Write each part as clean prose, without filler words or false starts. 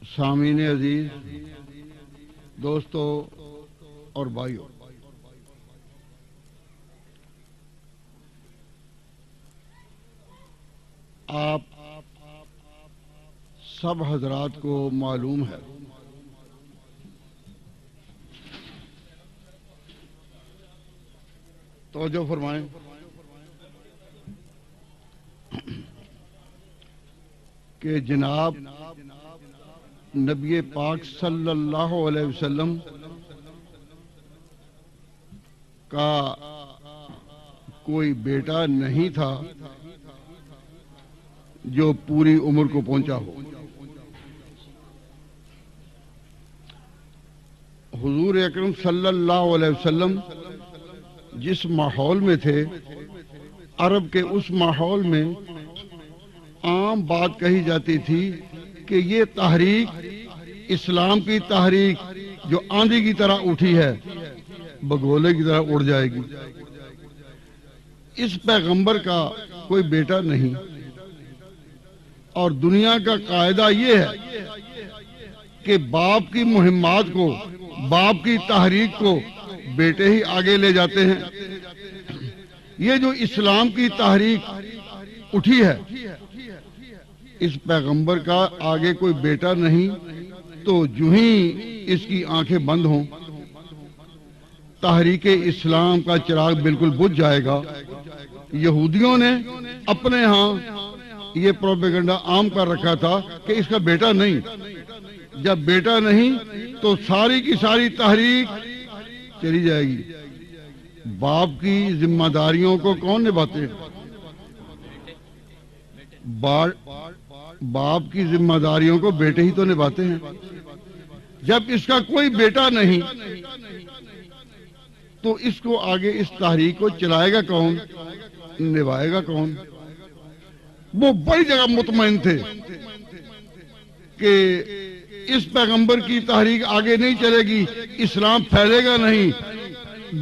سامعین عزیز، دوستو اور بھائیوں، آپ سب حضرات کو معلوم ہے توجہ فرمائیں کہ جناب نبی پاک صلی اللہ علیہ وسلم کا کوئی بیٹا نہیں تھا جو پوری عمر کو پہنچا ہو۔ حضور اکرم صلی اللہ علیہ وسلم جس ماحول میں تھے، عرب کے اس ماحول میں عام بات کہی جاتی تھی کہ یہ تحریک، اسلام کی تحریک جو آندھی کی طرح اٹھی ہے، بگولے کی طرح اڑ جائے گی۔ اس پیغمبر کا کوئی بیٹا نہیں، اور دنیا کا قاعدہ یہ ہے کہ باپ کی مہمات کو، باپ کی تحریک کو بیٹے ہی آگے لے جاتے ہیں۔ یہ جو اسلام کی تحریک اٹھی ہے، اس پیغمبر کا آگے کوئی بیٹا نہیں، تو جو ہی اس کی آنکھیں بند ہوں، تحریک اسلام کا چراغ بالکل بجھ جائے گا۔ یہودیوں نے اپنے ہاں یہ پروپیگنڈا عام کر رکھا تھا کہ اس کا بیٹا نہیں۔ جب بیٹا نہیں تو ساری کی ساری تحریک چلی جائے گی۔ باپ کی ذمہ داریوں کو کون نبھاتے ہیں؟ باپ کی ذمہ داریوں کو بیٹے ہی تو نبھاتے ہیں۔ جب اس کا کوئی بیٹا نہیں تو اس کو آگے اس تحریک کو چلائے گا کون، نبھائے گا کون؟ وہ بڑی جگہ مطمئن تھے کہ اس پیغمبر کی تحریک آگے نہیں چلے گی، اسلام پھیلے گا نہیں۔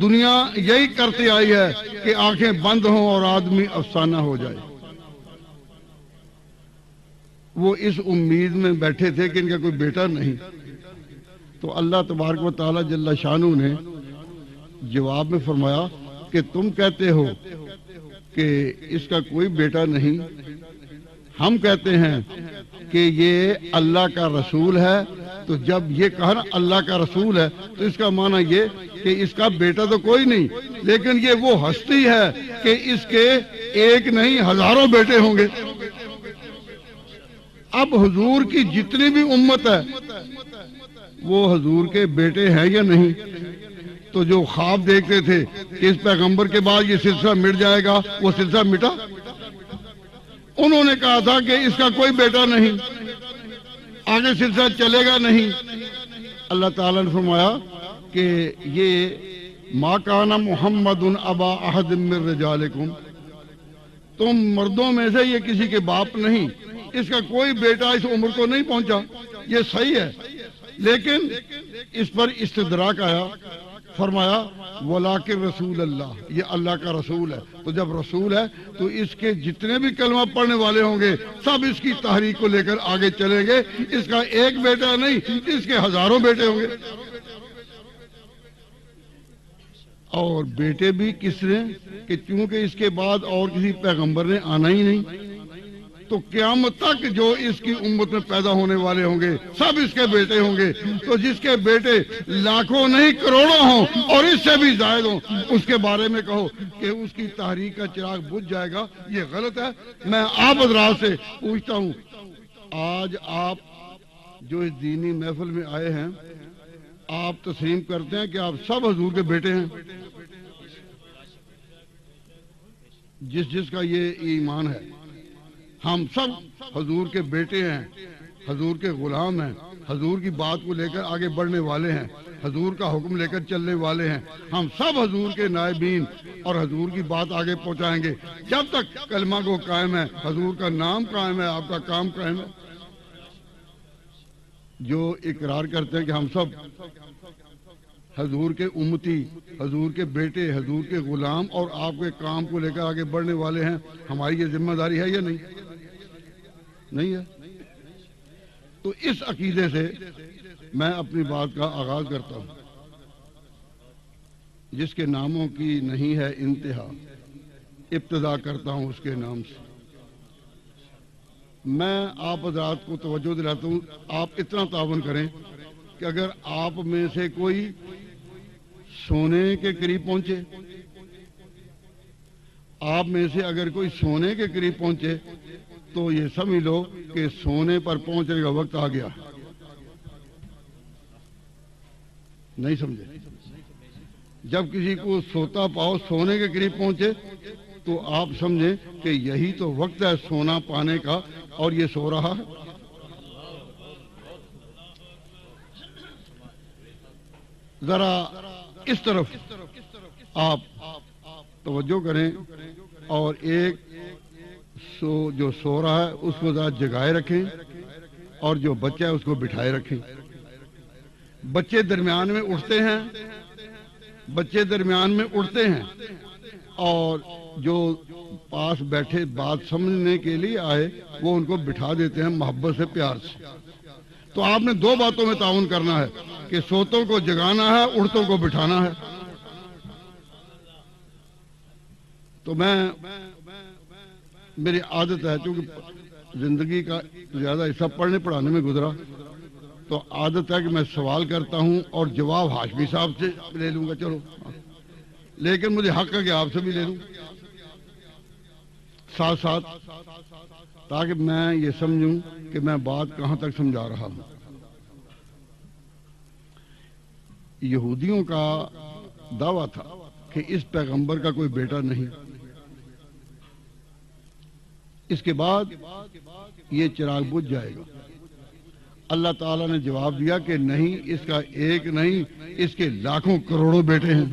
دنیا یہی کرتی آئی ہے کہ آنکھیں بند ہوں اور آدمی افسانہ ہو جائے۔ وہ اس امید میں بیٹھے تھے کہ ان کا کوئی بیٹا نہیں، تو اللہ تبارک و تعالی جل شانہ نے جواب میں فرمایا کہ تم کہتے ہو کہ اس کا کوئی بیٹا نہیں، ہم کہتے ہیں کہ یہ اللہ کا رسول ہے۔ تو جب یہ کہا نا اللہ کا رسول ہے، تو اس کا معنی یہ کہ اس کا بیٹا تو کوئی نہیں، لیکن یہ وہ ہستی ہے کہ اس کے ایک نہیں ہزاروں بیٹے ہوں گے۔ اب حضور کی جتنی بھی امت ہے وہ حضور کے بیٹے ہیں یا نہیں؟ تو جو خواب دیکھتے تھے کہ اس پیغمبر کے بعد یہ سلسلہ مٹ جائے گا، وہ سلسلہ مٹا؟ انہوں نے کہا تھا کہ اس کا کوئی بیٹا نہیں، آگے سلسلہ چلے گا نہیں۔ اللہ تعالیٰ نے فرمایا کہ یہ ما کان محمد ابا احد من رجالکم، تم مردوں میں سے یہ کسی کے باپ نہیں، اس کا کوئی بیٹا اس عمر کو نہیں پہنچا۔ یہ صحیح ہے، لیکن اس پر استدراک آیا، فرمایا وَلَٰكِن رسول اللہ، یہ اللہ کا رسول ہے۔ تو جب رسول ہے تو اس کے جتنے بھی کلمہ پڑھنے والے ہوں گے سب اس کی تحریک کو لے کر آگے چلیں گے۔ اس کا ایک بیٹا نہیں، اس کے ہزاروں بیٹے ہوں گے۔ اور بیٹے بھی کس نے؟ کہ چونکہ اس کے بعد اور کسی پیغمبر نے آنا ہی نہیں، تو قیامت تک جو اس کی امت میں پیدا ہونے والے ہوں گے سب اس کے بیٹے ہوں گے۔ تو جس کے بیٹے لاکھوں نہیں کروڑوں ہوں اور اس سے بھی زائد ہوں، اس کے بارے میں کہو کہ اس کی تحریک کا چراغ بجھ جائے گا، یہ غلط ہے۔ میں آپ حضرات سے پوچھتا ہوں، آج آپ جو اس دینی محفل میں آئے ہیں، آپ تسلیم کرتے ہیں کہ آپ سب حضور کے بیٹے ہیں؟ جس کا یہ ایمان ہے، ہم سب حضور کے بیٹے ہیں، حضور کے غلام ہیں، حضور کی بات کو لے کر آگے بڑھنے والے ہیں، حضور کا حکم لے کر چلنے والے ہیں، ہم سب حضور کے نائبین اور حضور کی بات آگے پہنچائیں گے جب تک کلمہ کو قائم ہے، حضور کا نام قائم ہے، آپ کا کام قائم ہے۔ جو اقرار کرتے ہیں کہ ہم سب حضور کے امتی، حضور کے بیٹے، حضور کے غلام اور آپ کے کام کو لے کر آگے بڑھنے والے ہیں، ہماری یہ ذمہ داری ہے یا نہیں؟ نہیں ہے۔ تو اس عقیدے سے میں اپنی بات کا آغاز کرتا ہوں، جس کے ناموں کی نہیں ہے انتہا، ابتدا کرتا ہوں اس کے نام سے۔ میں آپ حضرات کو توجہ دلاتا ہوں، آپ اتنا تعاون کریں کہ اگر آپ میں سے کوئی سونے کے قریب پہنچے، آپ میں سے اگر کوئی سونے کے قریب پہنچے تو یہ سمجھ لو کہ سونے پر پہنچنے کا وقت آ گیا۔ نہیں سمجھے؟ جب کسی کو سوتا پاؤ سونے کے قریب پہنچے تو آپ سمجھیں کہ یہی تو وقت ہے سونا پانے کا، اور یہ سو رہا ہے۔ ذرا اس طرف آپ توجہ کریں، اور ایک جو سو رہا ہے اس کو ذرا جگائے رکھیں، اور جو بچہ ہے اس کو بٹھائے رکھیں۔ بچے درمیان میں اٹھتے ہیں، بچے درمیان میں اٹھتے ہیں، اور جو پاس بیٹھے بات سمجھنے کے لیے آئے وہ ان کو بٹھا دیتے ہیں محبت سے، پیار سے۔ تو آپ نے دو باتوں میں تعاون کرنا ہے کہ سوتوں کو جگانا ہے، اڑتوں کو بٹھانا ہے۔ تو میری عادت ہے، چونکہ زندگی کا زیادہ حصہ پڑھنے پڑھانے میں گزرا، تو عادت ہے کہ میں سوال کرتا ہوں اور جواب ہاشمی صاحب سے لے لوں گا، چلو، لیکن مجھے حق ہے کہ آپ سے بھی لے لوں ساتھ ساتھ، تاکہ میں یہ سمجھوں کہ میں بات کہاں تک سمجھا رہا ہوں۔ یہودیوں کا دعویٰ تھا کہ اس پیغمبر کا کوئی بیٹا نہیں، اس کے بعد یہ چراغ بجھ جائے گا۔ اللہ تعالیٰ نے جواب دیا کہ نہیں، اس کا ایک نہیں، اس کے لاکھوں کروڑوں بیٹے ہیں۔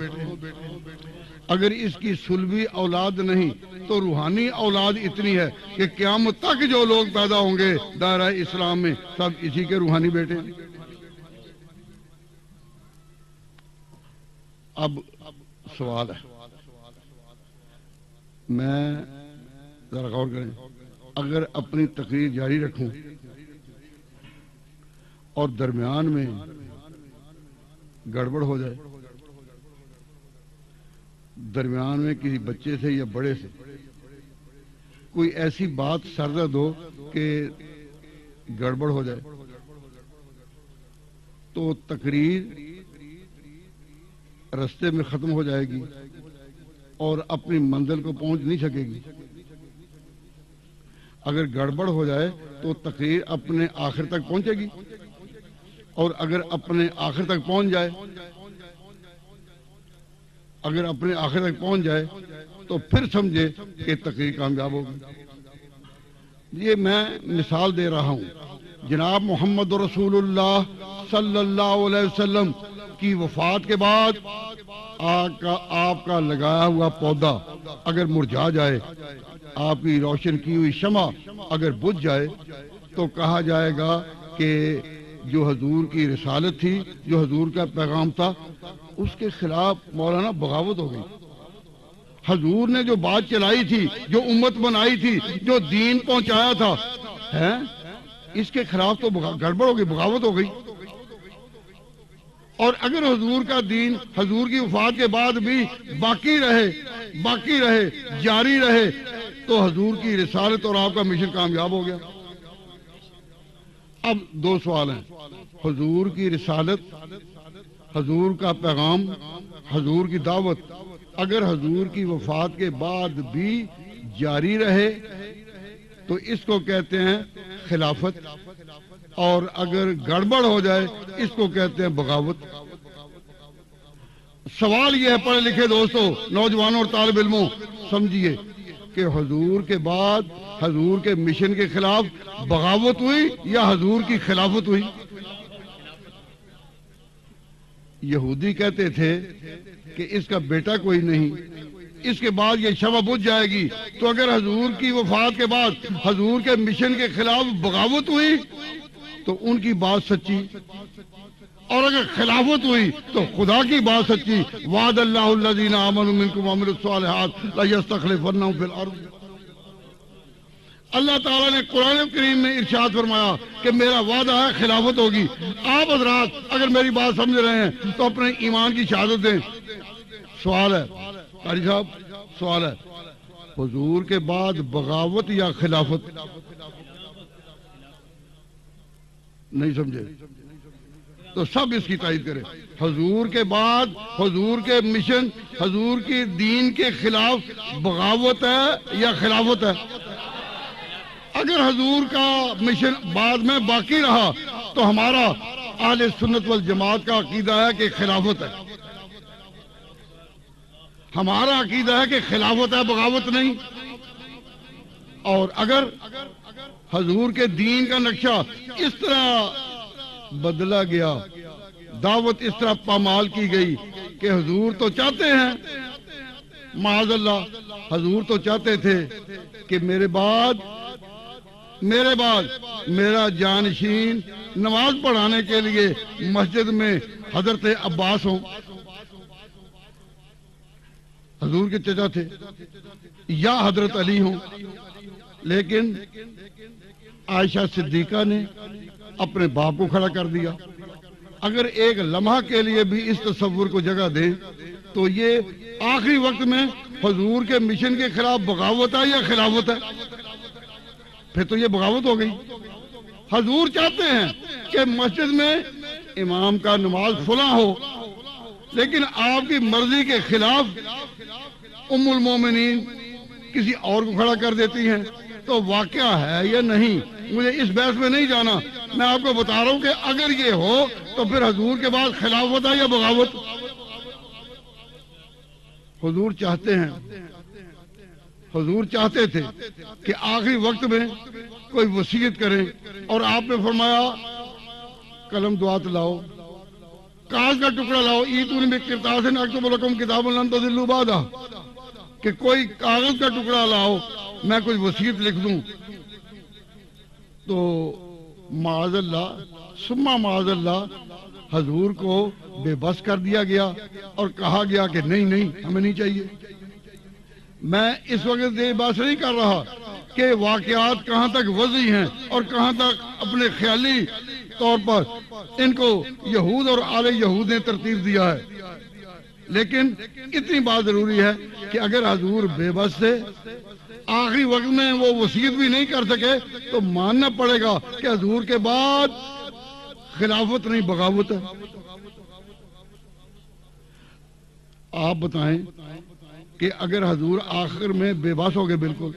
اگر اس کی صلبی اولاد نہیں تو روحانی اولاد اتنی ہے کہ قیامت تک جو لوگ پیدا ہوں گے دائرہ اسلام میں سب اسی کے روحانی بیٹے ہیں۔ اب سوال ہے، میں ذرا غور کریں، اگر اپنی تقریر جاری رکھوں اور درمیان میں گڑبڑ ہو جائے، درمیان میں کسی بچے سے یا بڑے سے کوئی ایسی بات سرزد ہو کہ گڑبڑ ہو جائے، تو تقریر رستے میں ختم ہو جائے گی اور اپنی منزل کو پہنچ نہیں سکے گی۔ اگر گڑبڑ ہو جائے تو تقریر اپنے آخر تک پہنچے گی، اور اگر اپنے آخر تک پہنچ جائے، اگر اپنے آخر تک پہنچ جائے تو پھر سمجھے کہ تقریر کامیاب ہوگی۔ یہ میں مثال دے رہا ہوں۔ جناب محمد رسول اللہ صلی اللہ علیہ وسلم کی وفات کے بعد آپ کا لگایا ہوا پودا اگر مرجھا جائے، آپ کی روشن کی ہوئی شمع اگر بجھ جائے، تو کہا جائے گا کہ جو حضور کی رسالت تھی، جو حضور کا پیغام تھا، اس کے خلاف مولانا بغاوت ہو گئی۔ حضور نے جو بات چلائی تھی، جو امت بنائی تھی، جو دین پہنچایا تھا، اس کے خلاف تو گڑبڑ ہو گئی، بغاوت ہو گئی۔ اور اگر حضور کا دین حضور کی وفات کے بعد بھی باقی رہے، جاری رہے، تو حضور کی رسالت اور آپ کا مشن کامیاب ہو گیا۔ اب دو سوال ہیں، حضور کی رسالت، حضور کا پیغام، حضور کی دعوت اگر حضور کی وفات کے بعد بھی جاری رہے تو اس کو کہتے ہیں خلافت، اور اگر گڑبڑ ہو جائے اس کو کہتے ہیں بغاوت۔ سوال یہ ہے پڑھے لکھے دوستو، نوجوانوں اور طالب علموں، سمجھیے کہ حضور کے بعد حضور کے مشن کے خلاف بغاوت ہوئی یا حضور کی خلافت ہوئی؟ یہودی کہتے تھے کہ اس کا بیٹا کوئی نہیں، اس کے بعد یہ شمع بجھ جائے گی، تو اگر حضور کی وفات کے بعد حضور کے مشن کے خلاف بغاوت ہوئی تو ان کی بات سچی، اور اگر خلافت ہوئی تو خدا کی بات سچی۔ وعد اللہ الذین آمنوا منکم وعملوا الصالحات لیستخلفنہم فی الارض۔ اللہ تعالیٰ نے قرآن کریم میں ارشاد فرمایا کہ میرا وعدہ ہے خلافت ہوگی. آپ حضرات اگر میری بات سمجھ رہے ہیں تو اپنے ایمان کی شہادت دیں. سوال ہے قاری صاحب، سوال ہے، حضور کے بعد بغاوت یا خلافت؟ نہیں سمجھے تو سب اس کی تائید کرے. حضور کے بعد حضور کے مشن، حضور کی دین کے خلاف بغاوت ہے یا خلافت ہے؟ اگر حضور کا مشن بعد میں باقی رہا تو ہمارا اہل سنت والجماعت کا عقیدہ ہے کہ خلافت ہے. ہمارا عقیدہ ہے کہ خلافت ہے، بغاوت نہیں. اور اگر حضور کے دین کا نقشہ اس طرح بدلا گیا، دعوت اس طرح پامال کی گئی کہ حضور تو چاہتے ہیں، معاذ اللہ حضور تو چاہتے تھے کہ میرے بعد میرا جانشین نماز پڑھانے کے لیے مسجد میں حضرت عباس ہوں. حضور کے چچا تھے، یا حضرت علی ہوں. لیکن عائشہ صدیقہ نے اپنے باپ کو کھڑا کر دیا. اگر ایک لمحہ کے لیے بھی اس تصور کو جگہ دیں تو یہ آخری وقت میں حضور کے مشن کے خلاف بغاوت ہے یا خلافت ہے؟ پھر تو یہ بغاوت ہو گئی. حضور چاہتے ہیں کہ مسجد میں امام کا نماز فلاں ہو، لیکن آپ کی مرضی کے خلاف ام المومنین کسی اور کو کھڑا کر دیتی ہیں. تو واقعہ ہے یا نہیں، مجھے اس بحث میں نہیں جانا. میں آپ کو بتا رہا ہوں کہ اگر یہ ہو تو پھر حضور کے بعد خلافت ہے یا بغاوت؟ حضور چاہتے ہیں، حضور چاہتے تھے کہ آخری وقت میں کوئی وصیت کریں، اور آپ نے فرمایا قلم دعات لاؤ، کاغذ کا ٹکڑا لاؤ. ایتونی بقرطاس اکتب لکم کتابا لن تضلوا بعدہ، کہ کوئی کاغذ کا ٹکڑا لاؤ میں کوئی وصیت لکھ دوں. تو معاذ اللہ ثم معاذ اللہ حضور کو بے بس کر دیا گیا اور کہا گیا کہ نہیں ہمیں نہیں چاہیے. میں اس وقت یہ بات نہیں کر رہا کہ واقعات کہاں تک وضعی ہیں اور کہاں تک اپنے خیالی طور پر ان کو یہود اور آل یہود نے ترتیب دیا ہے. لیکن اتنی بات ضروری ہے کہ اگر حضور بے بس تھے، آخری وقت میں وہ وصیت بھی نہیں کر سکے، تو ماننا پڑے گا کہ حضور کے بعد خلافت نہیں بغاوت ہے. آپ بتائیں کہ اگر حضور آخر میں بے بس ہو گئے بالکل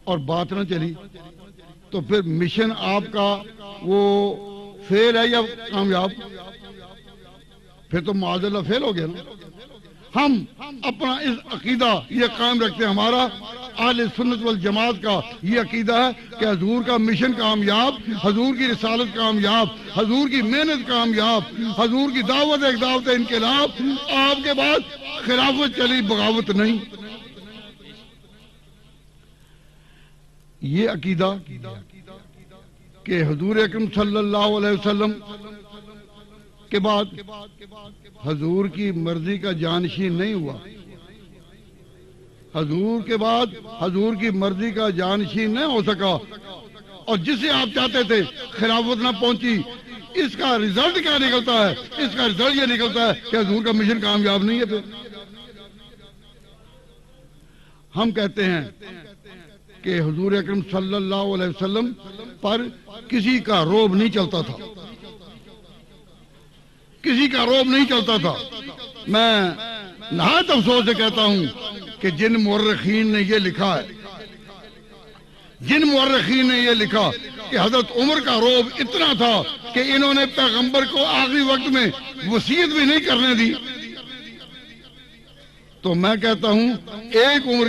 اور بات نہ چلی، تو پھر مشن آپ کا وہ فیل ہے یا کامیاب؟ پھر تو معاذ اللہ فیل ہو گیا نا. ہم اپنا اس عقیدہ یہ قائم رکھتے ہیں، ہمارا اہل سنت والجماعت کا یہ عقیدہ ہے کہ حضور کا مشن کامیاب، حضور کی رسالت کامیاب، حضور کی محنت کامیاب، حضور کی دعوت ایک دعوت انقلاب. آپ کے بعد خلافت چلی، بغاوت نہیں. یہ عقیدہ کہ حضور اکرم صلی اللہ علیہ وسلم کے بعد حضور کی مرضی کا جانشین نہیں ہوا، حضور کے بعد حضور کی مرضی کا جانشین نہیں ہو سکا، اور جسے آپ چاہتے تھے خلافت نہ پہنچی. اس کا رزلٹ کیا نکلتا ہے؟ اس کا رزلٹ یہ نکلتا ہے کہ حضور کا مشن کامیاب نہیں ہے. پھر ہم کہتے ہیں کہ حضور اکرم صلی اللہ علیہ وسلم پر کسی کا رعب نہیں چلتا تھا، کسی کا رعب نہیں چلتا تھا. میں نہایت افسوس سے کہتا ہوں کہ جن مورخین نے یہ لکھا ہے، جن مورخین نے یہ لکھا کہ حضرت عمر کا رعب اتنا تھا کہ انہوں نے پیغمبر کو آخری وقت میں وصیت بھی نہیں کرنے دی، تو میں کہتا ہوں ایک عمر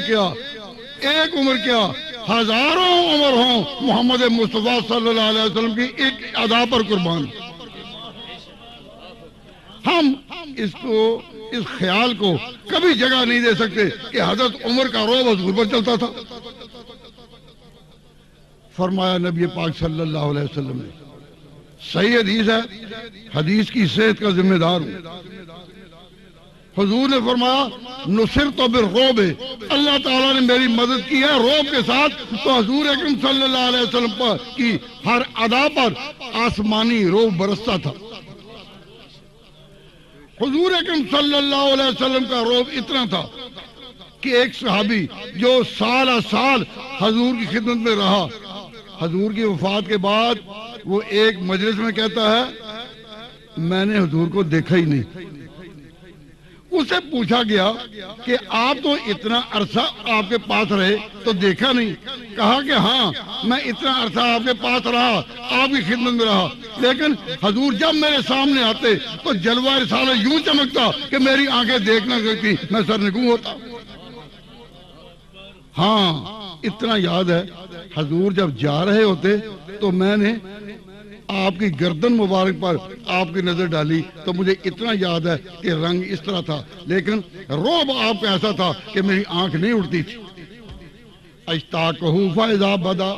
کیا ہزاروں عمر ہوں محمد مصطفیٰ صلی اللہ علیہ وسلم کی ایک ادا پر قربان. ہم اس خیال کو کبھی جگہ نہیں دے سکتے کہ حضرت عمر کا رعب حضور پر چلتا تھا. فرمایا نبی پاک صلی اللہ علیہ وسلم نے، صحیح حدیث ہے، حدیث کی صحت کا ذمہ دار ہوں، حضور نے فرمایا نصرت بالرعب، اللہ تعالیٰ نے میری مدد کی ہے رعب کے ساتھ. تو حضور اکرم صلی اللہ علیہ وسلم پر کی ہر ادا پر آسمانی رعب برستا تھا. حضور اکرم صلی اللہ علیہ وسلم کا رعب اتنا تھا کہ ایک صحابی جو سال سال حضور کی خدمت میں رہا، حضور کی وفات کے بعد وہ ایک مجلس میں کہتا ہے میں نے حضور کو دیکھا ہی نہیں. اسے پوچھا گیا کہ آپ تو اتنا عرصہ آپ کے پاس رہے تو دیکھا نہیں؟ کہا کہ ہاں میں اتنا عرصہ آپ کے پاس رہا، آپ کی خدمت میں رہا، لیکن حضور جب میرے سامنے آتے تو جلوہ رسالہ یوں چمکتا کہ میری آنکھیں دیکھ نہ سکتی، میں سرنگوں ہوتا. ہاں اتنا یاد ہے حضور جب جا رہے ہوتے تو میں نے آپ کی گردن مبارک پر آپ کی نظر ڈالی تو مجھے اتنا یاد ہے کہ رنگ اس طرح تھا، لیکن رعب آپ کا ایسا تھا کہ میری آنکھ نہیں اڑتی تھی. اشتاقہ فاذا بدا،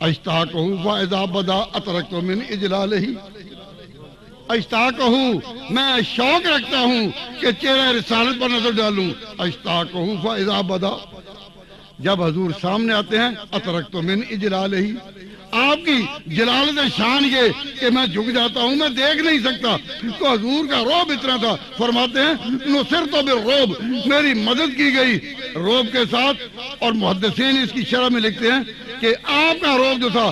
اشتاقہ فاذا بدا اترکت من اجلالہ. اشتاقہ میں شوق رکھتا ہوں کہ چہرہ رسالت پر نظر ڈالوں. اشتاقہ فاذا بدا، جب حضور سامنے آتے ہیں اترکت من اجلالہ، آپ کی جلالت شان یہ کہ میں جھک جاتا ہوں، میں دیکھ نہیں سکتا. تو حضور کا رعب اتنا تھا، فرماتے ہیں نصرت بالرعب، میری مدد کی گئی رعب کے ساتھ. اور محدثین اس کی شرح میں لکھتے ہیں کہ آپ کا رعب جو تھا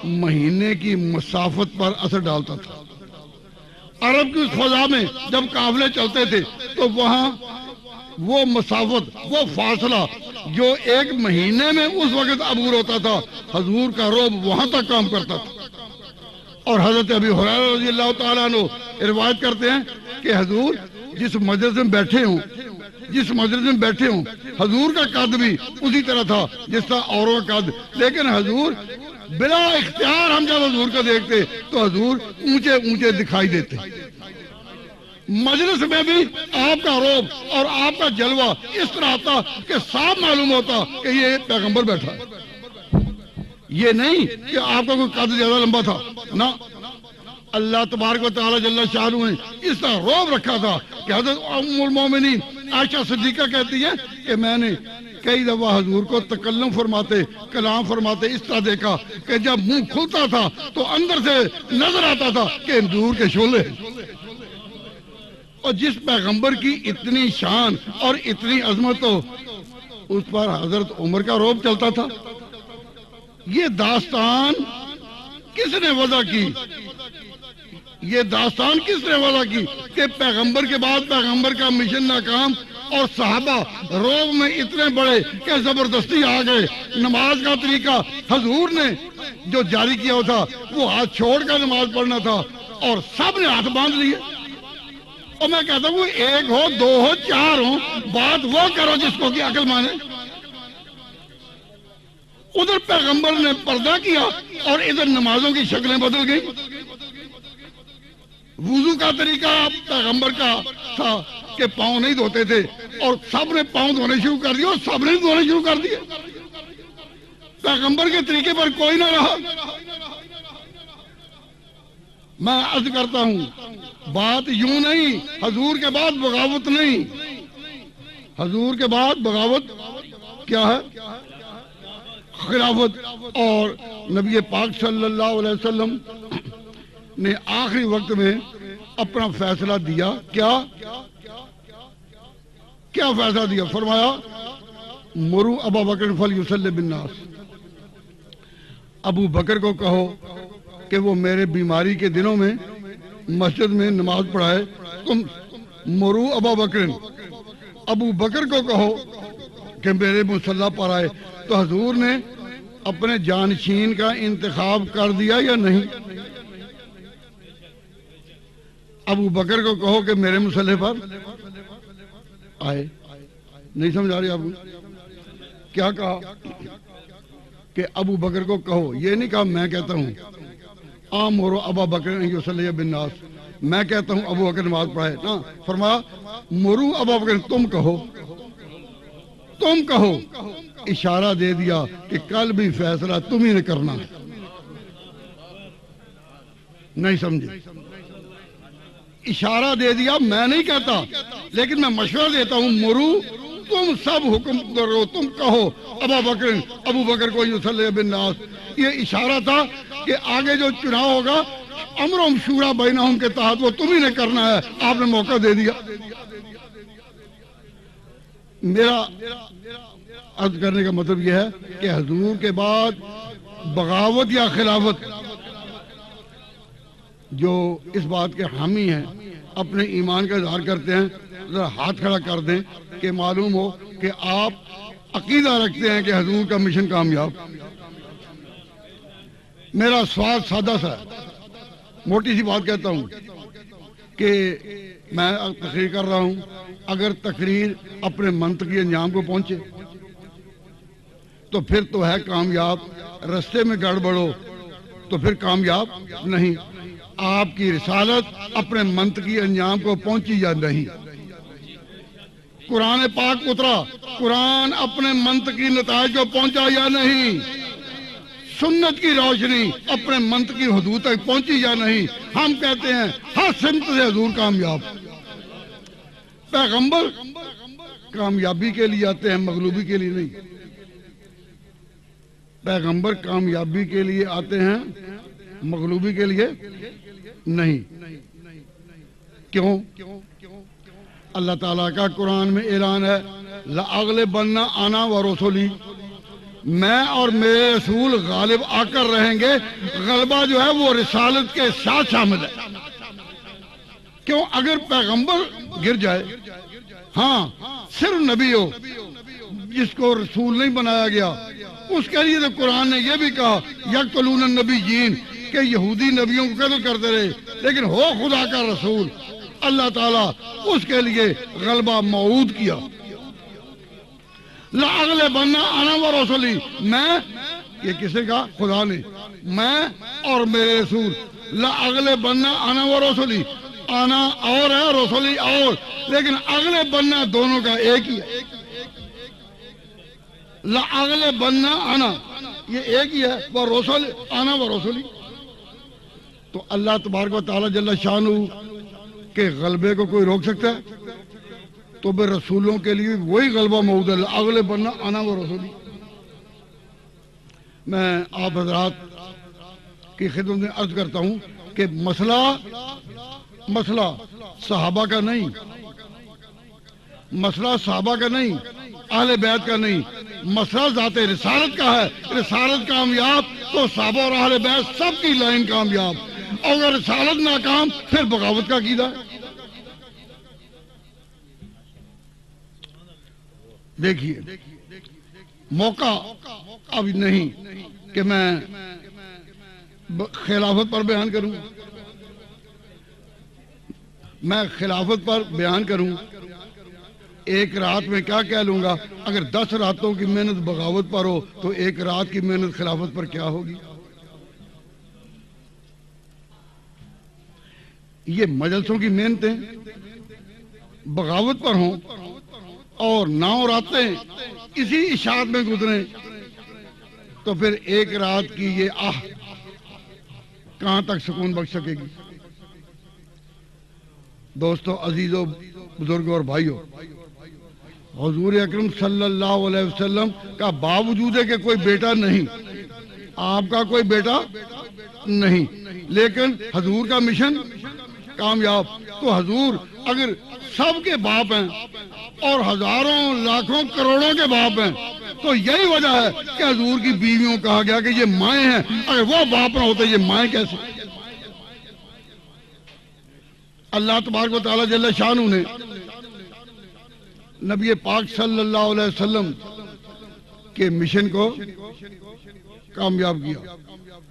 مہینے کی مسافت پر اثر ڈالتا تھا. عرب کی فضا میں جب قافلے چلتے تھے تو وہاں وہ مسافت، وہ فاصلہ جو ایک مہینے میں اس وقت عبور ہوتا تھا، حضور کا رعب وہاں تک کام کرتا تھا. اور حضرت ابی ہریرہ رضی اللہ تعالیٰ عنہ روایت کرتے ہیں کہ حضور جس مجلس میں بیٹھے ہوں، جس مجلس میں بیٹھے ہوں حضور کا قد بھی اسی طرح تھا جس طرح اوروں کا قد، لیکن حضور بلا اختیار ہم جب حضور کو دیکھتے تو حضور اونچے اونچے دکھائی دیتے. مجلس میں بھی آپ کا رعب اور آپ کا جلوہ اس طرح آتا کہ صاف معلوم ہوتا کہ یہ پیغمبر بیٹھا ہے. یہ نہیں کہ آپ کا کوئی قد زیادہ لمبا تھا، نہ، اللہ تبارک و تعالی جل شانہ نے اس طرح رعب رکھا تھا کہ حضرت ام المومنین عائشہ صدیقہ کہتی ہے کہ میں نے کئی دفعہ حضور کو تکلم فرماتے، کلام فرماتے اس طرح دیکھا کہ جب منہ کھلتا تھا تو اندر سے نظر آتا تھا کہ نور کے شعلے. اور جس پیغمبر کی اتنی شان اور اتنی عظمت ہو اس پر حضرت عمر کا رعب چلتا تھا. یہ داستان کس نے وضع کی؟ یہ داستان کس نے وضع کی کہ پیغمبر کے بعد پیغمبر کا مشن ناکام اور صحابہ رعب میں اتنے بڑے کہ زبردستی آ گئے. نماز کا طریقہ حضور نے جو جاری کیا تھا وہ ہاتھ چھوڑ کر نماز پڑھنا تھا اور سب نے ہاتھ باندھ لیے. اور میں کہتا ہوں ایک ہو، دو ہو، چار ہو، بات وہ کرو جس کو کہ عقل مانے. ادھر پیغمبر نے پردہ کیا اور ادھر نمازوں کی شکلیں بدل گئی. وضو کا طریقہ پیغمبر کا تھا کہ پاؤں نہیں دھوتے تھے اور سب نے پاؤں دھونے شروع کر دیے اور سب نے دھونے شروع کر دیے. پیغمبر کے طریقے پر کوئی نہ رہا. میں عرض کرتا ہوں بات یوں نہیں، حضور کے بعد بغاوت نہیں. حضور کے بعد بغاوت کیا ہے؟ خلافت. اور نبی پاک صلی اللہ علیہ وسلم نے آخری وقت میں اپنا فیصلہ دیا. کیا فیصلہ دیا؟ فرمایا مرو ابا بکر فلیصلی بالناس، ابو بکر کو کہو کہ وہ میرے بیماری کے دنوں میں مسجد میں نماز پڑھائے. تم مرو ابا بکر، ابو بکر کو کہو کہ میرے مصلی پر آئے. تو حضور نے اپنے جانشین کا انتخاب کر دیا یا نہیں؟ ابو بکر کو کہو کہ میرے مصلی پر آئے. نہیں سمجھا رہی آپ کیا کہا؟ کہ ابو بکر کو کہو، یہ نہیں کہا میں کہتا ہوں آمرو ابا بکر یصلی بالناس، میں کہتا ہوں ابو بکر نماز پڑھائے نا. فرمایا مرو ابا بکر، تم کہو. اشارہ دے دیا کہ کل بھی فیصلہ تم ہی نے کرنا ہے. نہیں سمجھے؟ اشارہ دے دیا، میں نہیں کہتا لیکن میں مشورہ دیتا ہوں، مرو، تم سب حکم کرو، تم کہو ابو بکر کو یصلی بالناس. یہ اشارہ تھا کہ آگے جو چناؤ ہوگا امرهم شورا بینہم کے تحت وہ تم ہی نے کرنا ہے. آپ نے موقع دے دیا. میرا عرض کرنے کا مطلب یہ ہے کہ حضور کے بعد بغاوت یا خلافت، جو اس بات کے حامی ہیں، اپنے ایمان کا اظہار کرتے ہیں، ذرا ہاتھ کھڑا کر دیں کہ معلوم ہو کہ آپ عقیدہ رکھتے ہیں کہ حضور کا مشن کامیاب. میرا سوال سادہ سا ہے، موٹی سی بات کہتا ہوں کہ میں تقریر کر رہا ہوں، اگر تقریر اپنے منطقی انجام کو پہنچے تو پھر تو ہے کامیاب، رستے میں گڑبڑ ہو تو پھر کامیاب نہیں. آپ کی رسالت اپنے منطقی انجام کو پہنچی یا نہیں؟ قرآن پاک اترا، قرآن اپنے منطقی نتائج کو پہنچا یا نہیں؟ سنت کی روشنی اپنے منطقی حدود تک پہنچی یا نہیں؟ ہم کہتے ہیں ہر سمت سے حضور کامیاب. پیغمبر کامیابی کے لیے آتے ہیں، مغلوبی کے لیے نہیں. پیغمبر کامیابی کے لیے آتے ہیں، مغلوبی کے لیے نہیں. کیوں؟ اللہ تعالیٰ کا قرآن میں اعلان ہے، لَأَغْلِبَنَّ أَنَا وَرُسُلِي، میں اور میرے رسول غالب آ کر رہیں گے. غلبہ جو ہے وہ رسالت کے ساتھ شامل ہے. کیوں؟ اگر پیغمبر گر جائے، ہاں صرف نبی ہو جس کو رسول نہیں بنایا گیا، اس کے لیے تو قرآن نے یہ بھی کہا یقتلون النبیین، کہ یہودی نبیوں کو قتل کرتے رہے، لیکن ہو خدا کا رسول، اللہ تعالیٰ اس کے لیے غلبہ موعود کیا. لَأَغْلِبَنَّ أَنَا وَرُسُلِي، میں، یہ کسے کہا؟ خدا نے. میں اور میرے رسول، لَأَغْلِبَنَّ أَنَا وَرُسُلِي، آنا اور ہے، رسولی اور، لیکن اگلے بننا دونوں کا ایک ہی ہے. لَأَغْلِبَنَّ أَنَا، یہ ایک ہی ہے، وَرُسُلِي، آنا وَرُسُلِي. تو اللہ تبارک و تعالیٰ جل شانہ کے غلبے کو کوئی روک سکتا ہے؟ تو پھر رسولوں کے لیے وہی غلبہ موجود ہے، لَأَغْلِبَنَّ أَنَا وَرُسُلِي. میں آپ حضرات کی خدمت میں عرض کرتا ہوں کہ مسئلہ صحابہ کا نہیں، مسئلہ صحابہ کا نہیں، اہل بیت کا نہیں، مسئلہ ذات رسالت کا ہے. رسالت کامیاب تو صحابہ اور اہل بیت سب کی لائن کامیاب. اگر رسالت ناکام پھر بغاوت کا عقیدہ ہے. دیکھیے، موقع اب نہیں کہ میں خلافت پر بیان کروں. میں خلافت پر بیان کروں، ایک رات میں کیا کہہ لوں گا؟ اگر 10 راتوں کی محنت بغاوت پر ہو تو ایک رات کی محنت خلافت پر کیا ہوگی؟ یہ مجلسوں کی محنتیں بغاوت پر ہوں اور 9 راتیں اسی اشاعت میں گزریں تو پھر ایک رات کی یہ کہاں تک سکون بخش سکے گی؟ دوستو، عزیزو، بزرگوں اور بھائیو، حضور اکرم صلی اللہ علیہ وسلم کا باوجود ہے کہ کوئی بیٹا نہیں، آپ کا کوئی بیٹا نہیں، لیکن حضور کا مشن کامیاب. تو حضور اگر سب کے باپ ہیں اور ہزاروں لاکھوں کروڑوں کے باپ ہیں تو یہی وجہ ہے کہ حضور کی بیویوں کہا گیا کہ یہ مائیں ہیں. اگر وہ باپ نہ ہوتے یہ مائیں کیسے؟ اللہ تبارک و تعالیٰ جل شانہ نے نبی پاک صلی اللہ علیہ وسلم کے مشن کو کامیاب کیا،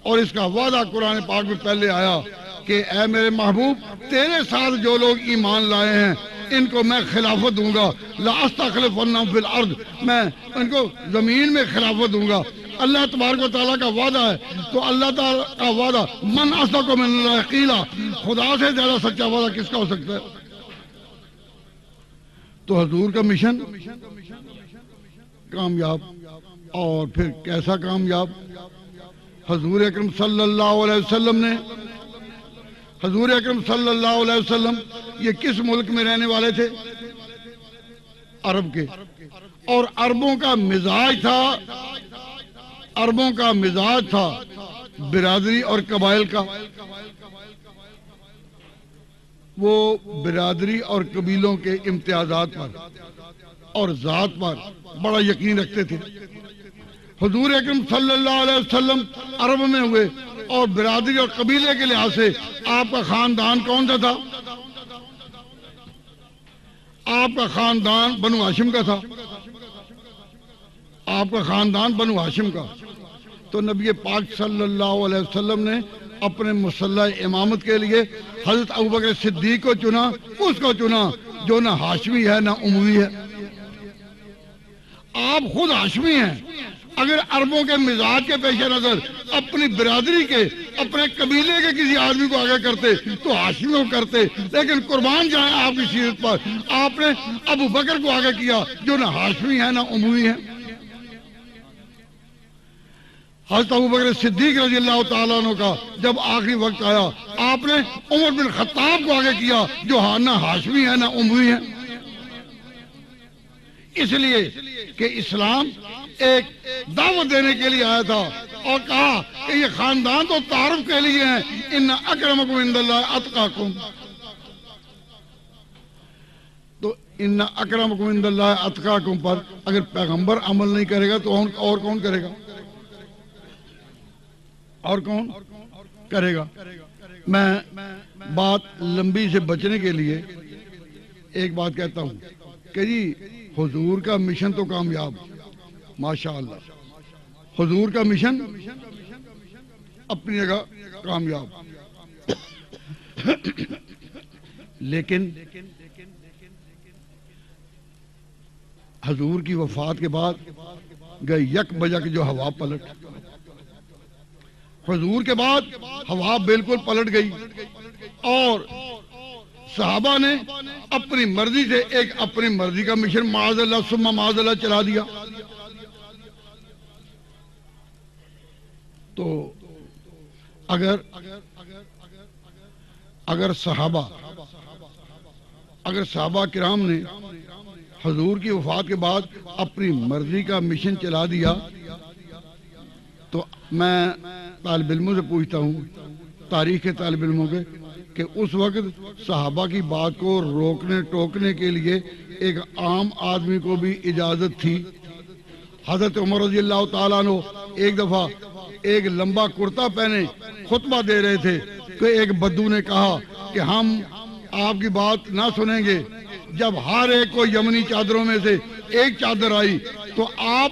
اور اس کا وعدہ قرآن پاک میں پہلے آیا کہ اے میرے محبوب، تیرے ساتھ جو لوگ ایمان لائے ہیں ان کو میں خلافت دوں گا. لَأَسْتَخْلِفَنَّهُمْ فِي الْأَرْضِ، میں ان کو زمین میں خلافت دوں گا. اللہ تبارک و تعالیٰ کا وعدہ ہے. تو اللہ تعالیٰ کا وعدہ، من اصدق من اللہ قیلا، خدا سے زیادہ سچا وعدہ کس کا ہو سکتا ہے؟ تو حضور کا مشن کامیاب. اور پھر کیسا کامیاب؟ حضور اکرم صلی اللہ علیہ وسلم نے حضور اکرم صلی اللہ علیہ وسلم یہ کس ملک میں رہنے والے تھے؟ عرب کے. اور عربوں کا مزاج تھا برادری اور قبائل کا. وہ برادری اور قبیلوں کے امتیازات پر اور ذات پر بڑا یقین رکھتے تھے. حضور اکرم صلی اللہ علیہ وسلم عرب میں ہوئے اور برادری اور قبیلے کے لحاظ سے آپ کا خاندان کون سا تھا؟ آپ کا خاندان بنو ہاشم کا تھا. آپ کا خاندان بنو ہاشم کا. تو نبی پاک صلی اللہ علیہ وسلم نے اپنے مسلح امامت کے لیے حضرت ابوبکر صدیق کو چنا، اس کو چنا جو نہ ہاشمی ہے نہ اموی ہے. آپ خود ہاشمی ہیں. اگر عربوں کے مزاج کے پیش نظر اپنی برادری کے، اپنے قبیلے کے کسی آدمی کو آگے کرتے تو ہاشمی کو کرتے، لیکن قربان جائیں آپ کی سیرت پر، آپ نے ابو بکر کو آگے کیا جو نہ ہاشمی ہے نہ اموی ہے. حضرت ابوبکر صدیق رضی اللہ تعالیٰ عنہ کا جب آخری وقت آیا، آپ نے عمر بن خطاب کو آگے کیا جو نہ ہاشمی ہے نہ اموی ہے. اس لیے کہ اسلام ایک دعوت دینے کے لیے آیا تھا اور کہا کہ یہ خاندان تو تعارف کے لیے ہیں، ان اکرمکم عند اللہ اتقاکم. تو ان اکرمکم عند اللہ اتقاکم پر اگر پیغمبر عمل نہیں کرے گا تو اور کون کرے گا؟ اور کون کرے گا؟ میں بات لمبی سے بچنے کے لیے ایک بات کہتا ہوں کہ جی حضور کا مشن تو کامیاب، ماشاءاللہ حضور کا مشن اپنی جگہ کامیاب، لیکن حضور کی وفات کے بعد گئے یک بجا کی جو ہوا پلٹ، حضور کے بعد ہوا بالکل پلٹ گئی اور صحابہ نے اپنی مرضی سے ایک اپنی مرضی کا مشن معاذ اللہ ثم معاذ اللہ چلا دیا. تو اگر صحابہ کرام نے حضور کی وفات کے بعد اپنی مرضی کا مشن چلا دیا تو میں طالب علموں سے پوچھتا ہوں، تاریخ کے طالب علموں کے، کہ اس وقت صحابہ کی بات کو روکنے ٹوکنے کے لیے ایک عام آدمی کو بھی اجازت تھی. حضرت عمر رضی اللہ تعالیٰ عنہ ایک دفعہ ایک لمبا کرتا پہنے خطبہ دے رہے تھے کہ ایک بدو نے کہا کہ ہم آپ کی بات نہ سنیں گے. جب ہر ایک کو یمنی چادروں میں سے ایک چادر آئی تو آپ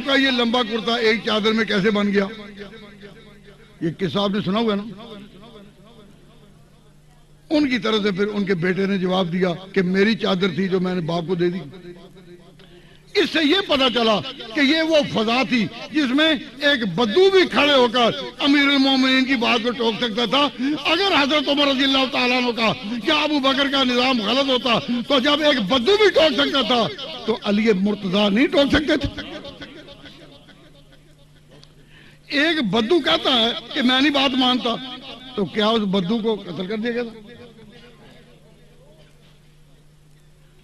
کا یہ لمبا کرتا ایک چادر میں کیسے بن گیا؟ یہ قصہ آپ نے سنا ہوا نا. ان کی طرف سے پھر ان کے بیٹے نے جواب دیا کہ میری چادر تھی جو میں نے باپ کو دے دی. اس سے یہ پتا چلا کہ یہ وہ فضا تھی جس میں ایک بدو بھی کھڑے ہو کر امیر المومنین کی بات کو ٹوک سکتا تھا. اگر حضرت عمر رضی اللہ تعالیٰ عنہ کا یا ابو بکر کا نظام غلط ہوتا تو جب ایک بدو بھی ٹوک سکتا تھا تو علی مرتضیٰ نہیں ٹوک سکتے تھے. ایک بدو کہتا ہے کہ میں نہیں بات مانتا تو کیا اس بدو کو قتل کر دیا گیا تھا؟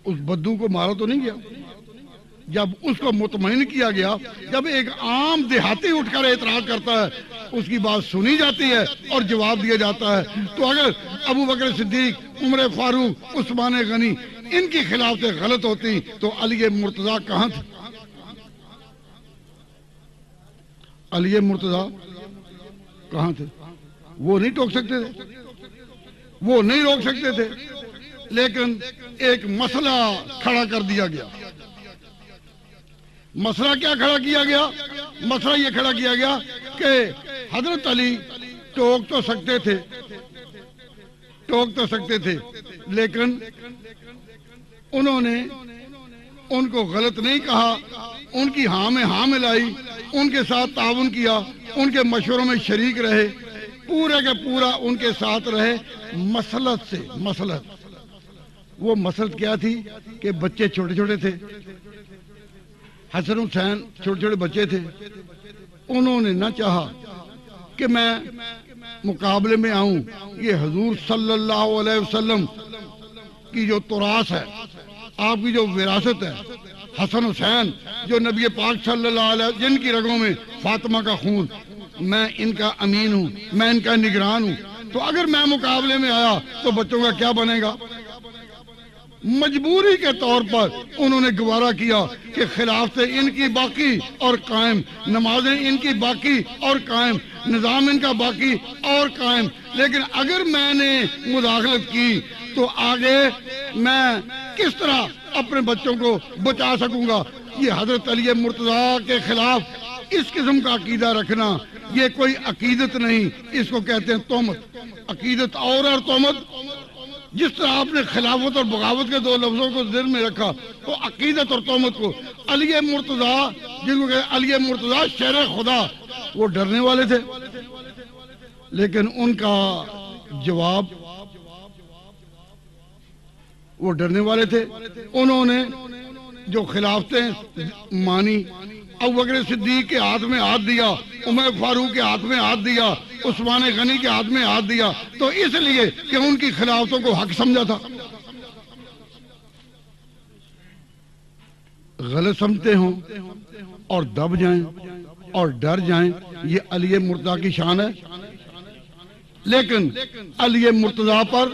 اس بدو کو مارا تو نہیں گیا. جب اس کو مطمئن کیا گیا، جب ایک عام دیہاتی اٹھ کر اعتراض کرتا ہے اس کی بات سنی جاتی ہے اور جواب دیا جاتا ہے. تو اگر ابو بکر صدیق، عمر فاروق، عثمان غنی ان کی خلاف سے غلط ہوتی تو علی مرتضیٰ کہاں تھے؟ علی مرتضیٰ کہاں تھے؟ وہ نہیں ٹوک سکتے تھے، وہ نہیں روک سکتے تھے. لیکن ایک مسئلہ کھڑا کر دیا گیا. مسئلہ کیا کھڑا کیا گیا؟ مسئلہ یہ کھڑا کیا گیا کہ حضرت علی ٹوک تو سکتے تھے لیکن انہوں نے ان کو غلط نہیں کہا، ان کی ہاں میں ہاں ملائی، ان کے ساتھ تعاون کیا، ان کے مشوروں میں شریک رہے، پورے کے پورا ان کے ساتھ رہے. مسلط سے مسلط، وہ مسلط کیا تھی کہ بچے چھوٹے چھوٹے تھے، حسن حسین چھوٹے چھوٹے بچے تھے. انہوں نے نہ چاہا کہ میں مقابلے میں آؤں، یہ حضور صلی اللہ علیہ وسلم کی جو تراث ہے، آپ کی جو وراثت ہے، حسن حسین جو نبی پاک صلی اللہ علیہ وسلم جن کی رگوں میں فاطمہ کا خون، میں ان کا امین ہوں، میں ان کا نگران ہوں، تو اگر میں مقابلے میں آیا تو بچوں کا کیا بنے گا؟ مجبوری کے طور پر انہوں نے گوارا کیا کہ خلافتیں ان کی باقی اور قائم، نمازیں ان کی باقی اور قائم، نظام ان کا باقی اور قائم، لیکن اگر میں نے مداخلت کی تو آگے میں کس طرح اپنے بچوں کو بچا سکوں گا؟ یہ حضرت علی مرتضیٰ کے خلاف اس قسم کا عقیدہ رکھنا یہ کوئی عقیدت نہیں، اس کو کہتے ہیں تہمت۔ عقیدت اور تہمت، جس طرح آپ نے خلافت اور بغاوت کے دو لفظوں کو ذہن میں رکھا تو عقیدت اور تہمت کو، علی مرتضیٰ جن کو کہتے علی مرتضیٰ شیر خدا، وہ ڈرنے والے تھے، لیکن ان کا جواب، وہ ڈرنے والے تھے، انہوں نے جو خلافتیں مانی، ابوبکر صدیق کے ہاتھ میں ہاتھ دیا، عمر فاروق کے ہاتھ میں ہاتھ دیا، عثمان غنی کے ہاتھ میں ہاتھ دیا، تو اس لیے کہ ان کی خلافتوں کو حق سمجھا تھا۔ غلط سمجھتے ہوں اور دب جائیں اور ڈر جائیں، یہ علی مرتضیٰ کی شان ہے، لیکن علی مرتضیٰ پر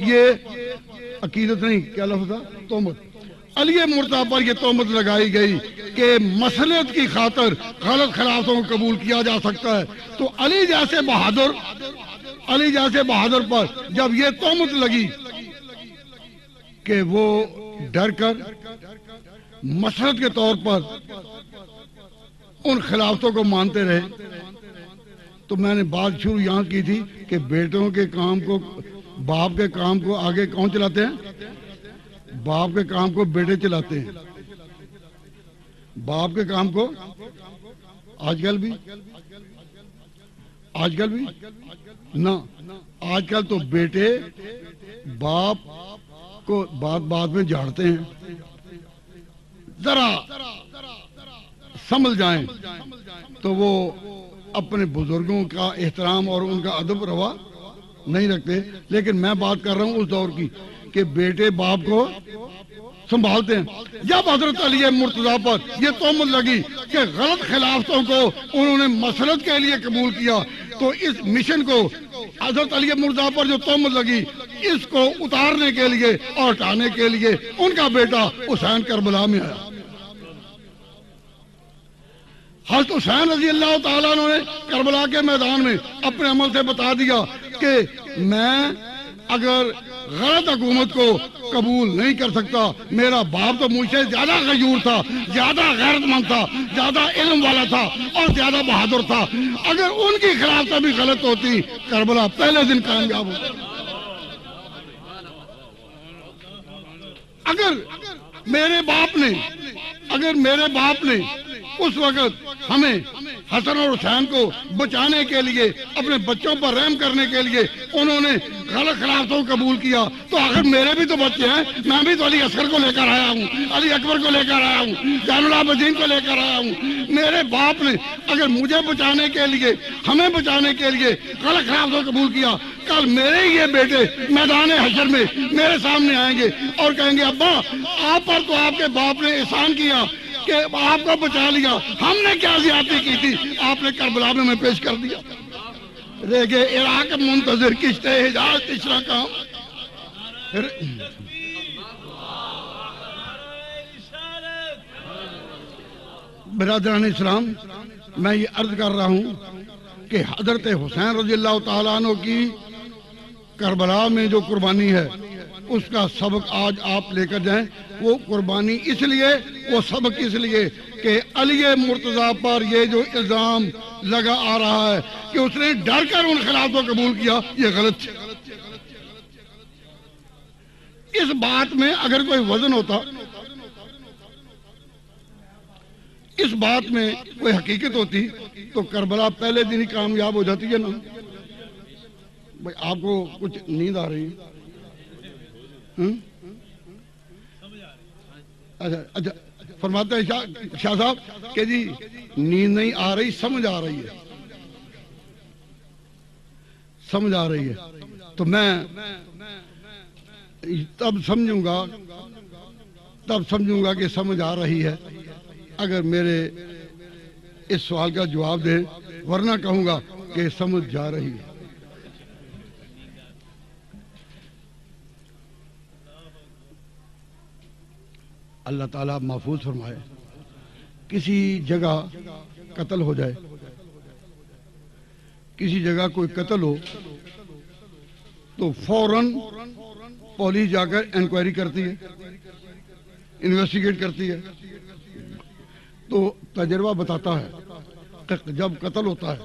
یہ عقیدت نہیں، کیا لفظ تھا؟ تہمت۔ علی مرتضیٰ پر یہ تہمت لگائی گئی کہ مصلحت کی خاطر غلط خلافتوں کو قبول کیا جا سکتا ہے، تو علی جیسے بہادر پر جب یہ تہمت لگی کہ وہ ڈر کر مصلحت کے طور پر ان خلافتوں کو مانتے رہے، تو میں نے بات شروع یہاں کی تھی کہ بیٹوں کے کام کو، باپ کے کام کو آگے کون چلاتے ہیں؟ باپ کے کام کو بیٹے چلاتے ہیں۔ باپ کے کام کو آج کل بھی نہ، آج کل تو بیٹے باپ کو بات میں جھاڑتے ہیں۔ ذرا سنبھل جائیں تو وہ اپنے بزرگوں کا احترام اور ان کا ادب روا نہیں رکھتے، لیکن میں بات کر رہا ہوں اس دور کی کہ بیٹے باپ کو سنبھالتے ہیں۔ جب حضرت علی مرتضیٰ پر یہ تہمت لگی کہ غلط خلافتوں کو انہوں نے مصلحت کے لیے قبول کیا، تو اس مشن کو حضرت علی مرتضیٰ پر جو تہمت لگی، اس کو اتارنے کے لیے اور ہٹانے کے لیے ان کا بیٹا حسین کربلا میں آیا۔ حضرت حسین رضی اللہ تعالیٰ عنہ نے کربلا کے میدان میں اپنے عمل سے بتا دیا کہ میں اگر غلط حکومت کو قبول نہیں کر سکتا، میرا باپ تو مجھ سے زیادہ غیور تھا، زیادہ غیرت مند تھا، زیادہ علم والا تھا اور زیادہ بہادر تھا، اگر ان کی خلافت بھی غلط ہوتی کربلا پہلے دن کامیاب ہوتا۔ اگر میرے باپ نے اس وقت ہمیں حسن اور حسین کو بچانے کے لیے، اپنے بچوں پر رحم کرنے کے لیے انہوں نے غلط خلافتوں کو قبول کیا، تو اگر میرے بھی تو بچے ہیں، میں بھی تو علی اصغر کو لے کر آیا ہوں، علی اکبر کو لے کر آیا ہوں، زین العابدین کو لے کر آیا ہوں۔ میرے باپ نے اگر مجھے بچانے کے لیے، ہمیں بچانے کے لیے غلط خلافتوں کو قبول کیا، کل میرے یہ بیٹے میدان حشر میں میرے سامنے آئیں گے اور کہیں گے ابا آپ پر تو آپ کے باپ نے احسان کیا کہ آپ کو بچا لیا، ہم نے کیا زیادتی کی تھی، آپ نے کربلا میں ہمیں پیش کر دیا۔ رہ گئے عراق منتظر کشتے حجاز تیسرا کام۔ برادران اسلام، میں یہ عرض کر رہا ہوں کہ حضرت حسین رضی اللہ تعالیٰ عنہ کی کربلا میں جو قربانی ہے، اس کا سبق آج آپ لے کر جائیں۔ وہ قربانی اس لیے، وہ سبق اس لیے کہ علی مرتضیٰ پر یہ جو الزام لگا آ رہا ہے کہ اس نے ڈر کر ان خلافتوں کو قبول کیا، یہ غلط ہے۔ اس بات میں اگر کوئی وزن ہوتا، اس بات میں کوئی حقیقت ہوتی تو کربلا پہلے دن ہی کامیاب ہو جاتی ہے نا۔ بھائی آپ کو کچھ نیند آ رہی ہے؟ اچھا فرماتے ہیں شاہ صاحب کہ جی نیند نہیں آ رہی، سمجھ آ رہی ہے۔ سمجھ آ رہی ہے تو میں تب سمجھوں گا کہ سمجھ آ رہی ہے اگر میرے اس سوال کا جواب دے، ورنہ کہوں گا کہ سمجھ جا رہی ہے۔ اللہ تعالیٰ محفوظ فرمائے کسی جگہ قتل ہو جائے، کسی جگہ کوئی قتل ہو تو فوراً پولیس جا کر انکوائری کرتی ہے، انویسٹیگیٹ کرتی ہے۔ تو تجربہ بتاتا ہے کہ جب قتل ہوتا ہے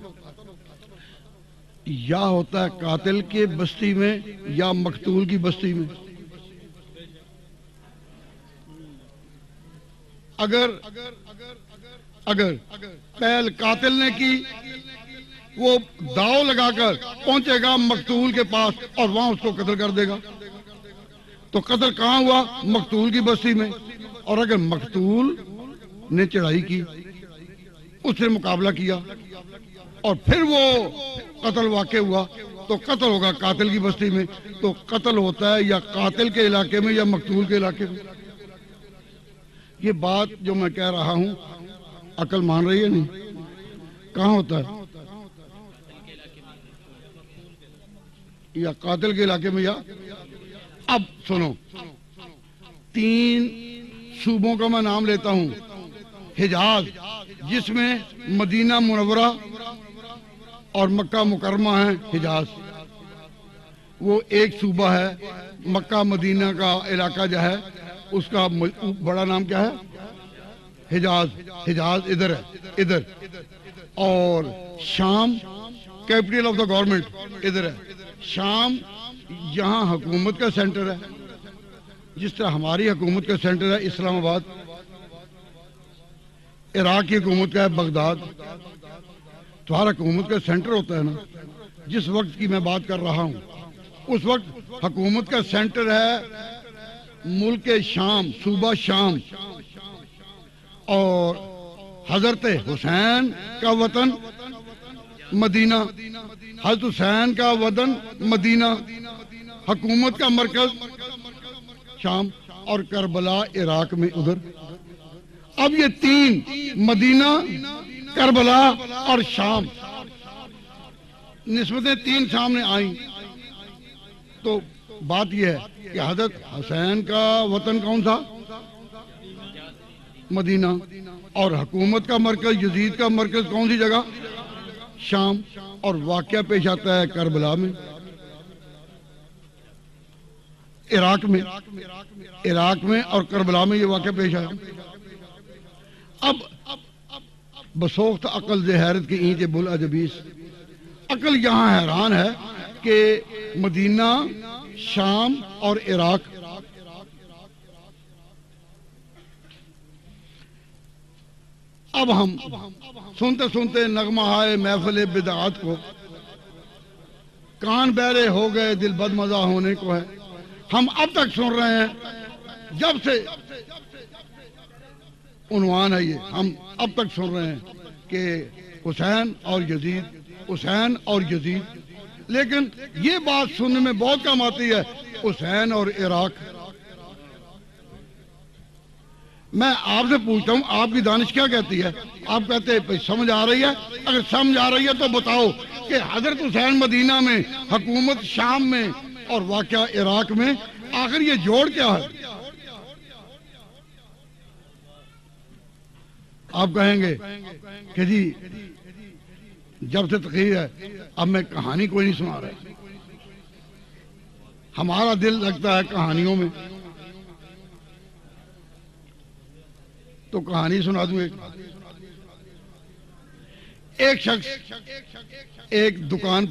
یا ہوتا ہے قاتل کے بستی میں یا مقتول کی بستی میں، اگر پہل قاتل نے کی، وہ داؤ لگا کر پہنچے گا مقتول کے پاس اور وہاں اس کو قتل کر دے گا۔ تو قتل کہاں ہوا؟ مقتول کی بستی میں۔ اور اگر مقتول نے چڑھائی کی، اس نے مقابلہ کیا اور پھر وہ قتل واقع ہوا تو قتل ہوگا قاتل کی بستی میں۔ تو قتل ہوتا ہے یا قاتل کے علاقے میں یا مقتول کے علاقے میں۔ یہ بات جو میں کہہ رہا ہوں عقل مان رہی ہے؟ نہیں، کہاں ہوتا ہے؟ یا قاتل کے علاقے میں یا اب سنو، 3 صوبوں کا میں نام لیتا ہوں۔ حجاز، جس میں مدینہ منورہ اور مکہ مکرمہ ہیں، حجاز وہ ایک صوبہ ہے۔ مکہ مدینہ کا علاقہ جو ہے اس کا بڑا نام کیا ہے؟ حجاز۔ حجاز ادھر ہے، ادھر۔ اور شام کیپٹل آف دا گورنمنٹ ادھر ہے۔ شام یہاں حکومت کا سینٹر ہے، جس طرح ہماری حکومت کا سینٹر ہے اسلام آباد، عراق کی حکومت کا ہے بغداد۔ تو ہر حکومت کا سینٹر ہوتا ہے نا۔ جس وقت کی میں بات کر رہا ہوں اس وقت حکومت کا سینٹر ہے ملک شام، صوبہ شام، اور حضرت حسین کا وطن مدینہ، حضرت حسین کا وطن مدینہ، حکومت کا مرکز شام، اور کربلا عراق میں ادھر۔ اب یہ 3 مدینہ، کربلا اور شام نسبتیں 3 سامنے آئیں۔ تو بات یہ ہے کہ حضرت حسین کا وطن کون تھا؟ مدینہ، اور حکومت کا مرکز، یزید کا مرکز کون سی جگہ؟ شام۔ اور واقعہ پیش آتا ہے کربلا میں، عراق میں اور کربلا میں یہ واقعہ پیش آیا۔ اب بسوخت عقل ز حیرت کی اینچ بل عجبیس، عقل یہاں حیران ہے کہ مدینہ، شام اور عراق، اب ہم سنتے نغمہ ہائے محفل بدعات کو، کان بہرے ہو گئے دل بد مزہ ہونے کو ہے۔ ہم اب تک سن رہے ہیں، جب سے عنوان ہے یہ، ہم اب تک سن رہے ہیں کہ حسین اور یزید، حسین اور یزید، لیکن یہ بات سننے میں بہت کم آتی ہے، حسین اور عراق۔ میں آپ سے پوچھتا ہوں، آپ کی دانش کیا کہتی ہے؟ آپ کہتے ہیں سمجھ آ رہی ہے؟ اگر سمجھ آ رہی ہے تو بتاؤ کہ حضرت حسین مدینہ میں، حکومت شام میں اور واقعہ عراق میں، آخر یہ جوڑ کیا ہے؟ آپ کہیں گے کہ جی جب سے تقریر ہے اب میں کہانی کوئی نہیں سنا رہا، ہمارا دل لگتا ہے کہانیوں میں۔ تو کہانی سنا دوں۔ ایک شخص ایک دکان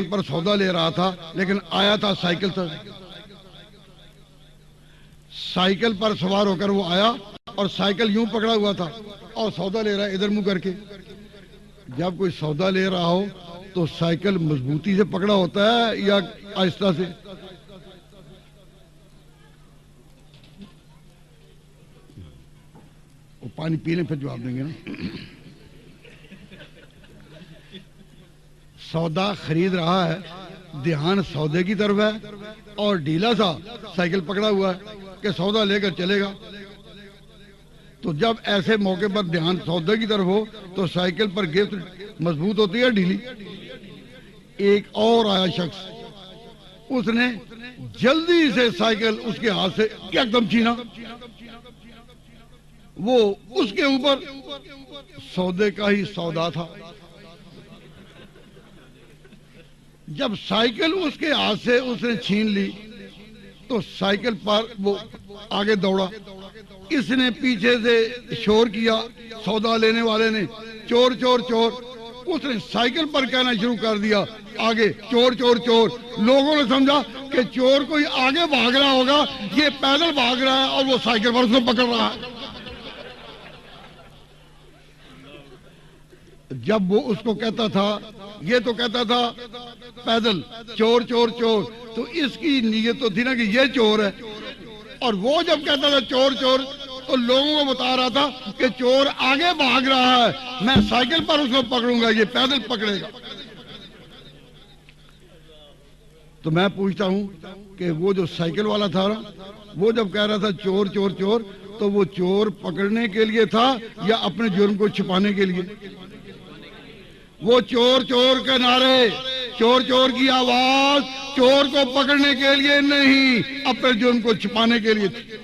پر سودا لے رہا تھا، لیکن آیا تھا سائیکل سے۔ سائیکل پر سوار ہو کر وہ آیا اور سائیکل یوں پکڑا ہوا تھا اور سودا لے رہا ہے ادھر منہ کر کے۔ جب کوئی سودا لے رہا ہو تو سائیکل مضبوطی سے پکڑا ہوتا ہے یا آہستہ سے؟ وہ پانی پی لیں پھر جواب دیں گے نا۔ سودا خرید رہا ہے، دھیان سودے کی طرف ہے، اور ڈھیلا سا سائیکل پکڑا ہوا ہے کہ سودا لے کر چلے گا۔ تو جب ایسے موقع پر دھیان سودے کی طرف ہو تو سائیکل پر گرفت مضبوط ہوتی ہے ڈھیلی۔ ایک اور آیا شخص، اس نے جلدی سے سائیکل اس کے ہاتھ سے ایک دم چھینا، وہ اس کے اوپر سودے کا ہی سودا تھا۔ جب سائیکل اس کے ہاتھ سے اس نے چھین لی تو سائیکل پر وہ آگے دوڑا، اس نے پیچھے سے شور کیا، سودا لینے والے نے چور چور چور، اس نے سائیکل پر کہنا شروع کر دیا آگے چور چور چور۔ لوگوں نے سمجھا کہ چور کوئی آگے بھاگ رہا ہوگا، یہ پیدل بھاگ رہا ہے اور وہ سائیکل پر اس کو پکڑ رہا ہے۔ جب وہ اس کو کہتا تھا، یہ تو کہتا تھا پیدل چور چور چور، تو اس کی نیت تو تھی نا کہ یہ چور ہے، اور وہ جب کہتا تھا چور چور تو لوگوں کو بتا رہا تھا کہ چور آگے بھاگ رہا ہے، میں سائیکل پر اس کو پکڑوں گا، یہ پیدل پکڑے گا۔ تو میں پوچھتا ہوں کہ وہ جو سائیکل والا تھا وہ جب کہہ رہا تھا چور چور چور، تو وہ چور پکڑنے کے لیے تھا یا اپنے جرم کو چھپانے کے لیے؟ وہ چور چور کے نعرے، چور چور کی آواز چور کو پکڑنے کے لیے نہیں، اپنے جرم کو چھپانے کے لیے تھی۔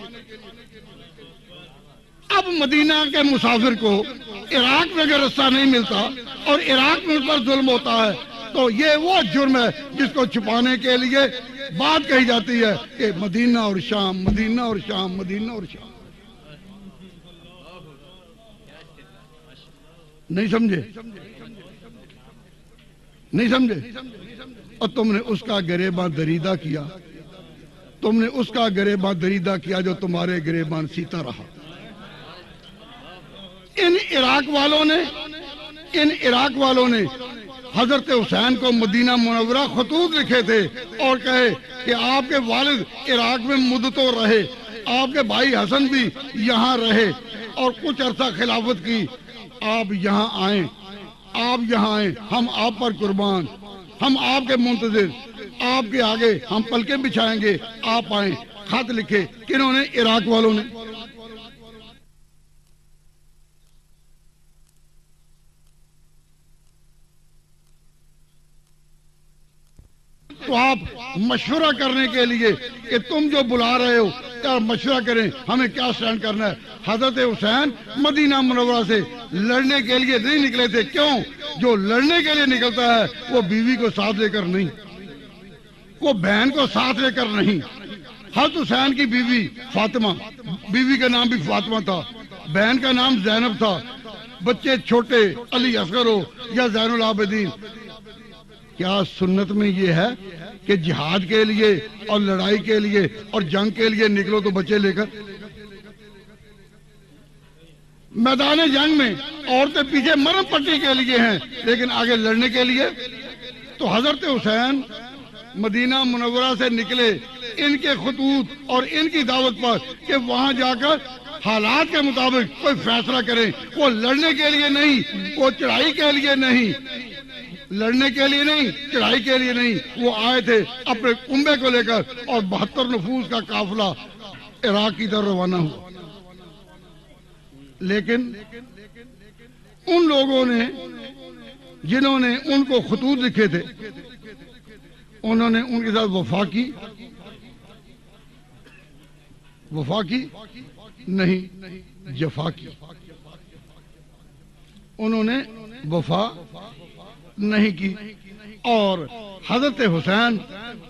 اب مدینہ کے مسافر کو عراق میں اگر رستہ نہیں ملتا اور عراق میں اس پر ظلم ہوتا ہے تو یہ وہ جرم ہے جس کو چھپانے کے لیے بات کہی جاتی ہے کہ مدینہ اور شام، مدینہ اور شام، مدینہ اور شام۔ نہیں سمجھے؟ نہیں سمجھے؟ اور تم نے اس کا گریباں دریدہ کیا، تم نے اس کا گریباں دریدہ کیا جو تمہارے گریبان سیتا رہا۔ ان عراق والوں نے حضرت حسین کو مدینہ منورہ خطوط لکھے تھے اور کہے کہ آپ کے والد عراق میں مدتوں رہے، آپ کے بھائی حسن بھی یہاں رہے اور کچھ عرصہ خلافت کی، آپ یہاں آئیں، آپ یہاں آئیں، ہم آپ پر قربان، ہم آپ کے منتظر، آپ کے آگے ہم پلکیں بچھائیں گے، آپ آئیں۔ خط لکھے کنہوں نے؟ عراق والوں نے۔ تو آپ مشورہ کرنے کے لیے کہ تم جو بلا رہے ہو کیا مشورہ کریں ہمیں کیا سٹینڈ کرنا ہے۔ حضرت حسین مدینہ منورہ سے لڑنے کے لیے نہیں نکلے تھے، کیوں؟ جو لڑنے کے لیے نکلتا ہے وہ بیوی کو ساتھ لے کر نہیں، وہ بہن کو ساتھ لے کر نہیں۔ حضرت حسین کی بیوی فاطمہ، بیوی کا نام بھی فاطمہ تھا، بہن کا نام زینب تھا، بچے چھوٹے علی اصغر ہو یا زین العابدین۔ کیا سنت میں یہ ہے کہ جہاد کے لیے اور لڑائی کے لیے اور جنگ کے لیے نکلو تو بچے لے کر؟ میدان جنگ میں عورتیں پیچھے مرم پٹی کے لیے ہیں لیکن آگے لڑنے کے لیے؟ تو حضرت حسین مدینہ منورہ سے نکلے ان کے خطوط اور ان کی دعوت پر کہ وہاں جا کر حالات کے مطابق کوئی فیصلہ کریں، وہ لڑنے کے لیے نہیں، وہ چڑھائی کے لیے نہیں، لڑنے کے لیے نہیں، چڑھائی کے لیے نہیں، وہ آئے تھے اپنے کنبے کو لے کر اور 72 نفوس کا قافلہ عراق کی طرف روانہ ہوا۔ لیکن ان لوگوں نے جنہوں نے ان کو خطوط لکھے تھے انہوں نے ان کے ساتھ وفا کی نہیں، جفا کی۔ انہوں نے وفا نہیں کی، اور حضرت حسین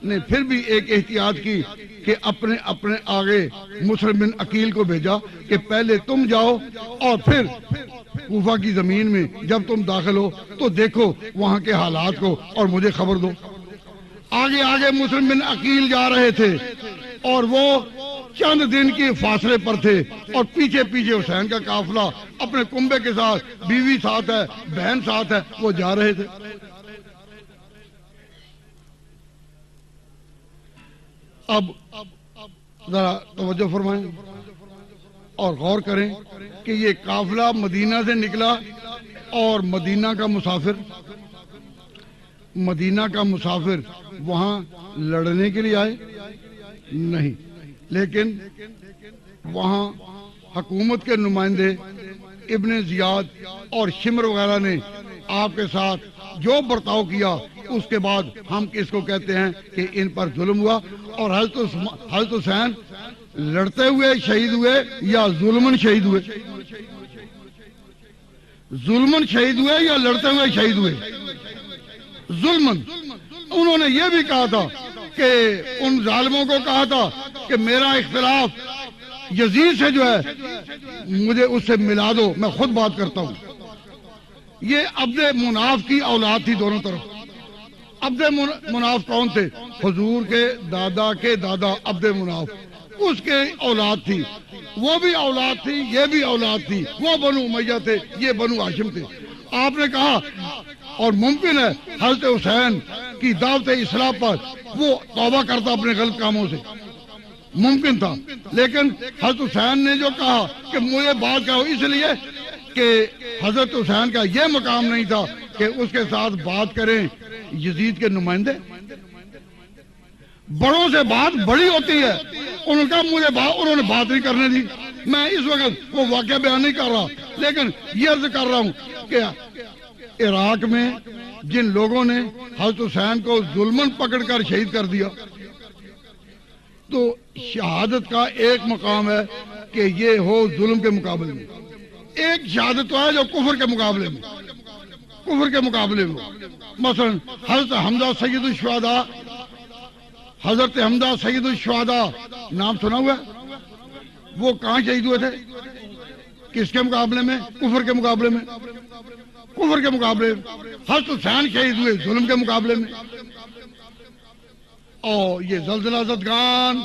نے پھر بھی ایک احتیاط کی کہ اپنے آگے مسلم بن عقیل کو بھیجا کہ پہلے تم جاؤ اور پھر کوفہ کی زمین میں جب تم داخل ہو تو دیکھو وہاں کے حالات کو اور مجھے خبر دو۔ آگے مسلم بن عقیل جا رہے تھے اور وہ چند دن کے فاصلے پر تھے، اور پیچھے حسین کا قافلہ اپنے کنبے کے ساتھ، بیوی ساتھ ہے، بہن ساتھ ہے، وہ جا رہے تھے۔ اب ذرا توجہ فرمائیں اور غور کریں کہ یہ قافلہ مدینہ سے نکلا اور مدینہ کا مسافر مدینہ کا مسافر وہاں لڑنے کے لیے آئے نہیں، لیکن وہاں حکومت کے نمائندے ابن زیاد اور شمر وغیرہ نے آپ کے ساتھ جو برتاؤ کیا، اس کے بعد ہم کس کو کہتے ہیں کہ ان پر ظلم ہوا، اور حضرت حسین لڑتے ہوئے شہید ہوئے یا ظلمن شہید ہوئے؟ ظلمن شہید ہوئے یا لڑتے ہوئے شہید ہوئے؟ ظلمن۔ انہوں نے یہ بھی کہا تھا کہ ان ظالموں کو کہا تھا کہ میرا اختلاف یزید سے جو ہے مجھے اس سے ملا دو، میں خود بات کرتا ہوں۔ یہ عبد مناف کی اولاد تھی دونوں طرف۔ عبد مناف کون تھے؟ حضور کے دادا عبد مناف، اس کے اولاد تھی، وہ بھی اولاد تھی، یہ بھی اولاد تھی، وہ بنو امیہ تھے، یہ بنو ہاشم تھے۔ آپ نے کہا، اور ممکن ہے حضرت حسین کی دعوت اصلاح پر وہ توبہ کرتا اپنے غلط کاموں سے، ممکن تھا، لیکن حضرت حسین نے جو کہا کہ مجھے بات کرو، اس لیے کہ حضرت حسین کا یہ مقام نہیں تھا کہ اس کے ساتھ بات کریں یزید کے نمائندے۔ بڑوں سے بات بڑی ہوتی ہے، انہوں نے کہا انہوں نے بات نہیں کرنے دی۔ میں اس وقت وہ واقعہ بیان نہیں کر رہا، لیکن یہ عرض کر رہا ہوں کہ عراق میں جن لوگوں نے حضرت حسین کو ظلمن پکڑ کر شہید کر دیا، تو شہادت کا ایک مقام ہے کہ یہ ہو ظلم کے مقابلے میں، ایک شہادت تو ہے جو کفر کے مقابلے میں ہو۔ مثلا حضرت حمزہ سید الشہداء، حضرت حمزہ سید الشہداء نام سنا ہوا ہے؟ وہ کہاں شہید ہوئے تھے؟ کس کے مقابلے میں؟ کفر کے مقابلے میں۔ حضرت حسین شہید ہوئے ظلم کے مقابلے میں۔ اور یہ زلزلہ زدگان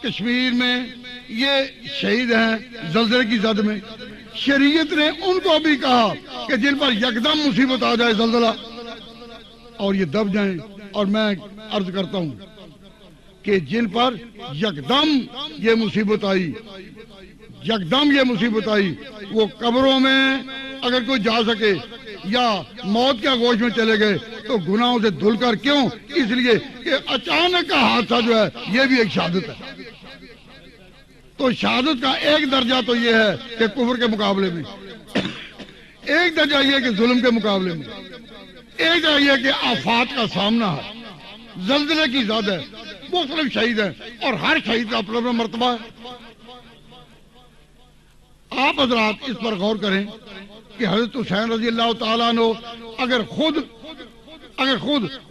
کشمیر میں یہ شہید ہیں زلزلے کی زد میں، شریعت نے ان کو بھی کہا کہ جن پر یکدم مصیبت آ جائے زلزلہ اور یہ دب جائیں، اور میں عرض کرتا ہوں کہ جن پر یکدم یہ مصیبت آئی وہ قبروں میں اگر کوئی جا سکے یا موت کے آغوش میں چلے گئے تو گناہوں سے دھل کر، کیوں؟ اس لیے کہ اچانک کا حادثہ جو ہے یہ بھی ایک شہادت ہے۔ تو شہادت کا ایک درجہ تو یہ ہے کہ کفر کے مقابلے میں، ایک درجہ یہ کہ ظلم کے مقابلے میں، ایک درجہ یہ کہ آفات کا سامنا ہے، زلزلے کی زد ہے، مختلف شہید ہیں، اور ہر شہید کا اپنا مرتبہ ہے۔ آپ حضرات اس پر غور کریں کہ حضرت حسین رضی اللہ تعالیٰ عنہ اگر خود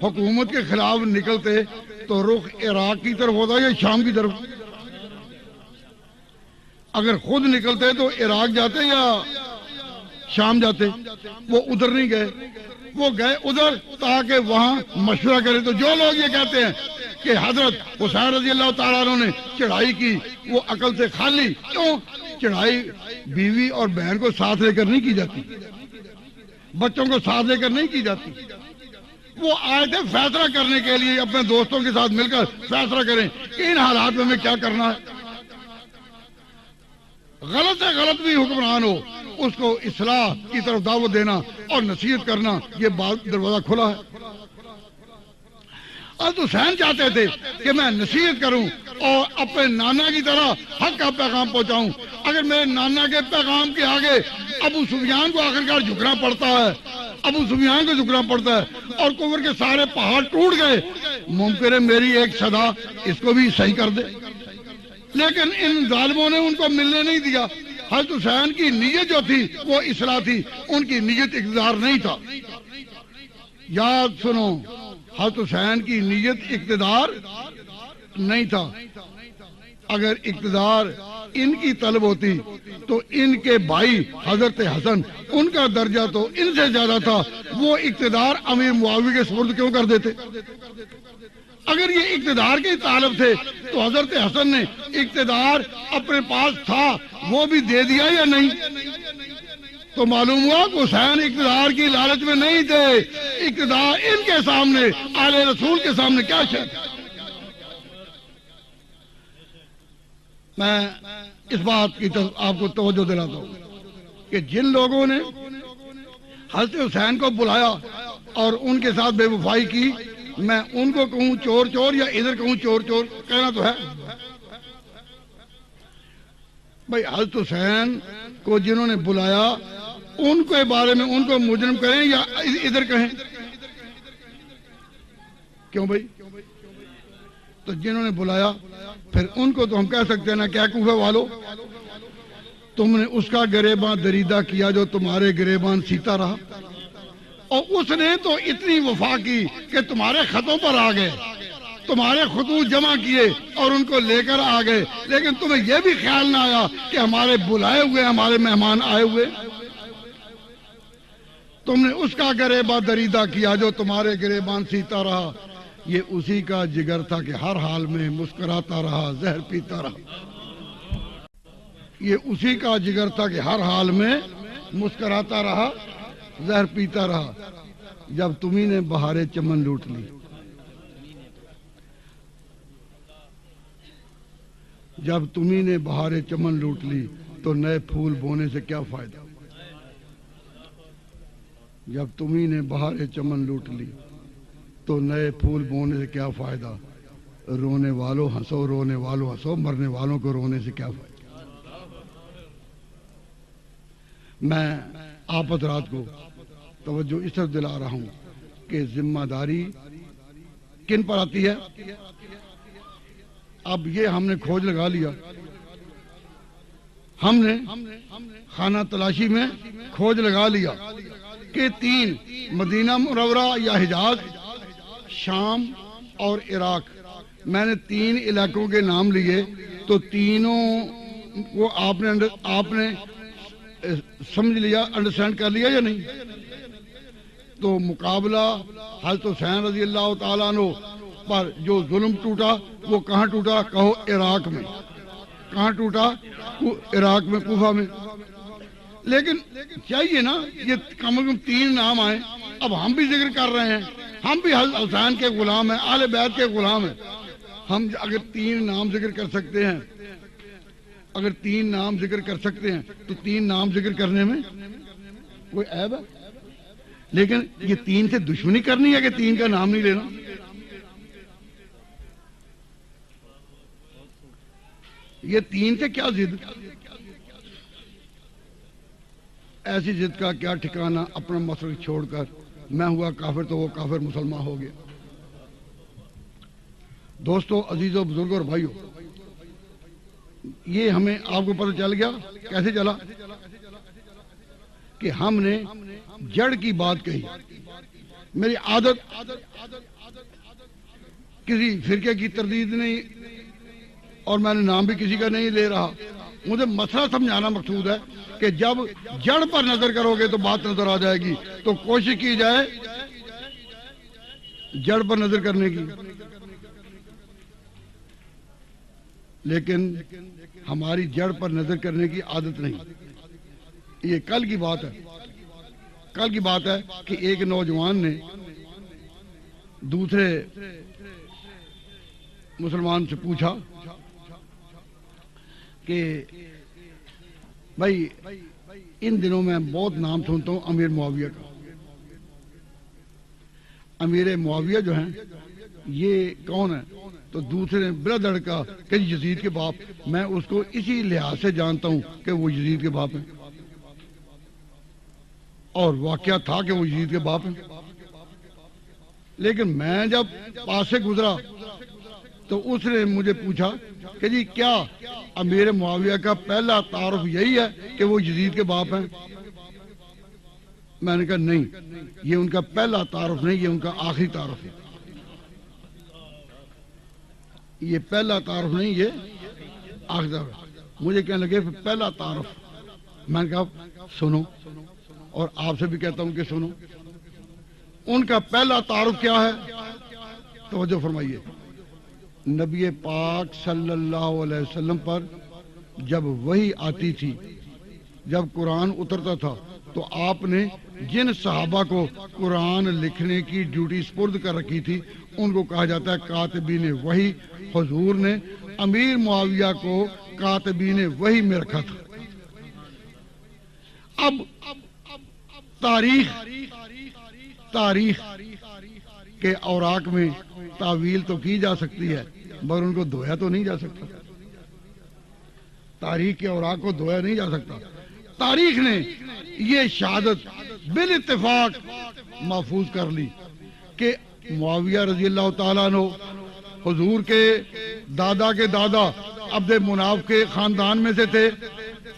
حکومت کے خلاف نکلتے تو رخ عراق کی طرف ہوتا یا شام کی طرف؟ اگر خود نکلتے تو عراق جاتے یا شام جاتے؟ وہ ادھر نہیں گئے، وہ گئے ادھر تاکہ وہاں مشورہ کرے۔ تو جو لوگ یہ کہتے ہیں کہ حضرت حسین رضی اللہ تعالیٰ عنہ نے چڑھائی کی وہ عقل سے خالی، کیوں؟ چڑھائی بیوی اور بہن کو ساتھ لے کر نہیں کی جاتی، بچوں کو ساتھ لے کر نہیں کی جاتی۔ وہ آئے تھے فیصلہ کرنے کے لیے، اپنے دوستوں کے ساتھ مل کر فیصلہ کریں کہ ان حالات میں ہمیں کیا کرنا ہے۔ غلط سے غلط بھی حکمران ہو، اس کو اصلاح کی طرف دعوت دینا اور نصیحت کرنا، یہ دروازہ کھلا ہے۔ حضرت حسین چاہتے تھے کہ میں نصیحت کروں اور اپنے نانا کی طرح حق کا پیغام پہنچاؤں۔ اگر میرے نانا کے پیغام کے آگے ابو سفیان کو آخرکار جھکنا پڑتا ہے، اور کفر کے سارے پہاڑ ٹوٹ گئے، ممکن ہے میری ایک صدا اس کو بھی صحیح کر دے، لیکن ان ظالموں نے ان کو ملنے نہیں دیا۔ حضرت حسین کی نیت جو تھی وہ اصلاح تھی، ان کی نیت اقتدار نہیں تھا۔ یاد سنو، حضرت حسین کی نیت اقتدار نہیں تھا۔ اگر اقتدار ان کی طلب ہوتی تو ان کے بھائی حضرت حسن، ان کا درجہ تو ان سے زیادہ تھا، وہ اقتدار امیر معاویہ کے سپرد کیوں کر دیتے؟ اگر یہ اقتدار کے طالب تھے تو حضرت حسن نے اقتدار اپنے پاس تھا وہ بھی دے دیا یا نہیں؟ تو معلوم ہوا کہ حسین اقتدار کی لالچ میں نہیں تھے، اقتدار ان کے سامنے، آل رسول کے سامنے کیا شک؟ میں اس بات کی طرف آپ کو توجہ دلاتا ہوں کہ جن لوگوں نے حضرت حسین کو بلایا اور ان کے ساتھ بے وفائی کی، میں ان کو کہوں چور چور یا ادھر کہوں چور چور؟ کہنا تو ہے بھائی حضرت حسین کو جنہوں نے بلایا ان کے بارے میں ان کو مجرم کہیں یا ادھر کہیں؟ کیوں بھائی؟ تو جنہوں نے بلایا پھر ان کو تو ہم کہہ سکتے ہیں نا، کیا کوفہ والو تم نے اس کا گریباں دریدہ کیا جو تمہارے گریبان سیتا رہا، اور اس نے تو اتنی وفا کی کہ تمہارے خطوں پر آ گئے، تمہارے خطوط جمع کیے اور ان کو لے کر آ گئے، لیکن تمہیں یہ بھی خیال نہ آیا کہ ہمارے بلائے ہوئے ہمارے مہمان آئے ہوئے، تم نے اس کا گریباں دریدہ کیا جو تمہارے گریبان سیتا رہا۔ یہ اسی کا جگر تھا کہ ہر حال میں مسکراتا رہا، زہر پیتا رہا۔ یہ اسی کا جگر تھا کہ ہر حال میں مسکراتا رہا، زہر پیتا رہا۔ جب تمہیں نے بہارے چمن لوٹ لی، جب تمہیں نے بہارے چمن لوٹ لی تو نئے پھول بونے سے کیا فائدہ؟ جب تمہیں نے بہارے چمن لوٹ لی تو نئے پھول بونے سے کیا فائدہ؟ رونے والوں ہنسو، رونے والوں ہنسو، مرنے والوں کو رونے سے کیا فائدہ؟ میں آپ حضرات کو توجہ اس طرف دلا رہا ہوں کہ ذمہ داری کن پر آتی ہے؟ اب یہ ہم نے کھوج لگا لیا، ہم نے خانہ تلاشی میں کھوج لگا لیا کہ تین مدینہ منورہ یا حجاز، شام اور عراق، میں نے تین علاقوں کے نام لیے، تو تینوں کو آپ نے سمجھ لیا، انڈرسٹینڈ کر لیا یا نہیں؟ تو مقابلہ حضرت حسین رضی اللہ تعالیٰ عنہ پر جو ظلم ٹوٹا وہ کہاں ٹوٹا؟ کہو عراق میں۔ کہاں ٹوٹا؟ عراق میں، کوفہ میں۔ لیکن چاہیے نا یہ کم از کم تین نام آئے۔ اب ہم بھی ذکر کر رہے ہیں، ہم بھی حضرت حسین کے غلام ہیں، اہل بیت کے غلام ہیں، ہم اگر تین نام ذکر کر سکتے ہیں، اگر تین نام ذکر کر سکتے ہیں تو تین نام ذکر کرنے میں کوئی عیب ہے؟ لیکن یہ تین سے دشمنی کرنی ہے کہ تین کا نام نہیں لینا؟ یہ تین سے کیا ضد؟ ایسی ضد کا کیا ٹھکانہ اپنا مسلک چھوڑ کر میں ہوا کافر تو وہ کافر مسلمان ہو گیا۔ دوستو، عزیزو، بزرگوں اور بھائیو، یہ ہمیں آپ کو پتہ چل گیا کیسے چلا کہ ہم نے جڑ کی بات کہی۔ میری عادت کسی فرقے کی تردید نہیں، اور میں نے نام بھی کسی کا نہیں لے رہا، مجھے مسئلہ سمجھانا مقصود ہے کہ جب جڑ پر نظر کرو گے تو بات نظر آ جائے گی، تو کوشش کی جائے جڑ پر نظر کرنے کی۔ لیکن ہماری جڑ پر نظر کرنے کی عادت نہیں۔ یہ کل کی بات ہے، کل کی بات ہے کہ ایک نوجوان نے دوسرے مسلمان سے پوچھا کہ بھائی ان دنوں میں بہت نام سنتا ہوں امیر معاویہ کا، امیر معاویہ جو ہیں یہ کون ہے؟ تو دوسرے نے بلا دھڑکا کہ یزید کے باپ۔ میں اس کو اسی لحاظ سے جانتا ہوں کہ وہ یزید کے باپ ہیں، اور واقعہ تھا کہ وہ یزید کے باپ ہیں۔ لیکن میں جب پاس سے گزرا تو اس نے مجھے پوچھا کہ جی کیا امیر معاویہ کا پہلا تعارف یہی ہے کہ وہ یزید کے باپ ہیں؟ میں نے کہا نہیں، یہ ان کا پہلا تعارف نہیں، یہ ان کا آخری تعارف ہے۔ یہ پہلا تعارف نہیں، یہ آخری تعارف۔ مجھے کہنے لگے پہلا تعارف۔ میں نے کہا سنو، اور آپ سے بھی کہتا ہوں کہ سنو، ان کا پہلا تعارف کیا ہے؟ توجہ فرمائیے۔ نبی پاک صلی اللہ علیہ وسلم پر جب وحی آتی تھی، جب قرآن اترتا تھا، تو آپ نے جن صحابہ کو قرآن لکھنے کی ڈیوٹی سپرد کر رکھی تھی ان کو کہا جاتا ہے کاتبین وحی۔ حضور نے امیر معاویہ کو کاتبین وحی میں رکھا تھا۔ اب تاریخ کے اوراق میں تعویل تو کی جا سکتی ہے مگر ان کو دھویا تو نہیں جا سکتا. تاریخ کے اوراق کو دھویا نہیں جا سکتا. تاریخ نے یہ شہادت بالاتفاق محفوظ کر لی کہ معاویہ رضی اللہ تعالیٰ عنہ حضور کے دادا کے دادا عبد مناف کے خاندان میں سے تھے.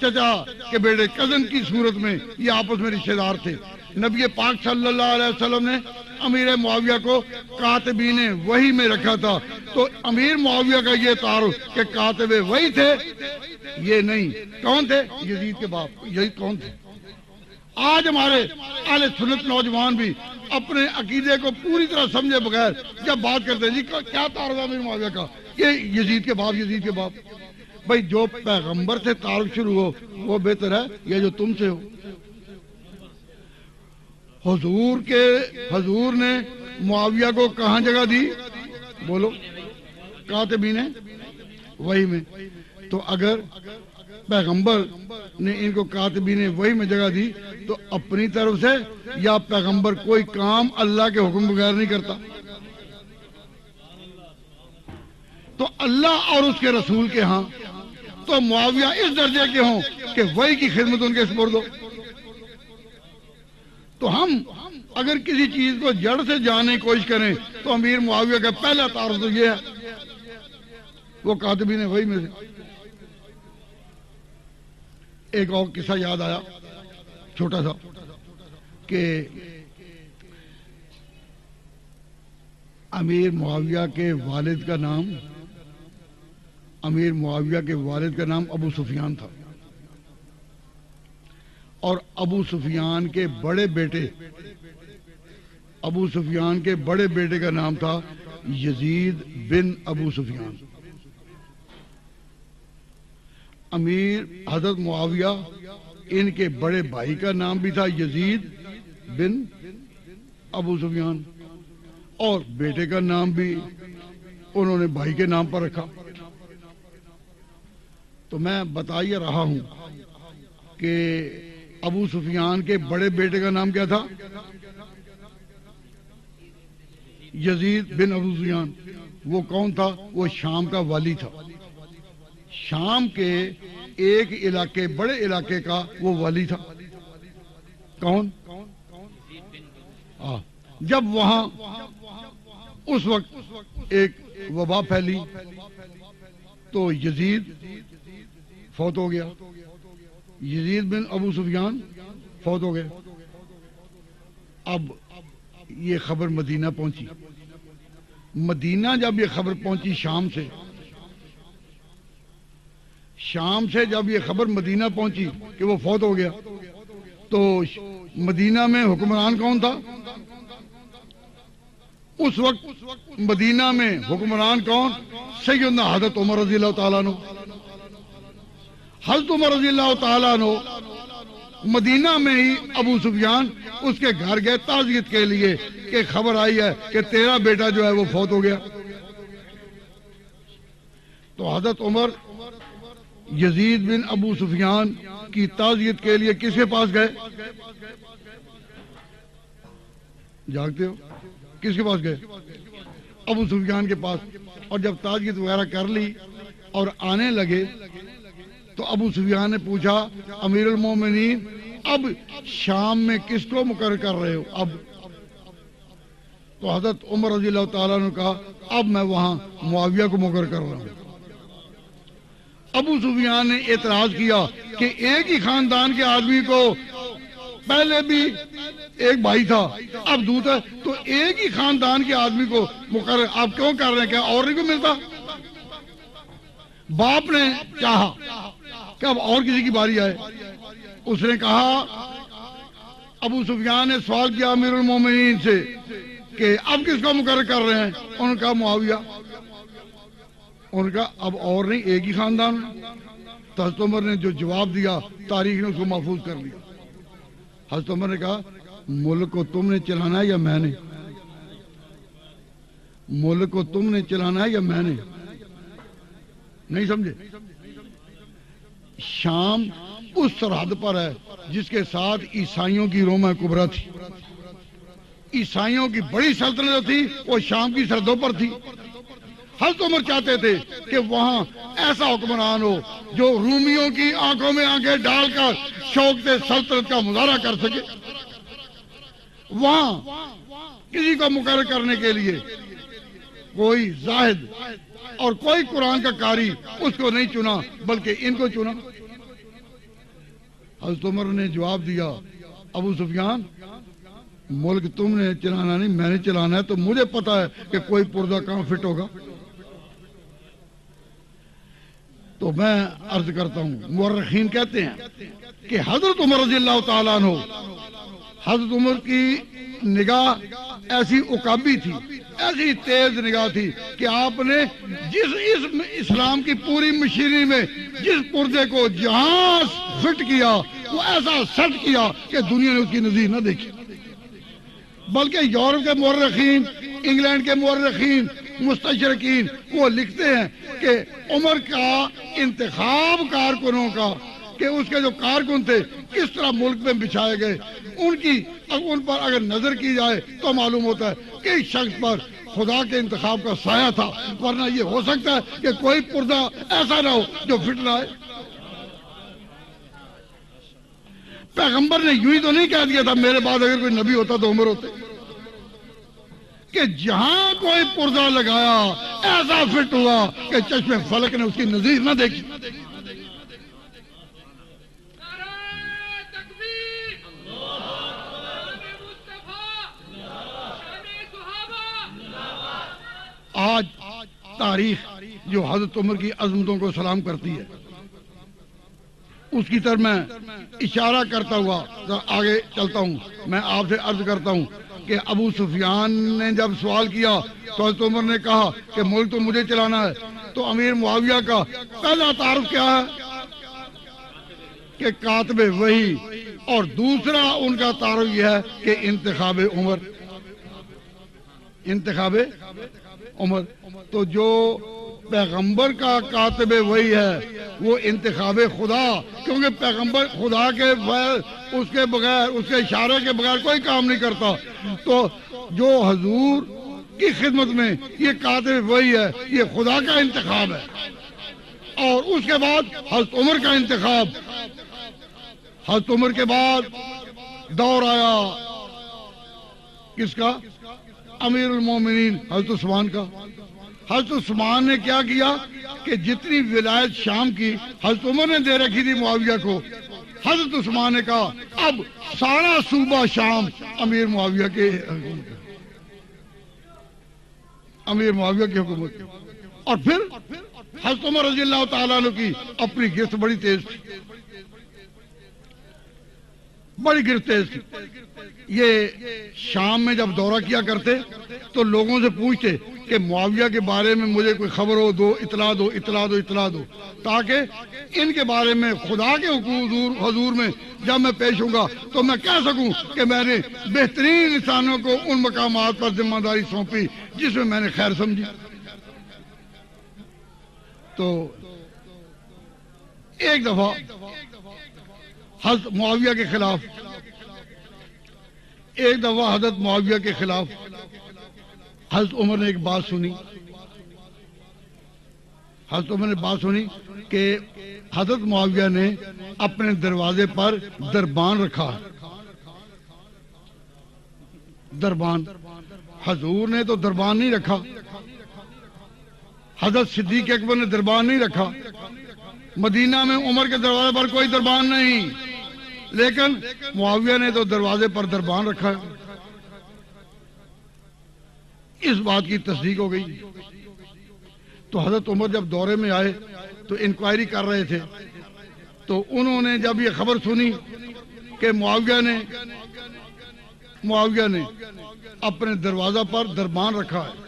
چچا کے بیٹے کزن کی صورت میں یہ آپس میں رشتہ دار تھے. نبی پاک صلی اللہ علیہ وسلم نے امیر معاویہ کو کاتبین وحی میں رکھا تھا. تو امیر معاویہ کا یہ تعارف کہ کاتب وحی تھے یہ نہیں. کون تھے؟ یزید کے باپ. یزید کون تھے؟ آج ہمارے اہل سنت نوجوان بھی اپنے عقیدے کو پوری طرح سمجھے بغیر جب بات کرتے ہیں جی کیا تعارف ہے امیر معاویہ کا، یہ یزید کے باپ. یزید کے باپ بھائی جو پیغمبر سے تعارف شروع ہو وہ بہتر ہے یا جو تم سے ہو. حضور نے معاویہ کو کہاں جگہ دی؟ بولو. کاتبین وحی میں. تو اگر پیغمبر نے ان کو کاتبین وحی میں جگہ دی تو اپنی طرف سے یا پیغمبر کوئی کام اللہ کے حکم بغیر نہیں کرتا. تو اللہ اور اس کے رسول کے ہاں تو معاویہ اس درجے کے ہوں کہ وحی کی خدمت ان کے سپرد ہو. تو ہم اگر کسی چیز کو جڑ سے جاننے کی کوشش کریں تو امیر معاویہ کا پہلا تعارف تو یہ ہے وہ کاتبین وحی میں سے. ایک اور قصہ یاد آیا چھوٹا سا کہ امیر معاویہ کے والد کا نام ابو سفیان تھا اور ابو سفیان کے بڑے بیٹے کا نام تھا یزید بن ابو سفیان. امیر حضرت معاویہ ان کے بڑے بھائی کا نام بھی تھا یزید بن ابو سفیان اور بیٹے کا نام بھی انہوں نے بھائی کے نام پر رکھا. تو میں بتا یہ رہا ہوں کہ ابو سفیان کے بڑے بیٹے کا نام کیا تھا؟ یزید بن ابو سفیان. وہ کون تھا؟ وہ شام کا والی تھا. شام کے ایک علاقے بڑے علاقے کا وہ والی تھا. کون؟ جب وہاں اس وقت ایک وبا پھیلی تو یزید فوت ہو گیا. یزید بن ابو سفیان فوت ہو گئے. اب یہ خبر مدینہ پہنچی. مدینہ جب یہ خبر پہنچی شام سے جب یہ خبر مدینہ پہنچی کہ وہ فوت ہو گیا تو مدینہ میں حکمران کون تھا؟ اس وقت مدینہ میں حکمران کون؟ سیدنا حضرت عمر رضی اللہ تعالیٰ عنہ. حضرت عمر رضی اللہ تعالیٰ عنہ مدینہ میں ہی ابو سفیان اس کے گھر گئے تعزیت کے لیے کہ خبر آئی ہے کہ تیرا بیٹا جو ہے وہ فوت ہو گیا. تو حضرت عمر یزید بن ابو سفیان کی تعزیت کے لیے کس کے پاس گئے؟ جاگتے ہو؟ کس کے پاس گئے؟ ابو سفیان کے پاس. اور جب تعزیت وغیرہ کر لی اور آنے لگے تو ابو سفیان نے پوچھا امیر المومنین اب شام میں کس کو مقرر کر رہے ہو؟ اب تو حضرت عمر رضی اللہ تعالیٰ نے کہا اب میں وہاں معاویہ کو مقرر کر رہا ہوں. ابو سفیان نے اعتراض کیا کہ ایک ہی خاندان کے آدمی کو پہلے بھی ایک بھائی تھا اب دوسرا تو ایک ہی خاندان کے آدمی کو مقرر آپ کیوں کر رہے ہیں؟ کیا اور نہیں کو ملتا؟ باپ نے چاہا کہ اب اور کسی کی باری آئے. اس نے کہا ابو سفیان نے سوال کیا امیر المومنین سے کہ اب کس کو مقرر کر رہے ہیں؟ انہوں نے کہا معاویہ. ان کا اب اور نہیں ایک ہی خاندان. تو حضرت عمر نے جو جواب دیا تاریخ نے اس کو محفوظ کر لیا. حضرت عمر نے کہا ملک کو تم نے چلانا ہے یا میں نے؟ ملک کو تم نے چلانا ہے یا میں نے؟ نہیں سمجھے؟ شام اس سرحد پر ہے جس کے ساتھ عیسائیوں کی روما کبرا تھی. عیسائیوں کی بڑی سلطنت تھی وہ شام کی سرحدوں پر تھی. حضرت عمر چاہتے تھے کہ وہاں ایسا حکمران ہو جو رومیوں کی آنکھوں میں آنکھیں ڈال کر شوق سے سلطنت کا مظاہرہ کر سکے. وہاں کسی کو مقرر کرنے کے لیے کوئی زاہد اور کوئی قرآن کا قاری اس کو نہیں چنا بلکہ ان کو چنا. حضرت عمر نے جواب دیا ابو سفیان ملک تم نے چلانا نہیں میں نے چلانا ہے تو مجھے پتا ہے کہ کوئی پردہ کہاں فٹ ہوگا. تو میں عرض کرتا ہوں مورخین کہتے ہیں کہ حضرت عمر رضی اللہ تعالیٰ عنہ حضرت عمر کی نگاہ ایسی عقابی تھی ایسی تیز نگاہ تھی کہ آپ نے اس اسلام کی پوری مشینری میں جس پردے کو جہاں فٹ کیا وہ ایسا سیٹ کیا کہ دنیا نے اس کی نظیر نہ دیکھی. بلکہ یورپ کے مورخین انگلینڈ کے مورخین مستشرقین وہ لکھتے ہیں کہ عمر کا انتخاب کارکنوں کا کہ اس کے جو کارکن تھے کس طرح ملک میں بچھائے گئے ان پر اگر نظر کی جائے تو معلوم ہوتا ہے کہ اس شخص پر خدا کے انتخاب کا سایہ تھا. ورنہ یہ ہو سکتا ہے کہ کوئی پردہ ایسا نہ ہو جو فٹ نہ ہے. پیغمبر نے یوں ہی تو نہیں کہہ دیا تھا میرے بعد اگر کوئی نبی ہوتا تو عمر ہوتے. کہ جہاں کوئی پردہ لگایا ایسا فٹ ہوا کہ چشم فلک نے اس کی نظیر نہ دیکھی. آج تاریخ جو حضرت عمر کی عظمتوں کو سلام کرتی ہے اس کی طرف میں اشارہ کرتا ہوا آگے چلتا ہوں. میں آپ سے عرض کرتا ہوں کہ ابو سفیان نے جب سوال کیا تو حضرت عمر نے کہا کہ ملک تو مجھے چلانا ہے. تو امیر معاویہ کا پہلا تعارف کیا ہے کہ کاتب وحی اور دوسرا ان کا تعارف یہ ہے کہ انتخاب عمر. تو جو پیغمبر کا کاتب وحی ہے وہ انتخاب خدا کیونکہ پیغمبر خدا کے اس کے بغیر اس کے اشارے کے بغیر کوئی کام نہیں کرتا. تو جو حضور کی خدمت میں یہ کاتب وحی ہے یہ خدا کا انتخاب ہے. اور اس کے بعد حضرت عمر کا انتخاب. حضرت عمر کے بعد دور آیا کس کا؟ امیر المومنین حضرت عثمان کا. حضرت عثمان نے کیا کیا کہ جتنی ولایت شام کی حضرت عمر نے دے رکھی تھی معاویہ کو حضرت عثمان نے کہا اب سارا صوبہ شام امیر معاویہ کی حکومت. اور پھر حضرت عمر رضی اللہ تعالیٰ عنہ کی اپنی گرفت بڑی تیز تھی یہ شام میں جب دورہ کیا کرتے تو لوگوں سے پوچھتے کہ معاویہ کے بارے میں مجھے کوئی خبر ہو دو اطلاع دو تاکہ ان کے بارے میں خدا کے حضور میں جب میں پیش ہوں گا تو میں کہہ سکوں کہ میں نے بہترین انسانوں کو ان مقامات پر ذمہ داری سونپی جس میں میں نے خیر سمجھی. تو ایک دفعہ حضرت معاویہ کے خلاف حضرت عمر نے ایک بات سنی. حضرت عمر نے بات سنی کہ حضرت معاویہ نے اپنے دروازے پر دربان رکھا. دربان حضور نے تو دربان نہیں رکھا, حضرت صدیق اکبر نے دربان نہیں رکھا, مدینہ میں عمر کے دروازے پر کوئی دربان نہیں, لیکن معاویہ نے تو دروازے پر دربان رکھا. اس بات کی تصدیق ہو گئی. تو حضرت عمر جب دورے میں آئے تو انکوائری کر رہے تھے, تو انہوں نے جب یہ خبر سنی کہ معاویہ نے اپنے دروازہ پر دربان رکھا ہے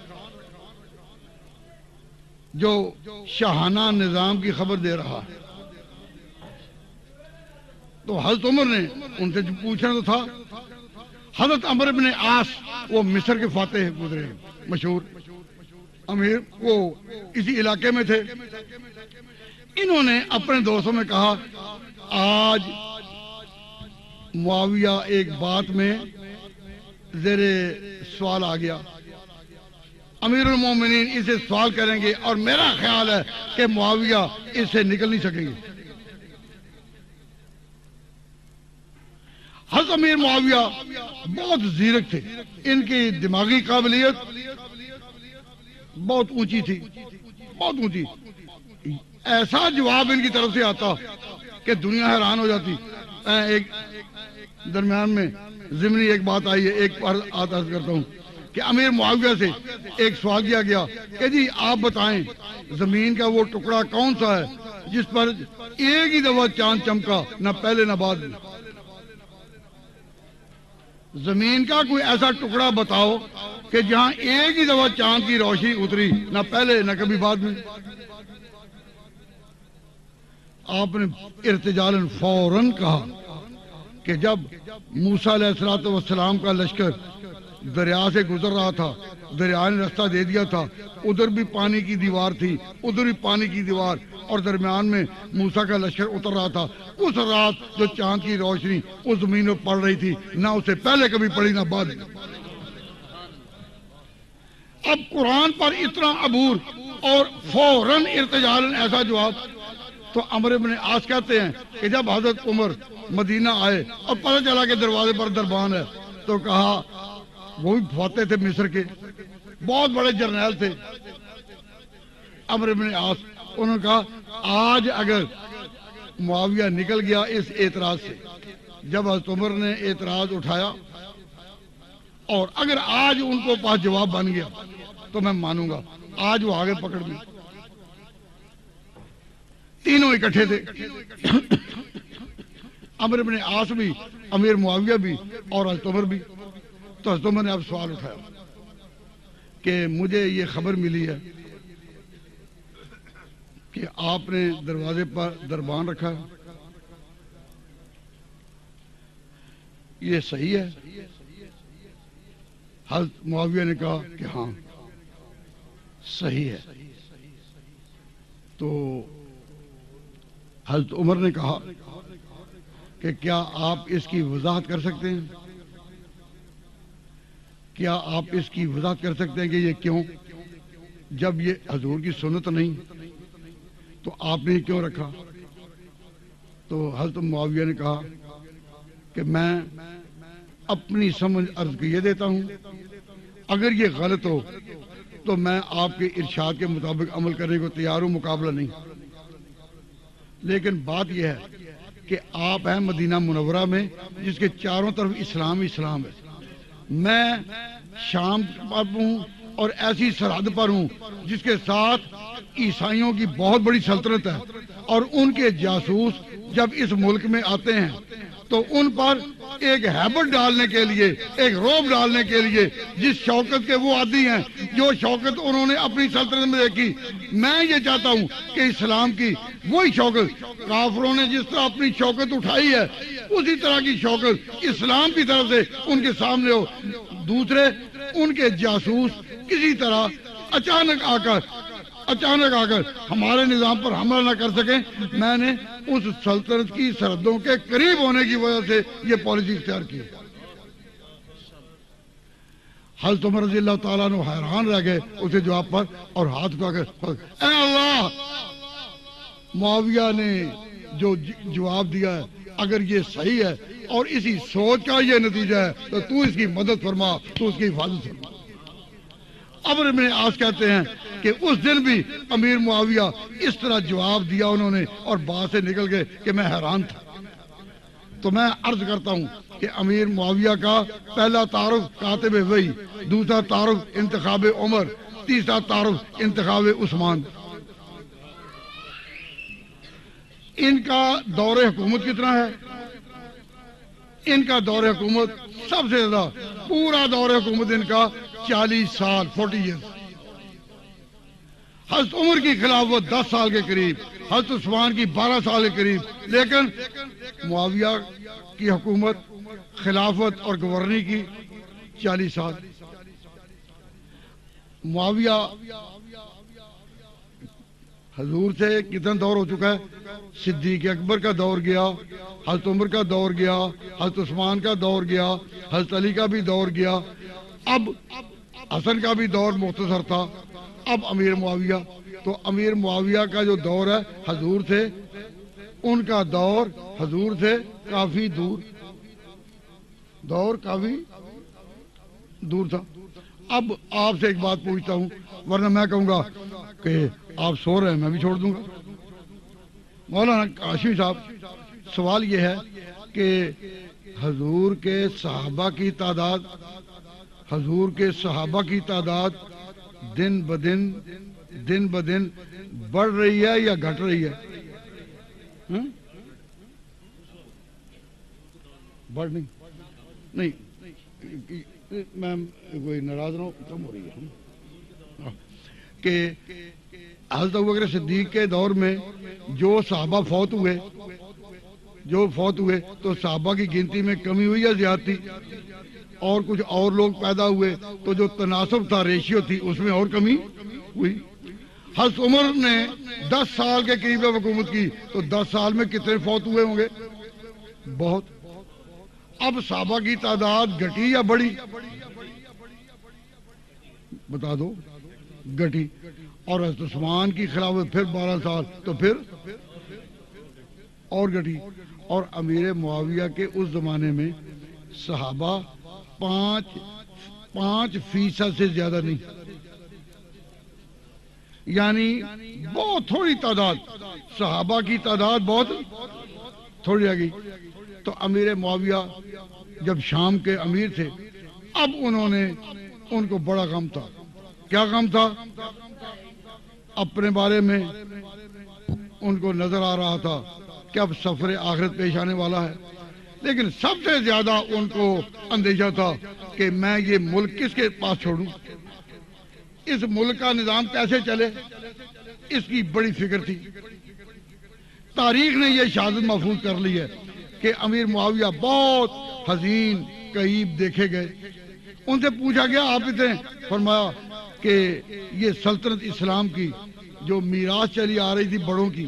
جو شاہانہ نظام کی خبر دے رہا ہے, تو حضرت عمر نے ان سے جو پوچھنا تو تھا. حضرت عمرو بن عاص وہ مصر کے فاتح گزرے مشہور امیر, وہ اسی علاقے میں تھے. انہوں نے اپنے دوستوں میں کہا آج معاویہ ایک بات میں زیر سوال آ گیا. امیر المومنین اسے سوال کریں گے اور میرا خیال ہے کہ معاویہ اس سے نکل نہیں سکیں گے. حضرت امیر معاویہ بہت زیرک تھے، ان کی دماغی قابلیت بہت اونچی تھی، بہت اونچی. ایسا جواب ان کی طرف سے آتا کہ دنیا حیران ہو جاتی. ایک درمیان میں ضمنی ایک بات آئی ہے، ایک عرض کرتا ہوں کہ امیر معاویہ سے ایک سوال کیا گیا کہ جی آپ بتائیں زمین کا وہ ٹکڑا کون سا ہے جس پر ایک ہی دفعہ چاند چمکا، نہ پہلے نہ بعد میں. زمین کا کوئی ایسا ٹکڑا بتاؤ کہ جہاں ایک ہی دفعہ چاند کی روشنی اتری، نہ پہلے نہ کبھی بعد میں. آپ نے ارتجالاً فوراً کہا کہ جب موسیٰ علیہ السلام کا لشکر دریا سے گزر رہا تھا، دریا نے راستہ دے دیا تھا، ادھر بھی پانی کی دیوار تھی، ادھر بھی پانی کی دیوار، اور درمیان میں موسیٰ کا لشکر اتر رہا تھا. اس رات جو چاند کی روشنی اس زمین میں پڑ رہی تھی، نہ اسے پہلے کبھی پڑی نہ بعد میں. اب قرآن پر اتنا عبور اور فوراً ارتجالاً ایسا جواب. تو عمرو بن عاص کہتے ہیں کہ جب حضرت عمر مدینہ آئے اور پتہ چلا کہ دروازے پر دربان ہے، تو کہا، وہ بھی فاتح تھے مصر کے، بہت بڑے جرنیل تھے عمرو بن عاص. انہوں نے کہا آج اگر معاویہ نکل گیا اس اعتراض سے، جب حضرت عمر نے اعتراض اٹھایا اور اگر آج ان کو پاس جواب بن گیا تو میں مانوں گا. آج وہ آگے پکڑ گئی. تینوں اکٹھے تھے، عمرو بن عاص بھی، امیر معاویہ بھی اور حضرت عمر بھی. تو حضرت عمر نے اب سوال اٹھایا کہ مجھے یہ خبر ملی ہے کہ آپ نے دروازے پر دربان رکھا ہے، یہ صحیح ہے؟ حضرت معاویہ نے کہا کہ ہاں صحیح ہے. تو حضرت عمر نے کہا کہ کیا آپ اس کی وضاحت کر سکتے ہیں؟ کیا آپ اس کی وضاحت کر سکتے ہیں کہ یہ کیوں؟ جب یہ حضور کی سنت نہیں تو آپ نے کیوں رکھا؟ تو حضرت معاویہ نے کہا کہ میں اپنی سمجھ عرض کو یہ دیتا ہوں، اگر یہ غلط ہو تو میں آپ کے ارشاد کے مطابق عمل کرنے کو تیار ہوں، مقابلہ نہیں. لیکن بات یہ ہے کہ آپ ہیں مدینہ منورہ میں جس کے چاروں طرف اسلام اسلام ہے. میں شام پر ہوں اور ایسی سرحد پر ہوں جس کے ساتھ عیسائیوں کی بہت بڑی سلطنت ہے، اور ان کے جاسوس جب اس ملک میں آتے ہیں تو ان پر ایک ہیبت ڈالنے کے لیے، ایک روب ڈالنے کے لیے جس شوکت کے وہ عادی ہیں، جو شوکت انہوں نے اپنی سلطنت میں دیکھی، میں یہ چاہتا ہوں کہ اسلام کی وہی شوکت کافروں نے جس طرح اپنی شوکت اٹھائی ہے، اسی طرح کی شوکت اسلام کی طرف سے ان کے سامنے ہو. دوسرے ان کے جاسوس کسی طرح اچانک آ کر ہمارے نظام پر حملہ نہ کر سکیں. میں نے اس سلطنت کی سرحدوں کے قریب ہونے کی وجہ سے یہ پالیسی اختیار کی. حضرت عمر رضی اللہ تعالیٰ عنہ حیران رہ گئے اسے جواب پر اور ہاتھ اٹھا کر، اے اللہ، معاویہ نے جو جواب دیا ہے اگر یہ صحیح ہے اور اسی سوچ کا یہ نتیجہ ہے تو اس کی مدد فرما، تو اس کی حفاظت فرما. عمرو بن عاص کہتے ہیں کہ اس دن بھی امیر معاویہ اس طرح جواب دیا انہوں نے اور بات سے نکل گئے کہ میں حیران تھا. تو میں عرض کرتا ہوں کہ امیر معاویہ کا پہلا تعارف کاتب وحی، دوسرا تعارف انتخاب عمر، تیسرا تعارف انتخاب عثمان. ان کا دور حکومت کتنا ہے؟ ان کا دور حکومت سب سے زیادہ، پورا دور حکومت ان کا 40 سال 40 ایئرز. حضرت عمر کی خلافت 10 سال کے قریب، حضرت عثمان کی 12 سال کے قریب، لیکن معاویہ کی حکومت، خلافت اور گورنی کی 40 سال. معاویہ حضور سے کتنا دور ہو چکا ہے؟ صدیق اکبر کا دور گیا، حضرت عمر کا دور گیا، حضرت عثمان کا دور گیا، حضرت علی کا بھی دور گیا، اب حسن کا بھی دور مختصر تھا، اب امیر معاویہ. تو امیر معاویہ کا جو دور ہے حضور سے، ان کا دور حضور سے کافی دور، دور کافی دور تھا. اب آپ سے ایک بات پوچھتا ہوں، ورنہ میں کہوں گا کہ آپ سو رہے ہیں میں بھی چھوڑ دوں گا. مولانا ہاشمی صاحب، سوال یہ ہے کہ حضور کے صحابہ کی تعداد، حضور کے صحابہ کی تعداد دن بدن بڑھ رہی ہے یا گھٹ رہی ہے؟ بڑھ نہیں میں کوئی ناراض نہ ہوں، کم ہو رہی ہے کہ حضرت ابوبکر صدیق کے دور میں جو صحابہ فوت ہوئے تو صحابہ کی گنتی میں کمی ہوئی یا زیادتی؟ اور کچھ اور لوگ پیدا ہوئے تو جو تناسب تھا، ریشیو تھی، اس میں اور کمی ہوئی. حضرت عمر نے 10 سال کے قریب حکومت کی تو 10 سال میں کتنے فوت ہوئے ہوں گے؟ بہت. اب صحابہ کی تعداد گھٹی یا بڑھی؟ بتا دو. گھٹی. اور حضرت عثمان کی خلافت پھر 12 سال تو پھر اور گھٹی. اور امیر معاویہ کے اس زمانے میں صحابہ 5% سے زیادہ نہیں، یعنی بہت تھوڑی تعداد، صحابہ کی تعداد بہت تھوڑی رہ گئی. تو امیر معاویہ جب شام کے امیر تھے، اب انہوں نے، ان کو بڑا غم تھا. کیا غم تھا؟ اپنے بارے میں ان کو نظر آ رہا تھا کہ اب سفر آخرت پیش آنے والا ہے، لیکن سب سے زیادہ ان کو اندیشہ تھا کہ میں یہ ملک کس کے پاس چھوڑوں، اس ملک کا نظام کیسے چلے، اس کی بڑی فکر تھی. تاریخ نے یہ شہادت محفوظ کر لی ہے کہ امیر معاویہ بہت حزین کئیب دیکھے گئے. ان سے پوچھا گیا آپ اتنے، فرمایا کہ یہ سلطنت اسلام کی جو میراث چلی آ رہی تھی بڑوں کی،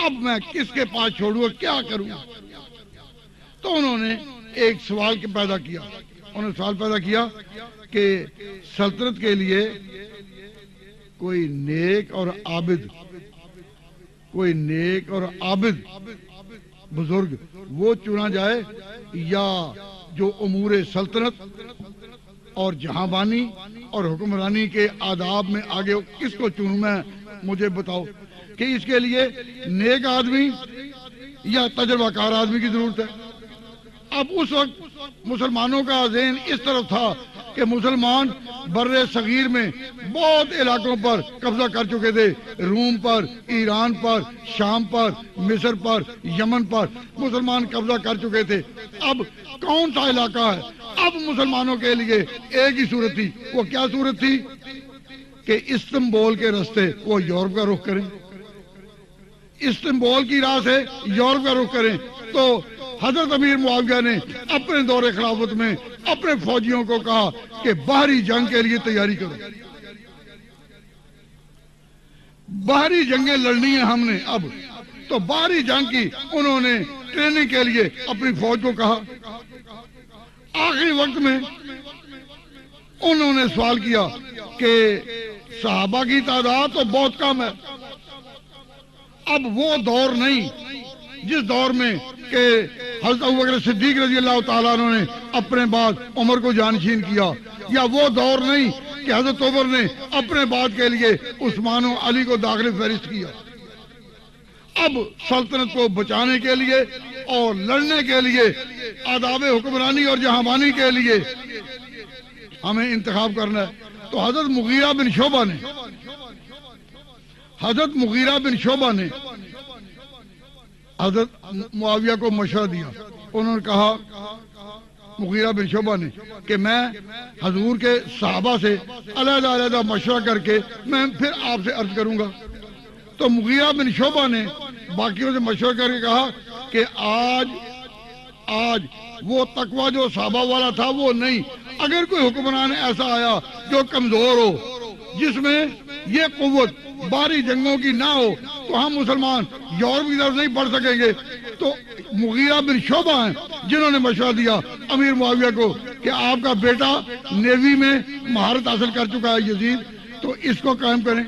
اب میں کس کے پاس چھوڑوں، کیا کروں؟ تو انہوں نے ایک سوال پیدا کیا. انہوں نے سوال پیدا کیا کہ سلطنت کے لیے کوئی نیک اور عابد بزرگ وہ چنا جائے، یا جو امور سلطنت اور جہاں بانی اور حکمرانی کے آداب میں آگے کس کو چنوں میں؟ مجھے بتاؤ کہ اس کے لیے نیک آدمی یا تجربہ کار آدمی کی ضرورت ہے. اب اس وقت مسلمانوں کا ذہن اس طرف تھا کہ مسلمان بر صغیر میں بہت علاقوں پر قبضہ کر چکے تھے، روم پر، ایران پر، شام پر، مصر پر، یمن پر مسلمان قبضہ کر چکے تھے. اب کون سا علاقہ ہے؟ اب مسلمانوں کے لیے ایک ہی صورت تھی. وہ کیا صورت تھی؟ کہ استنبول کے راستے وہ یورپ کا رخ کریں، استنبول کی راہ سے یورپ کا رخ کریں. تو حضرت امیر معاویہ نے اپنے دور خلافت میں اپنے فوجیوں کو کہا کہ باہری جنگ کے لیے تیاری کرو، باہری جنگیں لڑنی ہیں ہم نے. اب تو باہری جنگ کی انہوں نے ٹریننگ کے لیے اپنی فوج کو کہا. آخری وقت میں انہوں نے سوال کیا کہ صحابہ کی تعداد تو بہت کم ہے. اب وہ دور نہیں جس دور میں کہ حضرت ابوبکر صدیق رضی اللہ تعالیٰ عنہ نے اپنے بعد عمر کو جانشین کیا، یا وہ دور نہیں کہ حضرت عمر نے اپنے بعد کے لیے عثمان و علی کو داخل فہرست کیا. اب سلطنت کو بچانے کے لیے اور لڑنے کے لیے، آداب حکمرانی اور جہاں کے لیے ہمیں انتخاب کرنا ہے. تو حضرت مغیرہ بن شعبہ نے حضرت معاویہ کو مشورہ دیا. انہوں نے کہا، مغیرہ بن شعبہ نے، کہ میں حضور کے صحابہ سے علیحدہ مشورہ کر کے میں پھر آپ سے عرض کروں گا. تو مغیرہ بن شعبہ نے باقیوں سے مشورہ کر کے کہا کہ آج وہ تقوی جو صحابہ والا تھا وہ نہیں. اگر کوئی حکمران ایسا آیا جو کمزور ہو جس میں یہ قوت باہری جنگوں کی نہ ہو تو ہم مسلمان یورپ کی طرف نہیں بڑھ سکیں گے. تو مغیرہ بن شعبہ ہیں جنہوں نے مشورہ دیا امیر معاویہ کو کہ آپ کا بیٹا نیوی میں مہارت حاصل کر چکا ہے یزید, تو اس کو قائم کریں.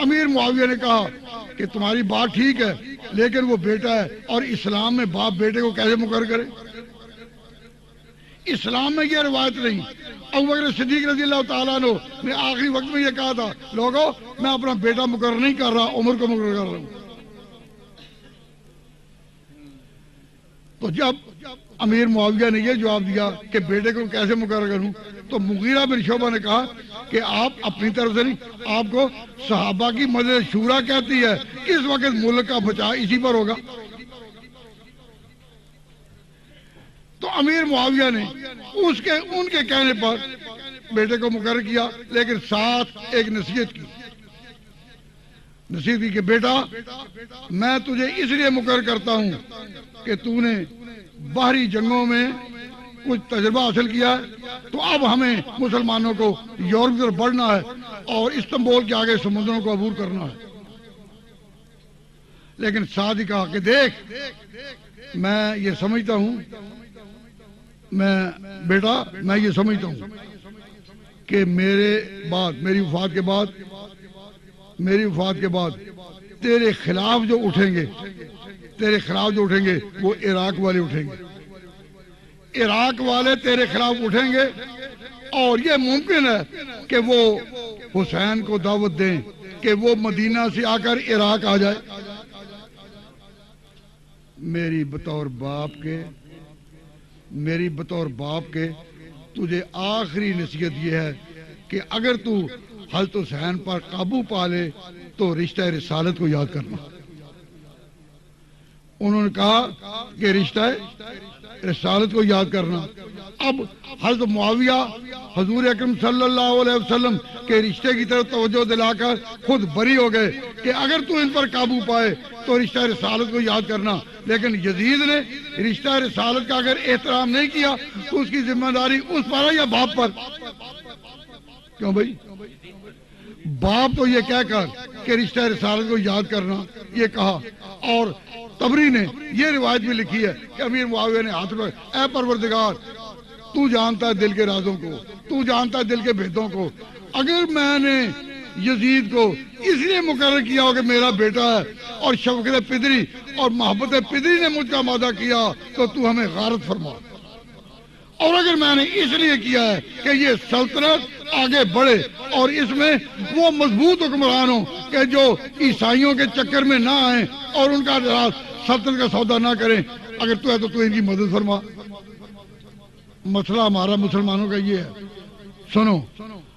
امیر معاویہ نے کہا کہ تمہاری بات ٹھیک ہے لیکن وہ بیٹا ہے, اور اسلام میں باپ بیٹے کو کیسے مقرر کرے؟ اسلام میں یہ روایت نہیں. ابوبکر صدیق رضی اللہ تعالیٰ عنہ نے آخری وقت میں یہ کہا تھا, لوگوں میں اپنا بیٹا مقرر نہیں کر رہا, عمر کو مقرر کر رہا ہوں. تو جب امیر معاویہ نے یہ جواب دیا کہ بیٹے کو کیسے مقرر کروں, تو مغیرہ بن شعبہ نے کہا کہ آپ اپنی طرف سے نہیں, آپ کو صحابہ کی مجلس شورا کہتی ہے کہ اس وقت ملک کا بچاؤ اسی پر ہوگا. تو امیر معاویہ نے ان کے کہنے پر بیٹے کو مقرر کیا, لیکن ساتھ ایک نصیحت کی کہ بیٹا میں تجھے اس لیے مقرر کرتا ہوں کہ تو نے باہری جنگوں میں کچھ تجربہ حاصل کیا ہے, تو اب ہمیں مسلمانوں کو یورپ کی طرف بڑھنا ہے اور استنبول کے آگے سمندروں کو عبور کرنا ہے. لیکن ساتھ ہی کہا کہ دیکھ میں یہ سمجھتا ہوں کہ میری وفات کے بعد تیرے خلاف جو اٹھیں گے وہ عراق والے اٹھیں گے. عراق والے تیرے خلاف اٹھیں گے اور یہ ممکن ہے کہ وہ حسین کو دعوت دیں کہ وہ مدینہ سے آ کر عراق آ جائے. میری بطور باپ کے تجھے آخری نصیحت یہ ہے کہ اگر تو حضرت حسین پر قابو پا لے تو رشتہ رسالت کو یاد کرنا. انہوں نے کہا کہ رشتہ رسالت کو یاد کرنا. اب حضرت معاویہ حضور اکرم صلی اللہ علیہ وسلم کے رشتے کی طرف توجہ دلا کر خود بری ہو گئے کہ اگر تو ان پر قابو پائے تو رشتہ رسالت کو یاد کرنا. لیکن یزید نے رشتہ رسالت کا اگر احترام نہیں کیا تو اس کی ذمہ داری اس پر ہے یا باپ پر؟ کیوں بھائی؟ باپ تو یہ کہہ کر کہ رشتہ رسالت کو یاد کرنا یہ کہا. اور طبری نے یہ روایت بھی لکھی ہے کہ امیر معاویہ نے ہاتھ میں, اے پروردگار تو جانتا ہے دل کے رازوں کو, تو جانتا ہے دل کے بھیدوں کو, اگر میں نے یزید کو اس لیے مقرر کیا ہو کہ میرا بیٹا ہے اور شفقت پدری اور محبت پدری نے مجھ کا مادہ کیا تو تو ہمیں غارت فرما, اور اگر میں نے اس لیے کیا ہے کہ یہ سلطنت آگے بڑھے اور اس میں وہ مضبوط حکمران ہوں کہ جو عیسائیوں کے چکر میں نہ آئیں اور ان کا سلطنت کا سودا نہ کریں, اگر تو ہے تو ان کی مدد فرما. مسئلہ ہمارا مسلمانوں کا یہ ہے, سنو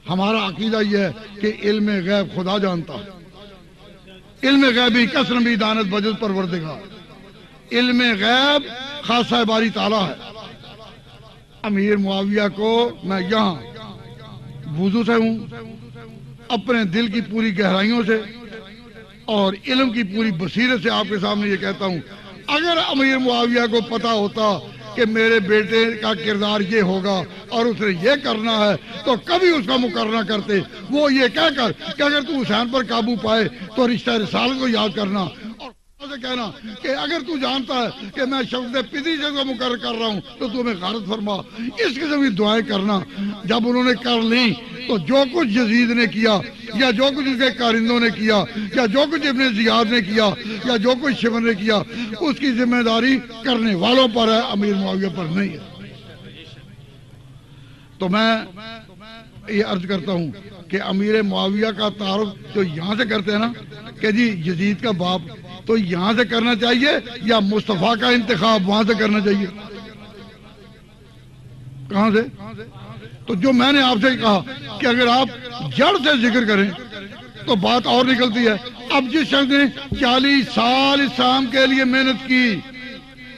ہمارا عقیدہ یہ ہے کہ علم غیب خدا جانتا ہے. علم غیبی کسرم بھی دانت بجز پروردگار, علم غیب خاصہ باری تعالیٰ ہے. امیر معاویہ کو میں یہاں وضو سے ہوں, اپنے دل کی پوری گہرائیوں سے اور علم کی پوری بصیرت سے آپ کے سامنے یہ کہتا ہوں, اگر امیر معاویہ کو پتا ہوتا کہ میرے بیٹے کا کردار یہ ہوگا اور اس نے یہ کرنا ہے تو کبھی اس کا مقرر نہ کرتے. وہ یہ کہہ کر کہ اگر تو حسین پر قابو پائے تو رشتہ رسالت کو یاد کرنا, اور سے کہنا کہ اگر تو جانتا ہے کہ میں شفقت پدری سے کو مقرر کر رہا ہوں تو تو ہمیں غارت فرما. اس قسم کی دعائیں کرنا. جب انہوں نے کر لی تو جو کچھ یزید نے کیا یا جو کچھ اس کے کارندوں نے کیا یا جو کچھ ابن زیاد نے کیا یا جو کچھ شمر نے کیا, اس کی ذمہ داری کرنے والوں پر ہے, امیر معاویہ پر نہیں ہے. تو میں یہ عرض کرتا ہوں کہ امیر معاویہ کا تعارف جو یہاں سے کرتے ہیں نا کہ جی یزید کا باپ, تو یہاں سے کرنا چاہیے یا مصطفیٰ کا انتخاب وہاں سے کرنا چاہیے؟ کہاں سے؟ تو جو میں نے آپ سے کہا کہ اگر آپ جڑ سے ذکر کریں تو بات اور نکلتی ہے. اب جس شخص نے 40 سال اسلام کے لیے محنت کی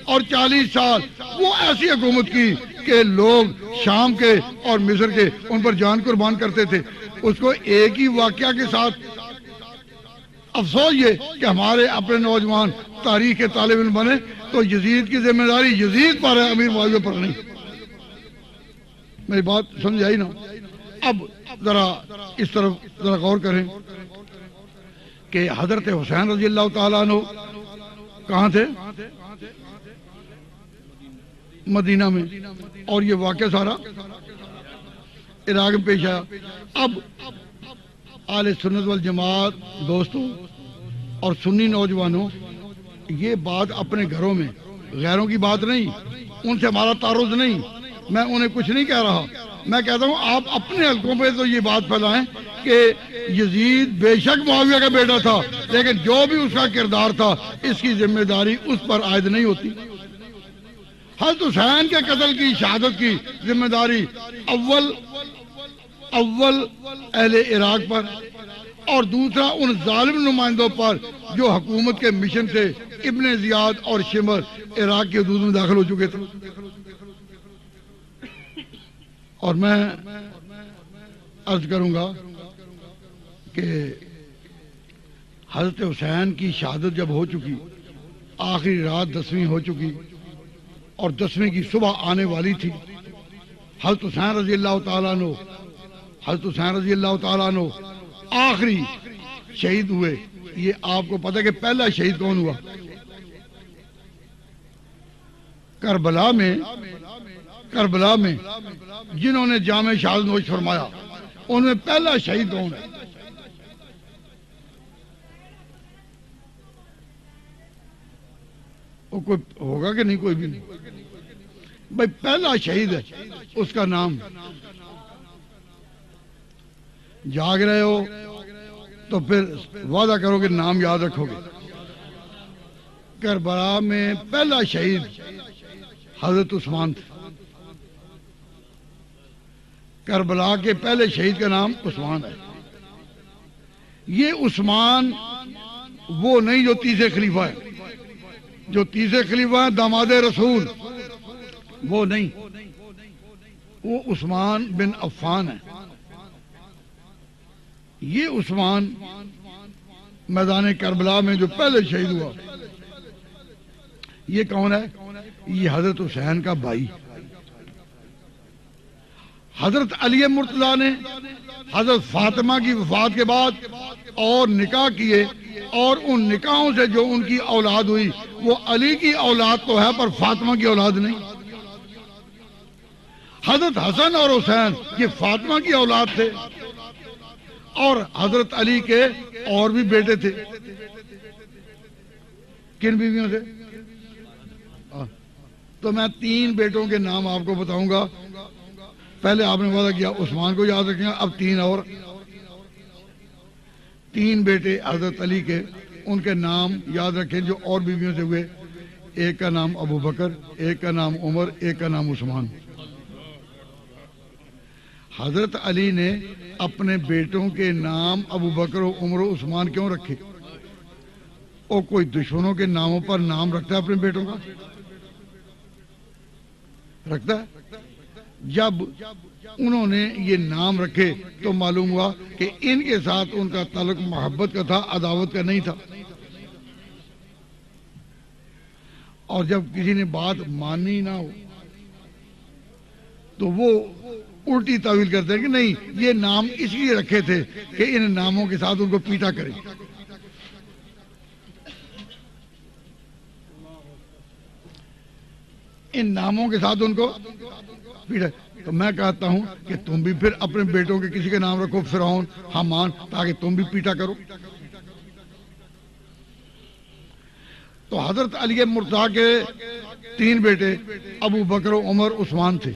اور 40 سال وہ ایسی حکومت کی کہ لوگ شام کے اور مصر کے ان پر جان قربان کرتے تھے, اس کو ایک ہی واقعہ کے ساتھ افسوس یہ کہ ہمارے اپنے نوجوان تاریخ کے طالب علم بنے تو یزید کی ذمہ داری یزید پر ہے, امیر معاویہ پر نہیں. میری بات سمجھ آئی نا؟ اب ذرا اس طرف ذرا غور کریں کہ حضرت حسین رضی اللہ تعالیٰ عنہ کہاں تھے؟ مدینہ میں، اور یہ واقعہ سارا عراق میں پیش آیا۔ اب اہل سنت والجماعت دوستوں اور سنی نوجوانوں، یہ بات اپنے گھروں میں، غیروں کی بات نہیں، ان سے ہمارا تعارض نہیں، میں انہیں کچھ نہیں کہہ رہا، میں کہتا ہوں آپ اپنے حلقوں پہ تو یہ بات پھیلائیں کہ یزید بے شک معاویہ کا بیٹا تھا، لیکن جو بھی اس کا کردار تھا اس کی ذمہ داری اس پر عائد نہیں ہوتی۔ حضرت حسین کے قتل کی شہادت کی ذمہ داری اول اہل عراق پر، اور دوسرا ان ظالم نمائندوں پر جو حکومت کے مشن سے ابن زیاد اور شمر عراق کی حدود میں داخل ہو چکے تھے۔ اور میں عرض کروں گا کہ حضرت حسین کی شہادت جب ہو چکی، آخری رات 10ویں ہو چکی اور 10ویں کی صبح آنے والی تھی، حضرت حسین رضی اللہ تعالیٰ عنہ آخری شہید ہوئے۔ یہ آپ کو پتہ ہے کہ پہلا شہید کون ہوا؟ کربلا میں جنہوں نے جامع شہادت نوش فرمایا، ان میں پہلا شہید کون ہے؟ وہ کوئی ہوگا کہ نہیں؟ کوئی بھی نہیں بھائی، پہلا شہید ہے، اس کا نام، جاگ رہے ہو تو پھر وعدہ کرو کہ نام یاد رکھو گے۔ کربلا میں پہلا شہید حضرت عثمان تھے۔ کربلا کے پہلے شہید کا نام عثمان ہے۔ یہ عثمان وہ نہیں جو تیسرے خلیفہ ہے، جو تیسرے خلیفہ ہیں داماد رسول، وہ نہیں، وہ عثمان بن عفان ہے۔ یہ عثمان میدان کربلا میں جو پہلے شہید ہوا، یہ کون ہے؟ یہ حضرت حسین کا بھائی۔ حضرت علی مرتضیٰ نے حضرت فاطمہ کی وفات کے بعد اور نکاح کیے، اور ان نکاحوں سے جو ان کی اولاد ہوئی وہ علی کی اولاد تو ہے پر فاطمہ کی اولاد نہیں۔ حضرت حسن اور حسین یہ فاطمہ کی اولاد تھے، اور حضرت علی کے اور بھی بیٹے تھے۔ کن بیویوں سے؟ تو میں 3 بیٹوں کے نام آپ کو بتاؤں گا۔ پہلے آپ نے وعدہ کیا عثمان کو یاد رکھیں، اب 3 اور 3 بیٹے حضرت علی کے، ان کے نام یاد رکھیں جو اور بیویوں سے ہوئے۔ ایک کا نام ابو بکر، ایک کا نام عمر، ایک کا نام عثمان۔ حضرت علی نے اپنے بیٹوں کے نام ابو بکر و عمر و عثمان کیوں رکھے؟ اور کوئی دشمنوں کے ناموں پر نام رکھتا ہے اپنے بیٹوں کا؟ رکھتا ہے؟ جب انہوں نے یہ نام رکھے تو معلوم ہوا کہ ان کے ساتھ ان کا تعلق محبت کا تھا، عداوت کا نہیں تھا۔ اور جب کسی نے بات مانی نہ ہو تو وہ الٹی تعویل کرتے ہیں کہ نہیں، یہ نام اس لیے رکھے تھے کہ ان ناموں کے ساتھ ان کو پیٹا کرے۔ ان ناموں کے ساتھ ان کو پیٹا۔ تو میں کہتا ہوں کہ تم بھی پھر اپنے بیٹوں کے کسی کے نام رکھو، فرعون، حامان، تاکہ تم بھی پیٹا کرو۔ تو حضرت علی مرتضیٰ کے 3 بیٹے ابو بکر و عمر عثمان تھے۔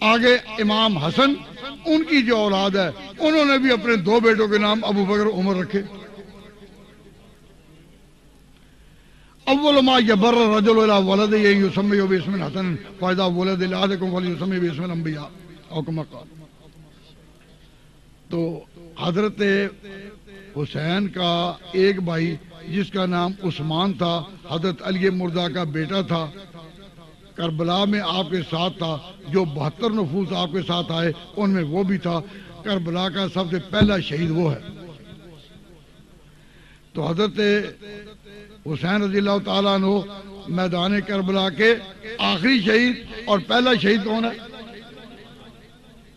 آگے امام حسن، ان کی جو اولاد ہے، انہوں نے بھی اپنے 2 بیٹوں کے نام ابو بکر و عمر رکھے۔ اول ما یبر الرجل الی ولدہ یسمیہ باسم الحسن فاذا ولد لاحدکم فلیسمیہ باسم الانبیاء او کما قال۔ تو حضرت حسین کا ایک بھائی جس کا نام عثمان تھا، حضرت علی مرتضیٰ کا بیٹا تھا، کربلا میں آپ کے ساتھ تھا، جو 72 نفوس آپ کے ساتھ آئے ان میں وہ بھی تھا۔ کربلا کا سب سے پہلا شہید وہ ہے۔ تو حضرت حسین رضی اللہ تعالیٰ عنہ میدان کربلا کے آخری شہید، اور پہلا شہید کون ہے؟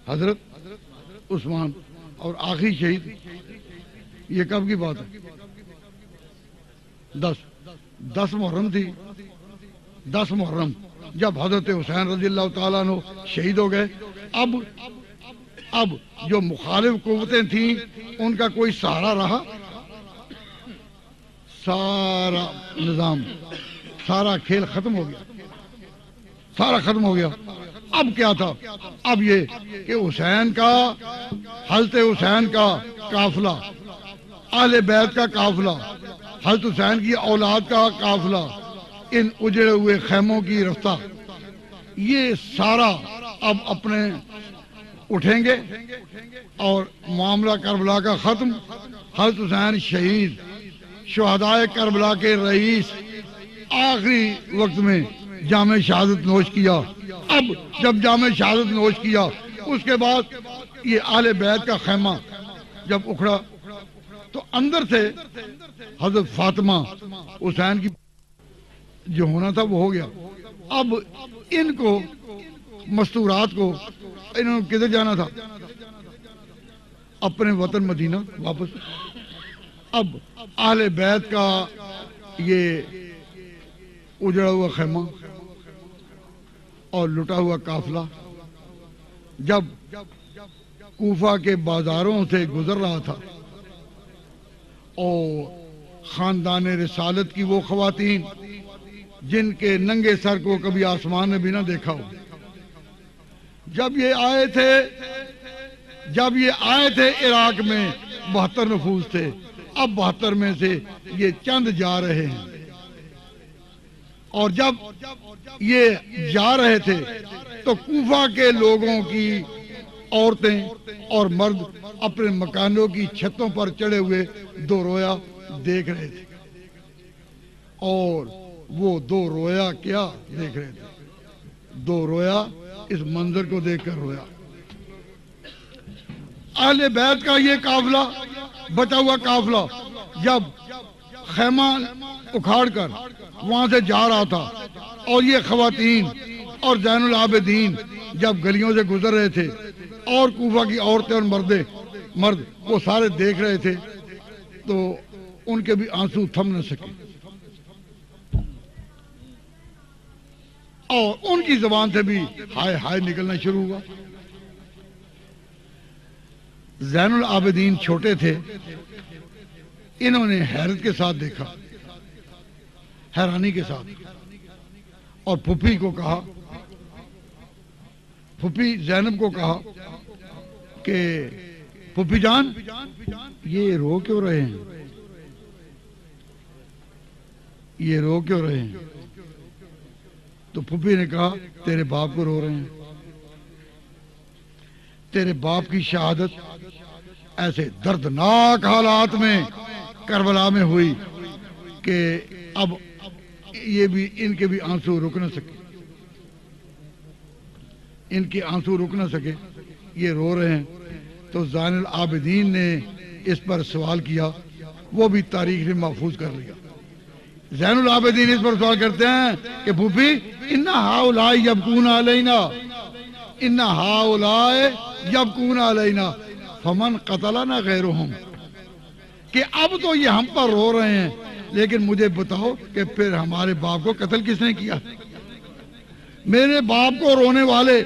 حضرت عثمان، اور آخری شہید یہ کب کی بات ہے؟ 10 محرم تھی، 10 محرم جب حضرت حسین رضی اللہ تعالیٰ عنہ شہید ہو گئے. اب جو مخالف قوتیں تھیں ان کا کوئی سہارا رہا؟ سارا نظام، سارا کھیل ختم ہو گیا، سارا ختم ہو گیا. اب کیا تھا؟ اب یہ کہ حسین کا، حضرت حسین کا قافلہ، اہل بیت کا قافلہ، حضرت حسین کی اولاد کا قافلہ، ان اجڑے ہوئے خیموں کی رفتہ، یہ سارا اب اپنے اٹھیں گے اور معاملہ کربلا کا ختم. حضرت حسین شہید، شہدائے کربلا کے رئیس، آخری وقت میں جام شہادت نوش کیا. اب جب جام شہادت نوش کیا اس کے بعد یہ اہل بیت کا خیمہ جب اکھڑا تو اندر سے حضرت فاطمہ حسین کی جو ہونا تھا وہ ہو گیا. اب ان کو مستورات کو انہوں نے کدھر جانا تھا؟ اپنے وطن مدینہ واپس. اب اہل بیت کا یہ اجڑا ہوا خیمہ اور لٹا ہوا قافلہ جب کوفہ کے بازاروں سے گزر رہا تھا اور خاندان رسالت کی وہ خواتین جن کے ننگے سر کو کبھی آسمان نے بھی نہ دیکھا ہو، جب یہ آئے تھے عراق میں 72 نفوس تھے، اب 72 میں سے یہ چند جا رہے ہیں. اور جب یہ جا رہے تھے تو کوفہ کے لوگوں کی عورتیں اور مرد اپنے مکانوں کی چھتوں پر چڑھے ہوئے دو رویا دیکھ رہے تھے. اور وہ دو رویا کیا دیکھ رہے تھے؟ دو رویا اس منظر کو دیکھ کر رویا. اہل بیت کا یہ قافلہ، بچا ہوا قافلہ، جب خیمہ اکھاڑ کر وہاں سے جا رہا تھا اور یہ خواتین اور زین العابدین جب گلیوں سے گزر رہے تھے اور کوفہ کی عورتیں اور مرد وہ سارے دیکھ رہے تھے تو ان کے بھی آنسو تھم نہ سکے اور ان کی زبان سے بھی ہائے ہائے نکلنا شروع ہوا. زین العابدین چھوٹے تھے، انہوں نے حیرت کے ساتھ دیکھا، حیرانی کے ساتھ، اور پھپھی کو کہا، پھپھی زینب کو کہا کہ پھپھی جان یہ رو کیوں رہے ہیں؟ یہ رو کیوں رہے ہیں؟ تو پھپھی نے کہا تیرے باپ کو رو رہے ہیں. تیرے باپ کی شہادت ایسے دردناک حالات میں کربلا میں ہوئی کہ اب یہ بھی ان کے بھی آنسو رک نہ سکے، ان کے آنسو رک نہ سکے، یہ رو رہے ہیں. تو زین العابدین نے اس پر سوال کیا، وہ بھی تاریخ نے محفوظ کر لیا. زین العابدین اس پر سوال کرتے ہیں کہ پھوپھی ان ہؤلاء یبکون علینا، ان ہؤلاء یبکون علینا فمن قتلنا غیرہم، کہ اب تو یہ ہم پر رو رہے ہیں لیکن مجھے بتاؤ کہ پھر ہمارے باپ کو قتل کس نے کیا؟ میرے باپ کو رونے والے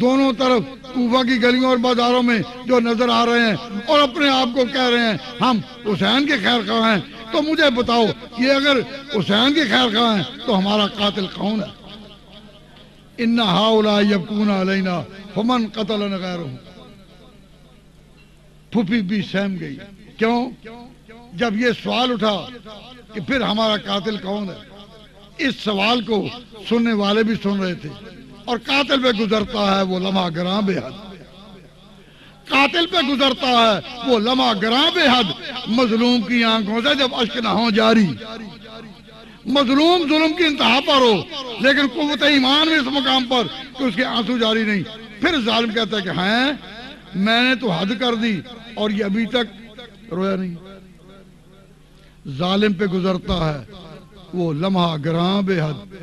دونوں طرف کوفہ کی گلیوں اور بازاروں میں جو نظر آ رہے ہیں اور اپنے آپ کو کہہ رہے ہیں ہم حسین کے خیر خواہ ہیں، تو مجھے بتاؤ یہ اگر حسین کے خیر خواہ ہیں تو ہمارا قاتل کون ہے؟ ان ہؤلاء یبکون علینا فمن قتلنا غیرہم. پھوپھی بھی سہم گئی. کیوں؟ جب یہ سوال اٹھا کہ پھر ہمارا قاتل کون ہے، اس سوال کو سننے والے بھی سن رہے تھے، اور قاتل پہ گزرتا ہے وہ لمحہ گراں بے حد، قاتل پہ گزرتا ہے وہ لمحہ گراں بے حد، مظلوم کی آنکھوں سے جب اشک نہ ہوں جاری. مظلوم ظلم کی انتہا پر ہو لیکن قوت ایمان میں اس مقام پر کہ اس کے آنسو جاری نہیں، پھر ظالم کہتا ہے کہ ہاں میں نے تو حد کر دی اور یہ ابھی تک رویا نہیں. ظالم پہ گزرتا ہے وہ لمحہ گراں بے حد،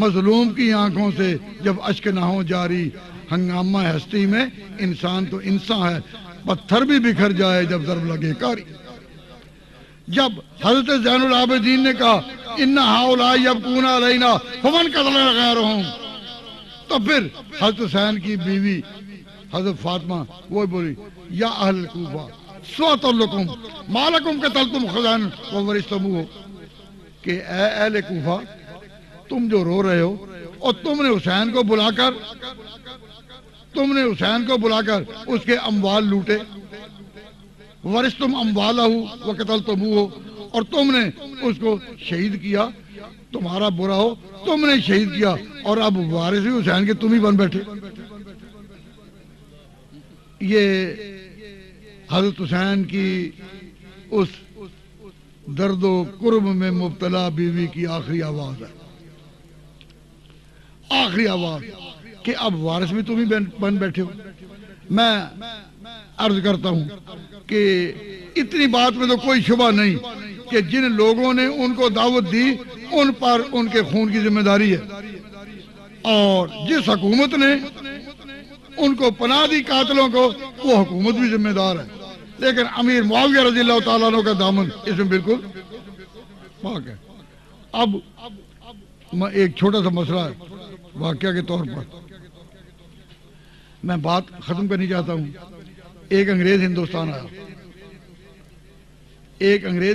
مظلوم کی آنکھوں سے جب اشک نہ ہوں جاری، ہنگامہ ہستی میں انسان تو انسان ہے، پتھر بھی بکھر جائے جب ضرب لگے کاری۔ جب حضرت زین العابدین نے کہا ان ہؤلاء یبکون علینا فمن قتل غیرہم، تو پھر حضرت حسین کی بیوی حضرت فاطمہ وہ بولی یا اہل الکوفہ سوۃ لکم ما لکم قتلتم حسین وورثتموہ، کہ اے اہل کوفہ تم جو رو رہے ہو اور تم نے حسین کو بلا کر اس کے اموال لوٹے، ورثتم اموالہ وقتلتموہ، اور تم نے اس کو شہید کیا، تمہارا برا ہو تم نے شہید کیا، اور اب وارث بھی حسین کے تم ہی بن بیٹھے۔ یہ حضرت حسین کی اس درد و کرب میں مبتلا بیوی کی آخری آواز ہے، آخری آواز کہ اب وارث بھی تم ہی بن بیٹھے ہو۔ میں عرض کرتا ہوں کہ اتنی بات میں تو کوئی شبہ نہیں کہ جن لوگوں نے ان کو دعوت دی ان پر ان کے خون کی ذمہ داری ہے، اور جس حکومت نے ان کو پناہ دی قاتلوں کو وہ حکومت بھی ذمہ دار ہے، لیکن امیر معاویہ رضی اللہ تعالیٰ عنہ کا دامن اس میں بالکل پاک ہے۔ اب ایک چھوٹا سا مسئلہ ہے واقعہ کے طور پر میں بات ختم کرنی چاہتا ہوں۔ ایک انگریز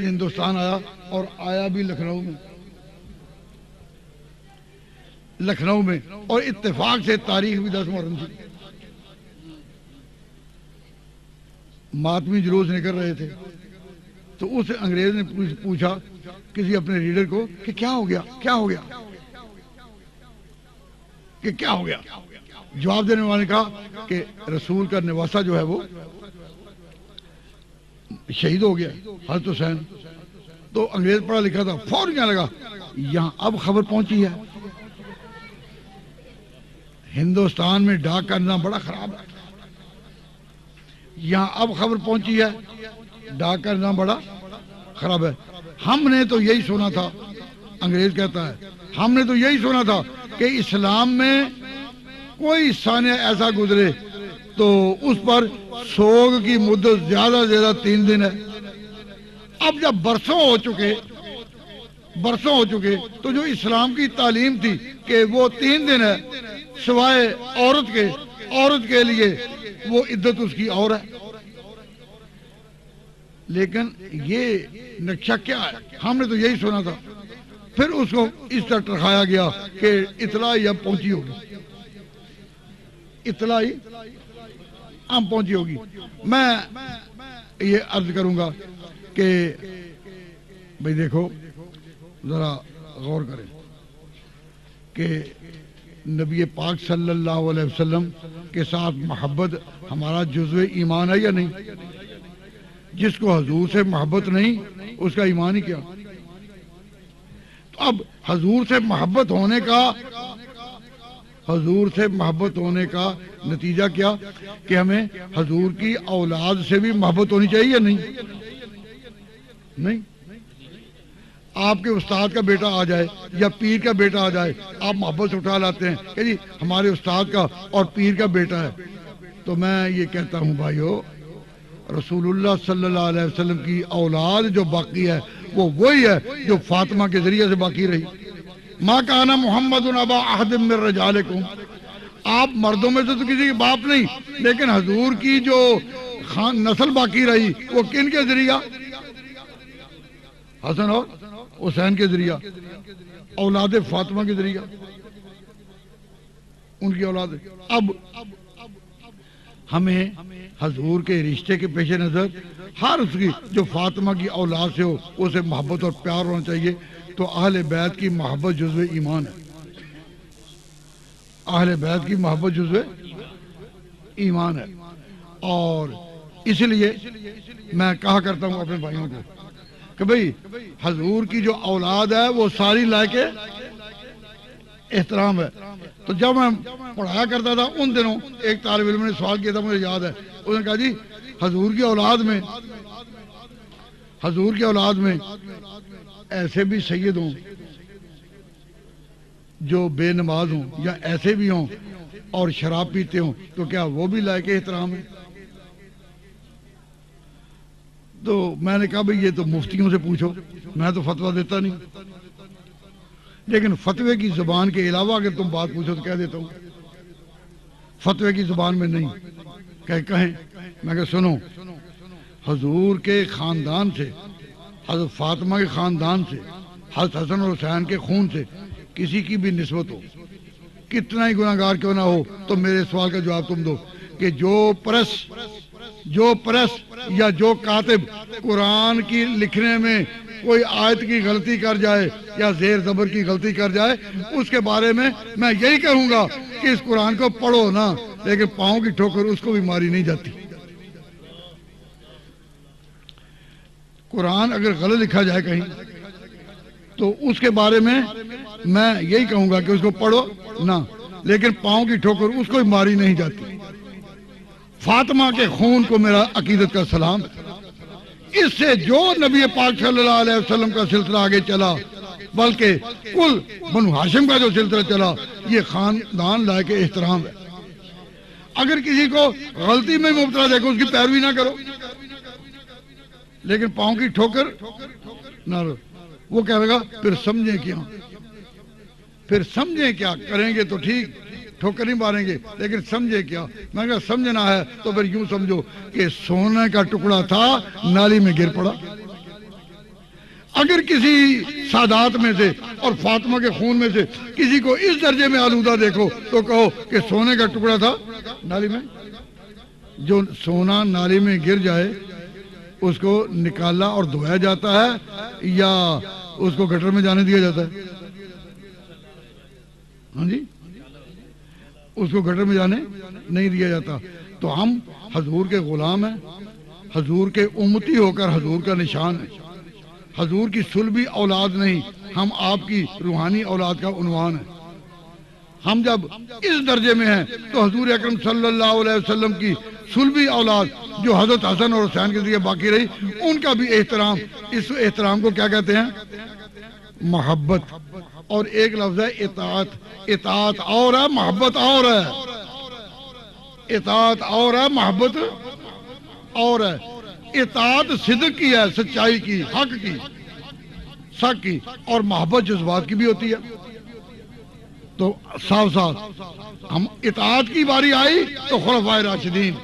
ہندوستان آیا اور آیا بھی لکھنؤ میں اور اتفاق سے تاریخ بھی 10 محرم تھی۔ ماتمی جلوس نکل رہے تھے تو اس انگریز نے پوچھا کسی اپنے لیڈر کو کہ کیا ہو گیا جواب دینے والے نے کہا کہ رسول کا نواسہ جو ہے وہ شہید ہو گیا، حضرت حسین۔ تو انگریز پڑھا لکھا تھا، فوراً کہنے لگا یہاں اب خبر پہنچی ہے، ہندوستان میں ڈاک کا نظام بڑا خراب ہے، یہاں اب خبر پہنچی ہے ڈاک کا نظام بڑا خراب ہے۔ ہم نے تو یہی سنا تھا، انگریز کہتا ہے ہم نے تو یہی سنا تھا کہ اسلام میں کوئی سانیہ ایسا گزرے تو اس پر سوگ کی مدت زیادہ سے زیادہ 3 دن ہے۔ اب جب برسوں ہو چکے تو جو اسلام کی تعلیم تھی کہ وہ 3 دن ہے، سوائے عورت کے لیے وہ عدت اس کی اور ہے، لیکن یہ نقشہ کیا ہے؟ ہم نے تو یہی سنا تھا۔ پھر اس کو اس طرح ٹرکایا گیا کہ اطلاع اب پہنچی ہوگی۔ میں یہ عرض کروں گا کہ بھئی دیکھو ذرا غور کریں کہ نبی پاک صلی اللہ علیہ وسلم کے ساتھ محبت ہمارا جزو ایمان ہے یا نہیں؟ جس کو حضور سے محبت نہیں اس کا ایمان ہی کیا؟ تو اب حضور سے محبت ہونے کا نتیجہ کیا کہ ہمیں حضور کی اولاد سے بھی محبت ہونی چاہیے یا نہیں؟ آپ کے استاد کا بیٹا آ جائے یا پیر کا بیٹا آ جائے، آپ محبت سے اٹھا لاتے ہیں کہ جی ہمارے استاد کا اور پیر کا بیٹا ہے۔ تو میں یہ کہتا ہوں بھائیو، رسول اللہ صلی اللہ علیہ وسلم کی اولاد جو باقی ہے وہ وہی ہے جو فاطمہ کے ذریعے سے باقی رہی۔ ما کان محمد ابا احد من رجالکم، آپ مردوں میں سے تو کسی کے باپ نہیں، لیکن حضور کی جو نسل باقی رہی وہ کن کے ذریعہ؟ حسن اور حسین کے ذریعہ، اولاد فاطمہ کے ذریعہ، ان کی اولاد۔ اب ہمیں حضور کے رشتے کے پیش نظر ہر اس کی جو فاطمہ کی اولاد سے ہو اسے محبت اور پیار ہونا چاہیے۔ تو اہل بیت کی محبت جزو ایمان ہے، اہل بیت کی محبت جزو ایمان ہے۔ اور اس لیے میں کہا کرتا ہوں اپنے بھائیوں کو کہ بھئی حضور کی جو اولاد ہے وہ ساری لائق احترام ہے۔ تو جب میں پڑھایا کرتا تھا ان دنوں ایک طالب علم نے سوال کیا تھا، مجھے یاد ہے، اس نے کہا جی حضور کی اولاد میں ایسے بھی سید ہوں جو بے نماز ہوں یا ایسے بھی ہوں اور شراب پیتے ہوں تو کیا وہ بھی لائق احترام ہے؟ تو میں نے کہا بھئی یہ تو مفتیوں سے پوچھو، میں تو فتویٰ دیتا نہیں، لیکن فتوے کی زبان کے علاوہ اگر تم بات پوچھو تو کہہ دیتا ہوں، فتوے کی زبان میں نہیں کہیں۔ میں کہ سنو، حضور کے خاندان سے، حضرت فاطمہ کے خاندان سے، حضرت حسن اور حسین کے خون سے کسی کی بھی نسبت ہو، کتنا ہی گناہگار کیوں نہ ہو، تو میرے سوال کا جواب تم دو کہ جو پرس یا جو کاتب قرآن کی لکھنے میں کوئی آیت کی غلطی کر جائے یا زیر زبر کی غلطی کر جائے، اس کے بارے میں یہی کہوں گا کہ اس قرآن کو پڑھو نا، لیکن پاؤں کی ٹھوکر اس کو بھی ماری نہیں جاتی۔ قرآن اگر غلط لکھا جائے کہیں تو اس کے بارے میں یہی کہوں گا کہ اس کو پڑھو نا، لیکن پاؤں کی ٹھوکر اس کو بھی ماری نہیں جاتی۔ فاطمہ کے خون کو میرا عقیدت کا سلام ہے۔ اس سے جو نبی پاک صلی اللہ علیہ وسلم کا سلسلہ آگے چلا، بلکہ کل بنو ہاشم کا جو سلسلہ چلا، یہ خاندان لائق احترام ہے۔ اگر کسی کو غلطی میں مبتلا دیکھو اس کی پیروی نہ کرو، لیکن پاؤں کی ٹھوکر نہ رو، وہ کہے گا پھر سمجھیں کیا کریں گے تو ٹھیک، ٹھوکر نہیں ماریں گے، لیکن سمجھے کیا؟ میں کہا سمجھنا ہے تو پھر یوں سمجھو کہ سونے کا ٹکڑا تھا، نالی میں گر پڑا۔ اگر کسی سادات میں سے اور فاطمہ کے خون میں سے کسی کو اس درجے میں آلودہ دیکھو تو کہو کہ سونے کا ٹکڑا تھا نالی میں۔ جو سونا نالی میں گر جائے اس کو نکالا اور دھویا جاتا ہے یا اس کو گٹر میں جانے دیا جاتا ہے؟ ہاں جی، اس کو گٹر میں جانے نہیں دیا جاتا۔ تو ہم حضور کے غلام ہیں، حضور کے امتی ہو کر حضور کا نشان ہے، حضور کی صلبی اولاد نہیں، ہم آپ کی روحانی اولاد کا عنوان ہے۔ ہم جب اس درجے میں ہیں تو حضور اکرم صلی اللہ علیہ وسلم کی صلبی اولاد جو حضرت حسن اور حسین کے ذریعے باقی رہی، ان کا بھی احترام، اس احترام کو کیا کہتے ہیں؟ محبت۔ اور ایک لفظ ہے اطاعت۔ اطاعت اور ہے، محبت اور ہے۔ اطاعت اور ہے، محبت اور ہے۔ اطاعت صدق کی ہے، سچائی کی، حق کی، سچ کی، اور محبت جذبات کی بھی ہوتی ہے۔ تو صاف صاف ہم اطاعت کی باری آئی تو خلفائے راشدین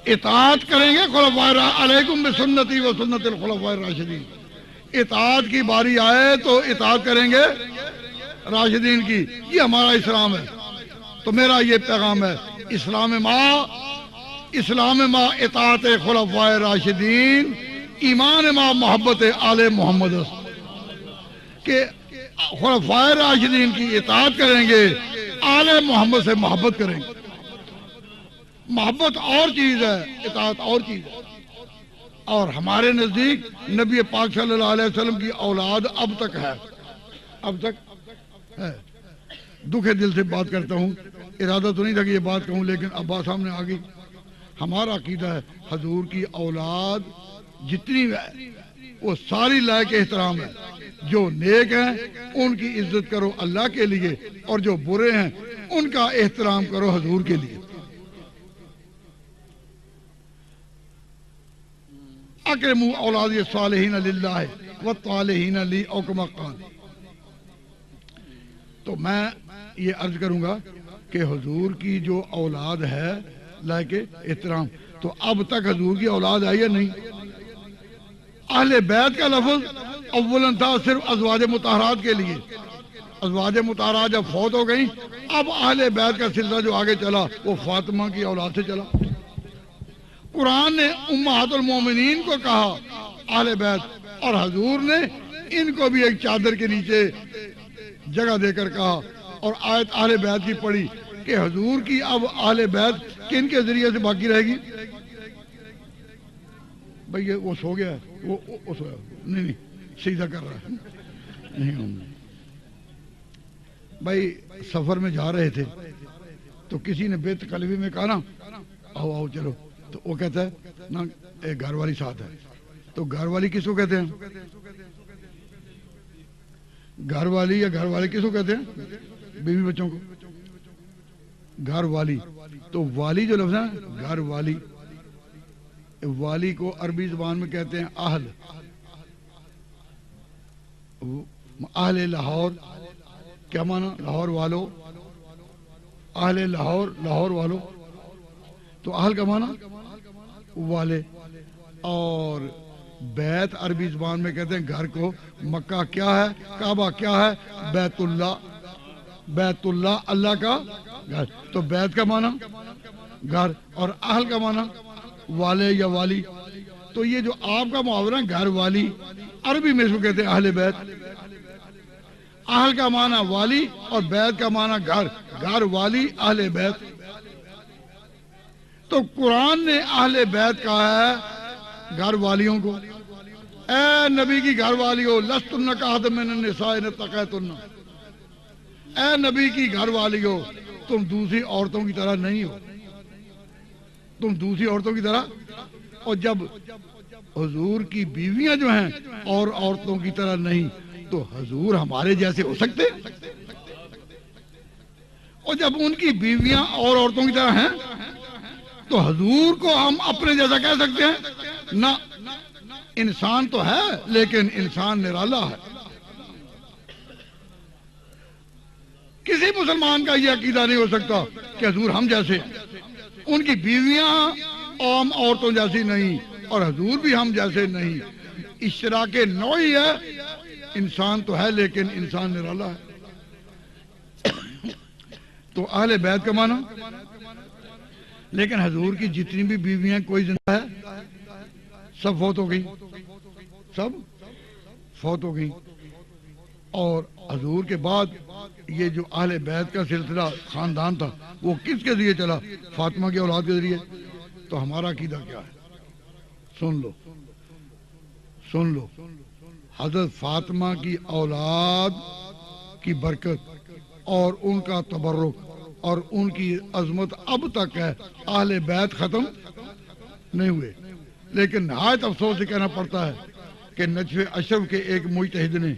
اطاعت کریں گے، خلفائے علیکم بسنتی و سنت الخلفائے راشدین۔ اطاعت کی باری آئے تو اطاعت کریں گے راشدین کی، یہ ہمارا اسلام ہے۔ تو میرا یہ پیغام ہے، اسلام ما اطاعت خلفائے راشدین، ایمان ما محبت آل محمد، کہ خلفائے راشدین کی اطاعت کریں گے، آل محمد سے محبت کریں گے۔ محبت اور چیز ہے، اطاعت اور چیز ہے۔ اور ہمارے نزدیک نبی پاک صلی اللہ علیہ وسلم کی اولاد اب تک ہے، اب تک ہے۔ دکھ دل سے بات کرتا ہوں، ارادہ تو نہیں تھا کہ یہ بات کہوں، لیکن اب بات سامنے آ گئی۔ ہمارا عقیدہ ہے حضور کی اولاد جتنی ہے وہ ساری لائق احترام ہے۔ جو نیک ہیں ان کی عزت کرو اللہ کے لیے، اور جو برے ہیں ان کا احترام کرو حضور کے لیے۔ اکرموا اولاد الصالحین للہ والطالحین لی، او کما قال۔ تو میں یہ عرض کروں گا کہ حضور کی جو اولاد ہے لائق احترام، تو اب تک حضور کی اولاد ہے یا نہیں؟ اہل بیت کا لفظ اولاً تھا صرف ازواج مطہرات کے لیے، ازواج مطہرات جب فوت ہو گئیں، اب اہل بیت کا سلسلہ جو آگے چلا وہ فاطمہ کی اولاد سے چلا۔ قرآن نے امہات المومنین کو کہا اہل بیت، اور حضور نے ان کو بھی ایک چادر کے نیچے جگہ دے کر کہا، اور آیت اہل بیت کی پڑھی کہ حضور کی اب اہل بیت کن کے ذریعے سے باقی رہے گی؟ بھئی یہ وہ سو گیا ہے، وہ سویا نہیں سیدھا کر رہا ہے نہیں۔ بھائی سفر میں جا رہے تھے تو کسی نے بے تکلفی میں کہا نا آؤ آؤ چلو، تو وہ کہتا ہے نا ایک گھر والی ساتھ ہے، تو گھر والی کس کو کہتے ہیں؟ گھر والی یا گھر والے کس کو کہتے ہیں؟ بیوی بچوں کو گھر والی. تو والی جو لفظ ہے گھر والی، والی کو عربی زبان میں کہتے ہیں اہل. اہل لاہور کیا معنی؟ لاہور والو. اہل لاہور، لاہور والو. تو اہل کا معنی والے. اور بیت عربی زبان میں کہتے ہیں گھر کو. مکہ کیا ہے؟ کعبہ کیا ہے؟ بیت اللہ. بیت اللہ اللہ کا گھر. تو بیت کا معنی گھر اور اہل کا معنی والے یا والی. تو یہ جو آپ کا محاورہ ہے گھر والی، عربی میں اس کو کہتے ہیں اہل بیت. اہل کا معنی والی اور بیت کا معنی گھر. گھر والی اہل بیت. تو قرآن نے اہل بیت کہا ہے گھر والیوں کو. اے نبی کی گھر والیوں، لستن کاحد من النساء ان اتقیتن. اے نبی کی گھر والیوں، تم دوسری عورتوں کی طرح نہیں ہو. تم دوسری عورتوں کی طرح. اور جب حضور کی بیویاں جو ہیں اور عورتوں کی طرح نہیں، تو حضور ہمارے جیسے ہو سکتے؟ اور جب ان کی بیویاں اور عورتوں کی طرح ہیں تو حضور کو ہم اپنے جیسا کہہ سکتے ہیں؟ نہ. انسان تو ہے لیکن انسان نرالا ہے. کسی مسلمان کا یہ عقیدہ نہیں ہو سکتا کہ حضور ہم جیسے ہیں. ان کی بیویاں عام عورتوں جیسی نہیں اور حضور بھی ہم جیسے نہیں. اشتراک نوعی ہے. انسان تو ہے لیکن انسان نرالا ہے. تو اہل بیت کا معنی. لیکن حضور کی جتنی بھی بیویاں کوئی زندہ ہے؟ سب فوت ہو گئی. سب فوت ہو گئی. اور حضور کے بعد یہ جو اہل بیت کا سلسلہ خاندان تھا وہ کس کے ذریعے چلا؟ فاطمہ کی اولاد کے ذریعے. تو ہمارا عقیدہ کیا ہے؟ سن لو سن لو. حضرت فاطمہ کی اولاد کی برکت اور ان کا تبرک اور ان کی عظمت اب تک ہے. اہل بیت ختم نہیں ہوئے. لیکن نہایت افسوس سے کہنا پڑتا ہے کہ نجف اشرف کے ایک مجتہد نے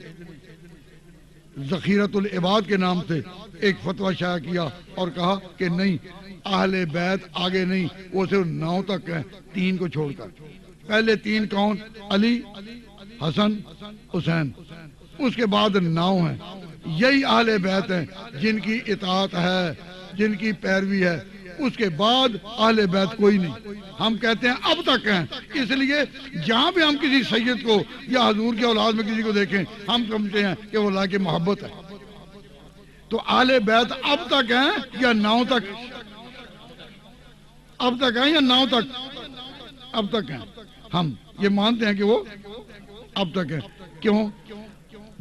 ذخیرۃ العباد کے نام سے ایک فتویٰ شائع کیا اور کہا کہ نہیں، اہل بیت آگے نہیں، وہ صرف 9 تک ہیں، 3 کو چھوڑ کر. پہلے 3 کون؟ علی، حسن، حسین. اس کے بعد 9 ہیں. یہی اہل بیت ہیں جن کی اطاعت ہے، جن کی پیروی ہے. اس کے بعد اہل بیت کوئی نہیں. ہم کہتے ہیں اب تک ہیں. اس لیے جہاں بھی ہم کسی سید کو یا حضور کی اولاد میں کسی کو دیکھیں ہم سمجھتے ہیں کہ وہ اللہ کی محبت ہے. تو اہل بیت اب تک ہیں یا 9 تک؟ اب تک ہیں یا 9 تک؟ اب تک ہیں. ہم یہ مانتے ہیں کہ وہ اب تک ہیں. کیوں؟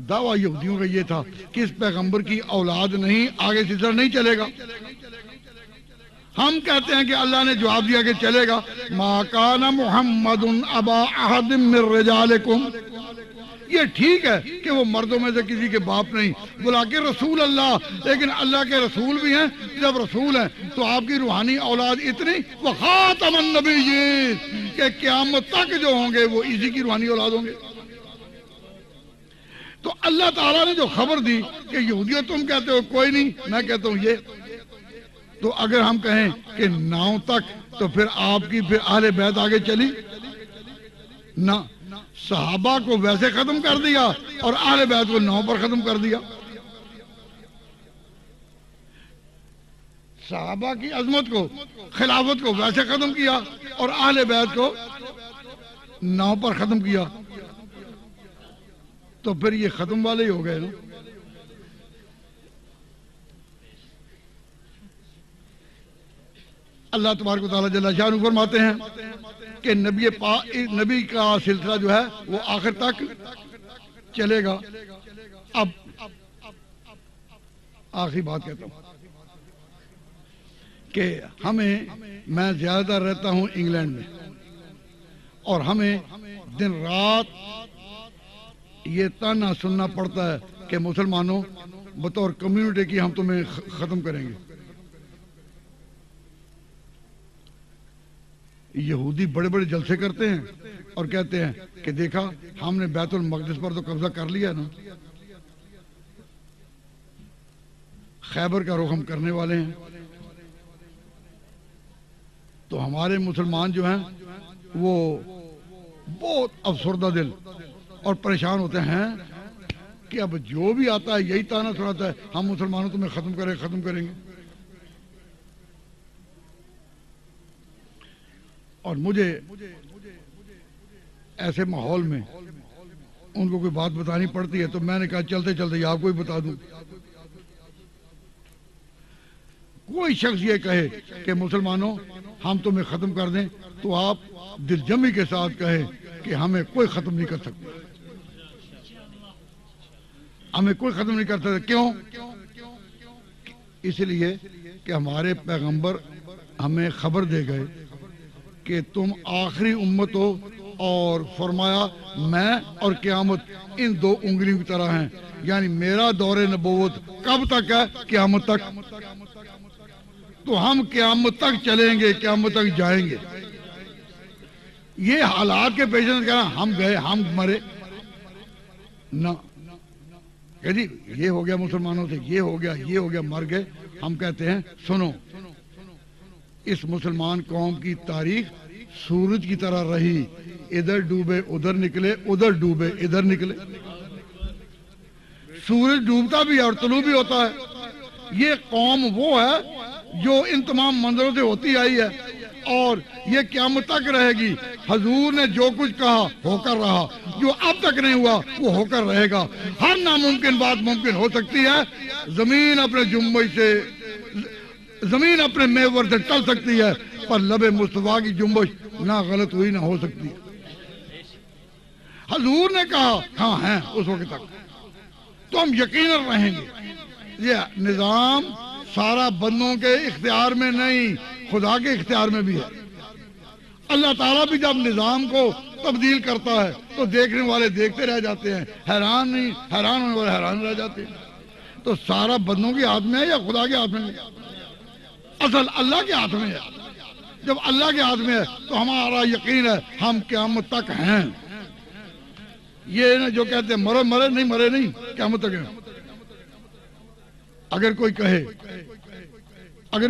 دعویٰ یہودیوں کا یہ تھا کہ اس پیغمبر کی اولاد نہیں، آگے سلسلہ نہیں چلے گا. ہم کہتے ہیں کہ اللہ نے جواب دیا کہ چلے گا. ما کان محمد ابا احد من رجالکم. یہ ٹھیک ہے کہ وہ مردوں میں سے کسی کے باپ نہیں، بلکہ رسول اللہ. لیکن اللہ کے رسول بھی ہیں. جب رسول ہیں تو آپ کی روحانی اولاد اتنی وخاتم النبیین کہ قیامت تک جو ہوں گے وہ اسی کی روحانی اولاد ہوں گے. تو اللہ تعالیٰ نے جو خبر دی کہ یہودیوں تم کہتے ہو کوئی نہیں، میں کہتا ہوں یہ. تو اگر ہم کہیں کہ 9 تک تو پھر آپ کی پھر اہل بیت آگے چلی نہ. صحابہ کو ویسے ختم کر دیا اور اہل بیت کو 9 پر ختم کر دیا. صحابہ کی عظمت کو، خلافت کو ویسے ختم کیا اور اہل بیت کو 9 پر ختم کیا. تو پھر یہ ختم والے ہی ہو گئے نا. اللہ تبارک و تعالیٰ جل شانہ فرماتے ہیں کہ نبی کا سلسلہ جو ہے وہ آخر تک چلے گا. اب آخری بات کہتا ہوں کہ میں زیادہ رہتا ہوں انگلینڈ میں اور ہمیں دن رات یہ تانا سننا پڑتا ہے کہ مسلمانوں بطور کمیونٹی کی ہم تمہیں ختم کریں گے. یہودی بڑے بڑے جلسے کرتے ہیں اور کہتے ہیں کہ دیکھا ہم نے بیت المقدس پر تو قبضہ کر لیا نا. خیبر کا رخ ہم کرنے والے ہیں، تو ہمارے مسلمان جو ہیں وہ بہت افسردہ دل اور پریشان ہوتے ہیں کہ اب جو بھی آتا ہے یہی تانا سناتا ہے، ہم مسلمانوں تمہیں ختم کریں گے۔ اور مجھے ایسے ماحول میں ان کو کوئی بات بتانی پڑتی ہے تو میں نے کہا چلتے چلتے آپ کو ہی بتا دوں۔ کوئی شخص یہ کہے کہ مسلمانوں ہم تمہیں ختم کر دیں تو آپ دل جمی کے ساتھ کہیں کہ ہمیں کوئی ختم نہیں کر سکتا، ہمیں کوئی ختم نہیں کر سکتا۔ کیوں؟ اس لیے کہ ہمارے پیغمبر ہمیں خبر دے گئے کہ تم آخری امت ہو، اور فرمایا میں اور قیامت ان دو انگلیوں کی طرح ہیں، یعنی میرا دور نبوت کب تک ہے؟ قیامت تک۔ تو ہم قیامت تک چلیں گے، قیامت تک جائیں گے۔ یہ حالات کے پیش نظر کہنا ہم گئے ہم مرے نہ کہ جی یہ ہو گیا مسلمانوں سے، یہ ہو گیا مر گئے۔ ہم کہتے ہیں سنو، اس مسلمان قوم کی تاریخ سورج کی طرح رہی، ادھر ڈوبے ادھر نکلے، ادھر ڈوبے ادھر نکلے۔ سورج ڈوبتا بھی ہے اور طلوع بھی ہوتا ہے۔ یہ قوم وہ ہے جو ان تمام منظروں سے ہوتی آئی ہے اور یہ قیامت تک رہے گی۔ حضور نے جو کچھ کہا ہو کر رہا، جو اب تک نہیں ہوا وہ ہو کر رہے گا۔ ہر ناممکن بات ممکن ہو سکتی ہے، زمین اپنے جنبش سے، زمین اپنے محور سے ٹل سکتی ہے، پر لب مصطفیٰ کی جنبش نہ غلط ہوئی نہ ہو سکتی۔ حضور نے کہا ہاں ہیں اس وقت تک، تو ہم یقیناً رہیں گے۔ یہ نظام سارا بندوں کے اختیار میں نہیں، خدا کے اختیار میں بھی ہے۔ اللہ تعالیٰ بھی جب نظام کو تبدیل کرتا ہے تو دیکھنے والے دیکھتے رہ جاتے ہیں، حیران ہونے والے حیران رہ جاتے ہیں۔ تو سارا بندوں کے ہاتھ میں ہے یا خدا کے ہاتھ میں ہے؟ اصل اللہ کے ہاتھ میں ہے۔ جب اللہ کے ہاتھ میں ہے تو ہمارا یقین ہے ہم قیامت تک ہیں۔ یہ نا جو کہتے ہیں مرے نہیں، قیامت تک ہیں۔ اگر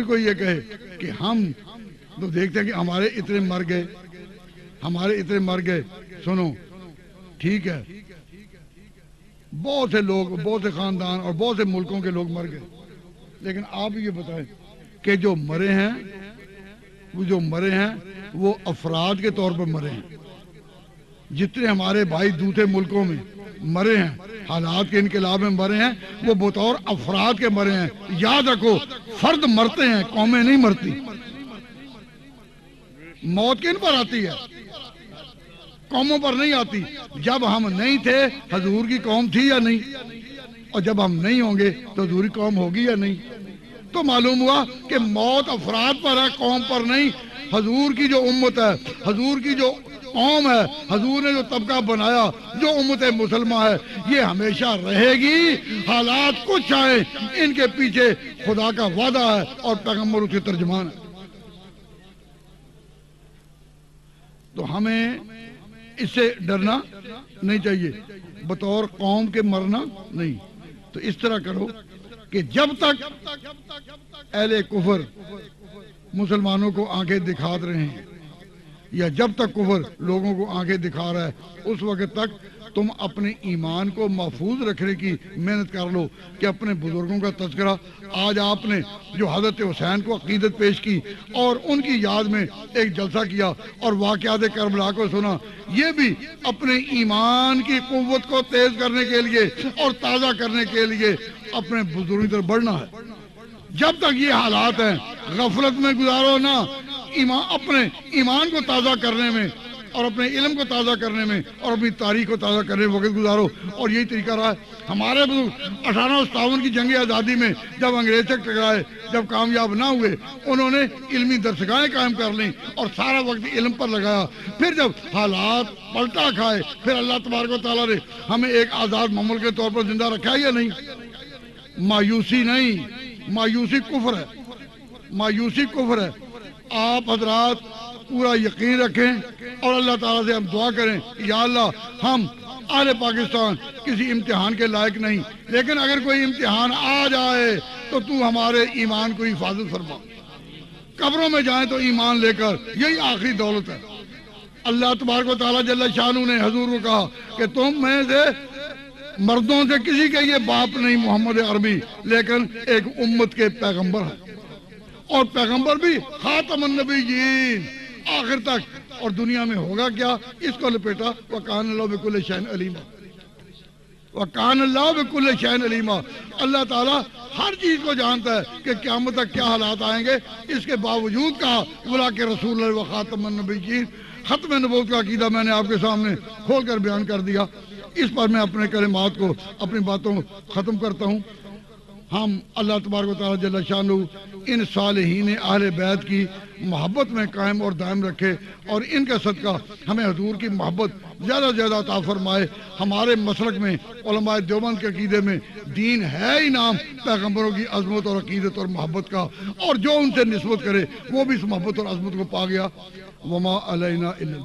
کوئی یہ کہے کہ ہم تو دیکھتے ہیں کہ ہمارے اتنے مر گئے، سنو ٹھیک ہے، بہت سے لوگ، بہت سے خاندان اور بہت سے ملکوں کے لوگ مر گئے، لیکن آپ یہ بتائیں کہ جو مرے ہیں وہ افراد کے طور پر مرے ہیں۔ جتنے ہمارے بھائی دوسرے ملکوں میں مرے ہیں، حالات کے انقلاب میں مرے ہیں، وہ بطور افراد کے مرے ہیں۔ یاد رکھو فرد مرتے ہیں، قومیں نہیں مرتی۔ موت کن پر آتی ہے؟ قوموں پر نہیں آتی۔ جب ہم نہیں تھے حضور کی قوم تھی یا نہیں؟ اور جب ہم نہیں ہوں گے تو حضور کی قوم ہوگی یا نہیں؟ تو معلوم ہوا کہ موت افراد پر ہے، قوم پر نہیں۔ حضور کی جو امت ہے، حضور کی جو قوم ہے، حضور نے جو طبقہ بنایا، جو امت مسلمہ ہے، یہ ہمیشہ رہے گی۔ حالات کچھ آئے، ان کے پیچھے خدا کا وعدہ ہے اور پیغمبر اس کے ترجمان ہے۔ تو ہمیں اس سے ڈرنا نہیں چاہیے، بطور قوم کے مرنا نہیں۔ تو اس طرح کرو کہ جب تک اہل کفر مسلمانوں کو آنکھیں دکھا رہے ہیں، یا جب تک کفر لوگوں کو آنکھیں دکھا رہا ہے، اس وقت تک تم اپنے ایمان کو محفوظ رکھنے کی محنت کر لو کہ اپنے بزرگوں کا تذکرہ آج آپ نے جو حضرت حسین کو عقیدت پیش کی اور ان کی یاد میں ایک جلسہ کیا اور واقعات کربلا کو سنا، یہ بھی اپنے ایمان کی قوت کو تیز کرنے کے لیے اور تازہ کرنے کے لیے اپنے بزرگوں کی طرف بڑھنا ہے۔ جب تک یہ حالات ہیں غفلت میں گزارو نہ، اپنے ایمان کو تازہ کرنے میں اور اپنے علم کو تازہ کرنے میں اور اپنی تاریخ کو تازہ کرنے میں وقت گزارو۔ اور یہی طریقہ رہا ہے ہمارے بزرگ 1857 کی جنگ آزادی میں، جب انگریز سے ٹکرائے، جب کامیاب نہ ہوئے، انہوں نے علمی درسگاہیں قائم کر لیں اور سارا وقت علم پر لگایا۔ پھر جب حالات پلٹا کھائے، پھر اللہ تبارک و تعالیٰ نے ہمیں ایک آزاد مملکت کے طور پر زندہ رکھا ہے یا نہیں؟ مایوسی نہیں، مایوسی کفر ہے، مایوسی کفر ہے۔ آپ حضرات پورا یقین رکھیں اور اللہ تعالیٰ سے ہم دعا کریں کہ یا اللہ ہم اہل پاکستان کسی امتحان کے لائق نہیں، لیکن اگر کوئی امتحان آ جائے تو تو ہمارے ایمان کو حفاظت فرما. قبروں میں جائیں تو ایمان لے کر, یہی آخری دولت ہے. اللہ تبارک و تعالیٰ جل شانہ نے حضور کو کہا کہ تم میں سے مردوں سے کسی کے یہ باپ نہیں محمد عربی, لیکن ایک امت کے پیغمبر ہیں, اور پیغمبر بھی خاتم النبیین آخر تک. اور دنیا میں ہوگا کیا, اس کو لپیٹا وَكَانَ اللَّهُ بِكُلِّ شَيْءٍ عَلِيمًا. وَكَانَ اللَّهُ بِكُلِّ شَيْءٍ عَلِيمًا. اللہ تعالیٰ ہر چیز کو جانتا ہے کہ قیامت تک کیا حالات آئیں گے. اس کے باوجود کہا وَلَٰكِنَّ رَسُولَ اللَّهِ وَخَاتَمَ النَّبِيِّينَ. ختم نبوت کا عقیدہ میں نے آپ کے سامنے کھول کر بیان کر دیا. اس پر میں اپنے کلمات کو, اپنی باتوں کو ختم کرتا ہوں. ہم اللہ تبارک و تعالیٰ جل شانہ ان صالحین اہل بیت کی محبت میں قائم اور دائم رکھے, اور ان کا صدقہ ہمیں حضور کی محبت زیادہ سے زیادہ عطا فرمائے. ہمارے مسلک میں علماء دیوبند کے عقیدے میں دین ہے ہی نام پیغمبروں کی عظمت اور عقیدت اور محبت کا, اور جو ان سے نسبت کرے وہ بھی اس محبت اور عظمت کو پا گیا. وما علینا الا